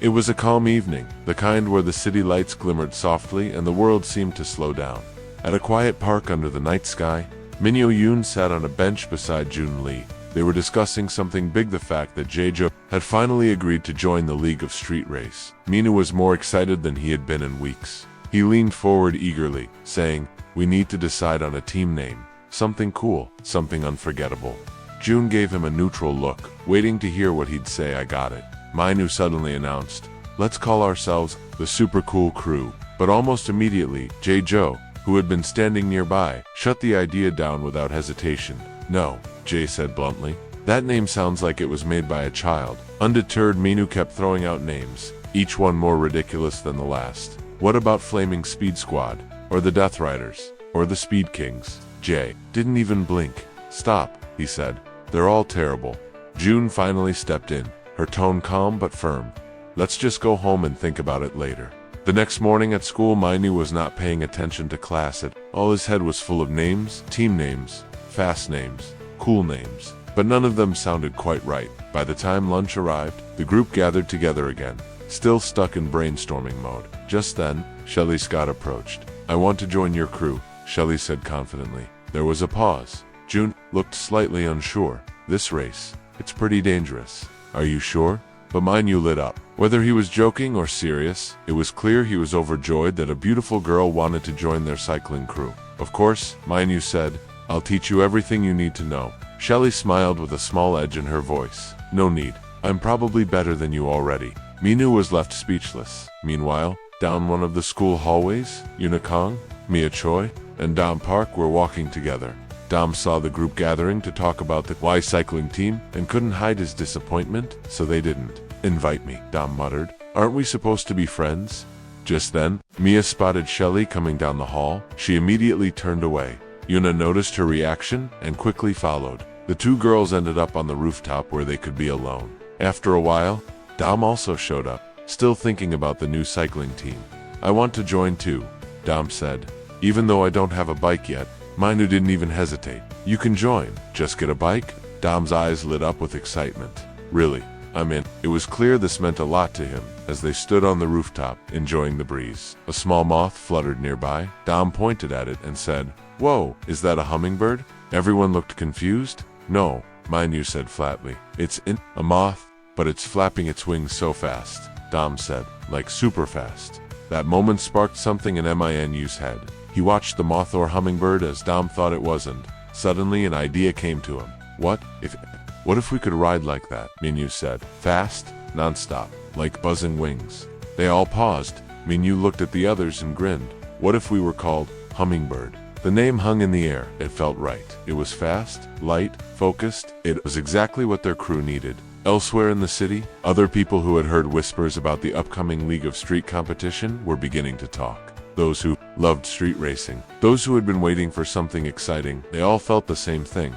A: It was a calm evening, the kind where the city lights glimmered softly and the world seemed to slow down. At a quiet park under the night sky, Manhwa sat on a bench beside Jun Lee. They were discussing something big, the fact that Jae-jo had finally agreed to join the League of Street Race. Minhu was more excited than he had been in weeks. He leaned forward eagerly, saying, "We need to decide on a team name. Something cool, something unforgettable." June gave him a neutral look, waiting to hear what he'd say. "I got it," Minhu suddenly announced. "Let's call ourselves the Super Cool Crew." But almost immediately, Jae-jo, who had been standing nearby, shut the idea down without hesitation. "No," Jay said bluntly. "That name sounds like it was made by a child." Undeterred, Minhu kept throwing out names, each one more ridiculous than the last. "What about Flaming Speed Squad? Or the Death Riders? Or the Speed Kings?" Jay didn't even blink. "Stop," he said. "They're all terrible." June finally stepped in, her tone calm but firm. "Let's just go home and think about it later." The next morning at school, Minhu was not paying attention to class at all. His head was full of names, team names, fast names, cool names, but none of them sounded quite right. By the time lunch arrived, the group gathered together again, still stuck in brainstorming mode. Just then, Shelly Scott approached. "I want to join your crew," Shelly said confidently. There was a pause. June looked slightly unsure. "This race, it's pretty dangerous." "Are you sure?" But Minhu lit up. Whether he was joking or serious, it was clear he was overjoyed that a beautiful girl wanted to join their cycling crew. "Of course," Minhu said. "I'll teach you everything you need to know." Shelly smiled with a small edge in her voice. "No need. I'm probably better than you already." Minhu was left speechless. Meanwhile, down one of the school hallways, Unikong, Mia Choi, and Dom Park were walking together. Dom saw the group gathering to talk about the Y cycling team and couldn't hide his disappointment, so they didn't invite me, Dom muttered. "Aren't we supposed to be friends?" Just then, Mia spotted Shelly coming down the hall. She immediately turned away. Yuna noticed her reaction and quickly followed. The two girls ended up on the rooftop where they could be alone. After a while, Dom also showed up, still thinking about the new cycling team. "I want to join too," Dom said. "Even though I don't have a bike yet." Minhu didn't even hesitate. "You can join. Just get a bike?" Dom's eyes lit up with excitement. "Really? I'm in." It was clear this meant a lot to him. As they stood on the rooftop, enjoying the breeze, a small moth fluttered nearby. Dom pointed at it and said, "Whoa, is that a hummingbird?" Everyone looked confused. "No," Minhu said flatly. "It's a moth, but it's flapping its wings so fast," Dom said, "like super fast." That moment sparked something in Minhu's head. He watched the moth or hummingbird as Dom thought it wasn't. Suddenly an idea came to him. What if we could ride like that?" Minhu said. "Fast, non-stop, like buzzing wings." They all paused. Minhu looked at the others and grinned. "What if we were called Hummingbird?" The name hung in the air. It felt right. It was fast, light, focused. It was exactly what their crew needed. Elsewhere in the city, other people who had heard whispers about the upcoming League of Street competition were beginning to talk. Those who loved street racing, those who had been waiting for something exciting, they all felt the same thing.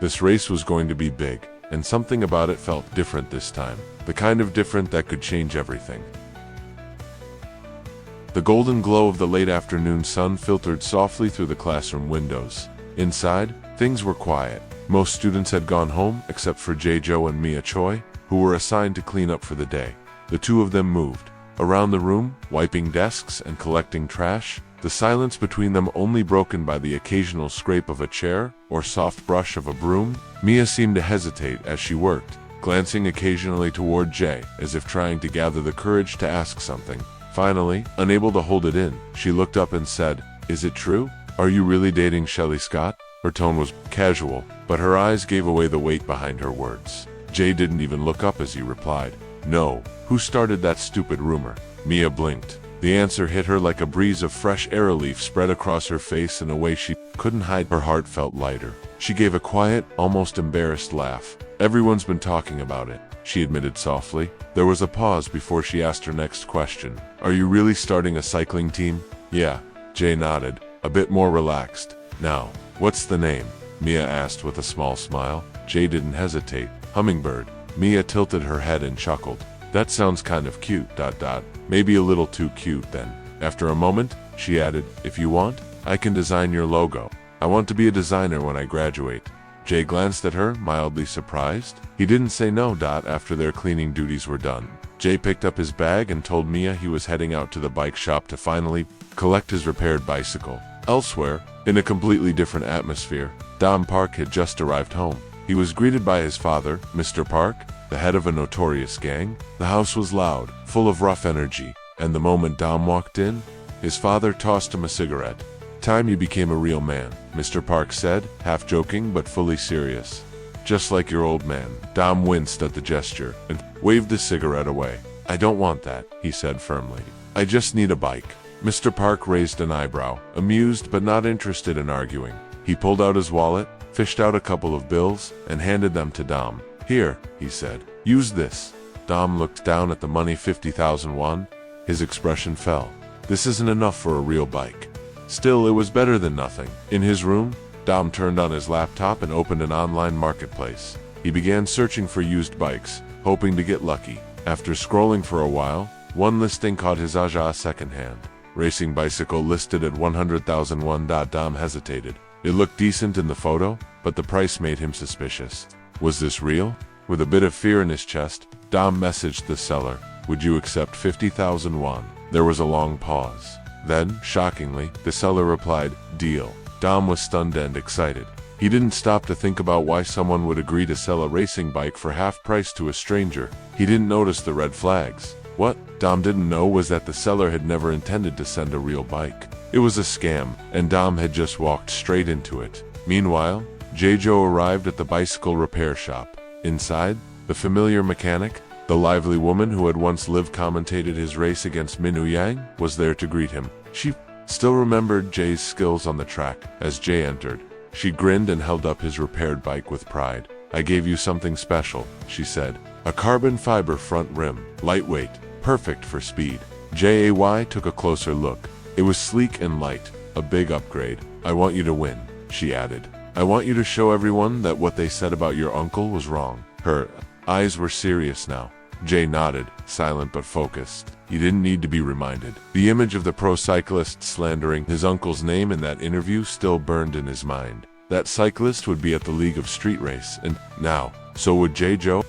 A: This race was going to be big, and something about it felt different this time. The kind of different that could change everything. The golden glow of the late afternoon sun filtered softly through the classroom windows. Inside, things were quiet. Most students had gone home, except for Jae-jo and Mia Choi, who were assigned to clean up for the day. The two of them moved around the room, wiping desks and collecting trash, the silence between them only broken by the occasional scrape of a chair or soft brush of a broom. Mia seemed to hesitate as she worked, glancing occasionally toward Jay, as if trying to gather the courage to ask something. Finally, unable to hold it in, she looked up and said, "Is it true? Are you really dating Shelley Scott?" Her tone was casual, but her eyes gave away the weight behind her words. Jay didn't even look up as he replied, "No. Who started that stupid rumor?" Mia blinked. The answer hit her like a breeze of fresh arrowleaf spread across her face in a way she couldn't hide. Her heart felt lighter. She gave a quiet, almost embarrassed laugh. "Everyone's been talking about it," she admitted softly. There was a pause before she asked her next question. "Are you really starting a cycling team?" "Yeah." Jay nodded, a bit more relaxed. "Now, what's the name?" Mia asked with a small smile. Jay didn't hesitate. "Hummingbird." Mia tilted her head and chuckled. "That sounds kind of cute, ... Maybe a little too cute then." After a moment, she added, "If you want, I can design your logo. I want to be a designer when I graduate." Jay glanced at her, mildly surprised. He didn't say no. After their cleaning duties were done, Jay picked up his bag and told Mia he was heading out to the bike shop to finally collect his repaired bicycle. Elsewhere, in a completely different atmosphere, Dom Park had just arrived home. He was greeted by his father, Mr. Park, the head of a notorious gang. The house was loud, full of rough energy, and the moment Dom walked in, his father tossed him a cigarette. "Time you became a real man," Mr. Park said, half joking but fully serious. "Just like your old man." Dom winced at the gesture and waved the cigarette away. "I don't want that," he said firmly. "I just need a bike." Mr. Park raised an eyebrow, amused but not interested in arguing. He pulled out his wallet, fished out a couple of bills, and handed them to Dom. "Here," he said. "Use this." Dom looked down at the money, 50,000 won. His expression fell. This isn't enough for a real bike. Still, it was better than nothing. In his room, Dom turned on his laptop and opened an online marketplace. He began searching for used bikes, hoping to get lucky. After scrolling for a while, one listing caught his eye, secondhand. Racing bicycle listed at 100,000 won. Dom hesitated. It looked decent in the photo, but the price made him suspicious. Was this real? With a bit of fear in his chest, Dom messaged the seller. "Would you accept 50,000 won?" There was a long pause. Then, shockingly, the seller replied, "Deal." Dom was stunned and excited. He didn't stop to think about why someone would agree to sell a racing bike for half price to a stranger. He didn't notice the red flags. What Dom didn't know was that the seller had never intended to send a real bike. It was a scam, and Dom had just walked straight into it. Meanwhile, Jae-jo arrived at the bicycle repair shop. Inside, the familiar mechanic, the lively woman who had once commentated his race against Minwoo Yang, was there to greet him. She still remembered Jay's skills on the track. As Jay entered, she grinned and held up his repaired bike with pride. "I gave you something special," she said. "A carbon fiber front rim, lightweight, perfect for speed." Jay took a closer look. It was sleek and light, a big upgrade. "I want you to win," she added. "I want you to show everyone that what they said about your uncle was wrong." Her eyes were serious now. Jay nodded, silent but focused. He didn't need to be reminded. The image of the pro cyclist slandering his uncle's name in that interview still burned in his mind. That cyclist would be at the League of Street Race, and now, so would Jae-jo.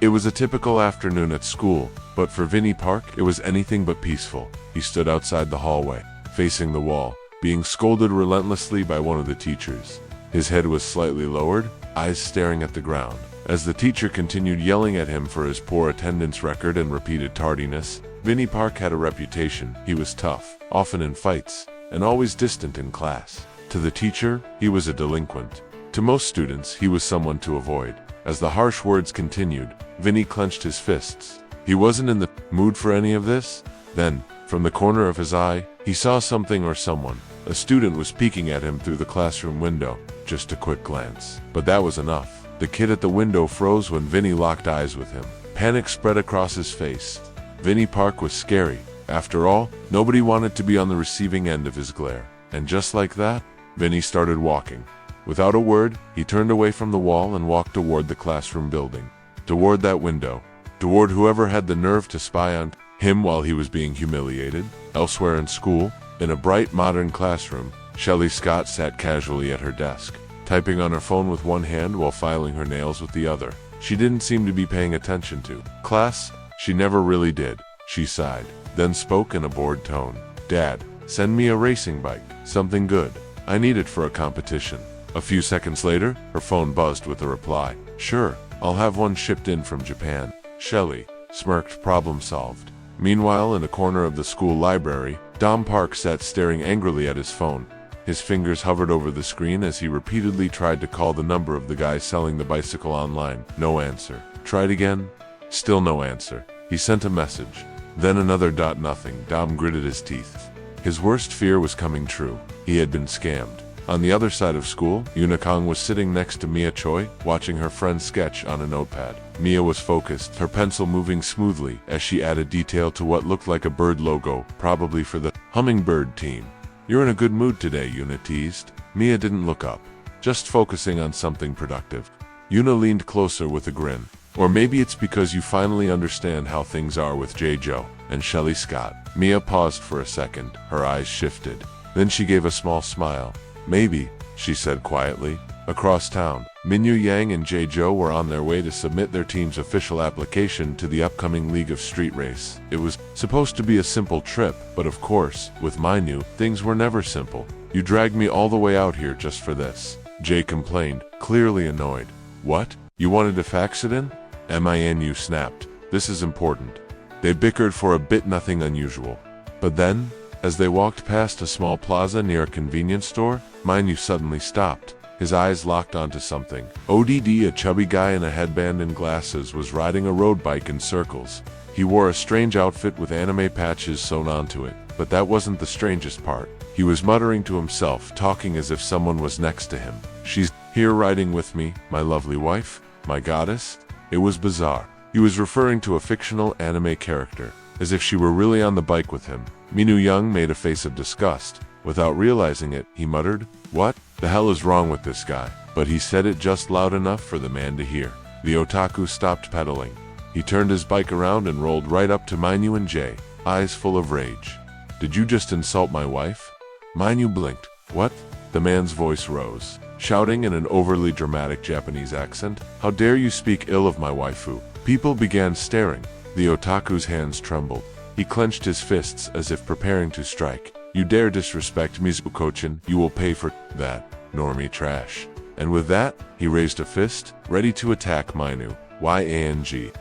A: It was a typical afternoon at school, but for Vinnie Park, it was anything but peaceful. He stood outside the hallway, facing the wall, being scolded relentlessly by one of the teachers. His head was slightly lowered, eyes staring at the ground. As the teacher continued yelling at him for his poor attendance record and repeated tardiness, Vinnie Park had a reputation. He was tough, often in fights, and always distant in class. To the teacher, he was a delinquent. To most students, he was someone to avoid. As the harsh words continued, Vinnie clenched his fists. He wasn't in the mood for any of this. Then, from the corner of his eye, he saw something or someone. A student was peeking at him through the classroom window. Just a quick glance. But that was enough. The kid at the window froze when Vinnie locked eyes with him. Panic spread across his face. Vinnie Park was scary. After all, nobody wanted to be on the receiving end of his glare. And just like that, Vinnie started walking. Without a word, he turned away from the wall and walked toward the classroom building. Toward that window. Toward whoever had the nerve to spy on him while he was being humiliated. Elsewhere in school, in a bright modern classroom, Shelley Scott sat casually at her desk, typing on her phone with one hand while filing her nails with the other. She didn't seem to be paying attention to class. She never really did. She sighed, then spoke in a bored tone. "Dad, send me a racing bike, something good. I need it for a competition." A few seconds later, her phone buzzed with a reply. Sure, I'll have one shipped in from Japan. Shelly smirked, problem solved. Meanwhile, in a corner of the school library, Dom Park sat staring angrily at his phone. His fingers hovered over the screen as he repeatedly tried to call the number of the guy selling the bicycle online. No answer. Tried again. Still no answer. He sent a message. Then another. Nothing. Dom gritted his teeth. His worst fear was coming true. He had been scammed. On the other side of school, Yunakong was sitting next to Mia Choi, watching her friend sketch on a notepad. Mia was focused, her pencil moving smoothly as she added detail to what looked like a bird logo, probably for the hummingbird team. You're in a good mood today, Yuna teased. Mia didn't look up, just focusing on something productive. Yuna leaned closer with a grin. Or maybe it's because you finally understand how things are with Jae-jo and Shelly Scott. Mia paused for a second, her eyes shifted. Then she gave a small smile. Maybe, she said quietly. Across town, Minyu Yang and Jae-jo were on their way to submit their team's official application to the upcoming League of Street Race. It was supposed to be a simple trip, but of course, with Minyu, things were never simple. You dragged me all the way out here just for this, Jae complained, clearly annoyed. What? You wanted to fax it in? Minyu snapped. This is important. They bickered for a bit, nothing unusual. But then, as they walked past a small plaza near a convenience store, Minyu suddenly stopped. His eyes locked onto something. ODD, a chubby guy in a headband and glasses, was riding a road bike in circles. He wore a strange outfit with anime patches sewn onto it, but that wasn't the strangest part. He was muttering to himself, talking as if someone was next to him. She's here riding with me, my lovely wife, my goddess. It was bizarre. He was referring to a fictional anime character, as if she were really on the bike with him. Minyu Young made a face of disgust. Without realizing it, he muttered, "What the hell is wrong with this guy?" But he said it just loud enough for the man to hear. The otaku stopped pedaling. He turned his bike around and rolled right up to Minyu and Jae, eyes full of rage. "Did you just insult my wife?" Minyu blinked. "What?" The man's voice rose, shouting in an overly dramatic Japanese accent, "How dare you speak ill of my waifu?" People began staring. The otaku's hands trembled. He clenched his fists as if preparing to strike. "You dare disrespect Mizuko-chan, you will pay for that, normie trash." And with that, he raised a fist, ready to attack Minyu. Yang.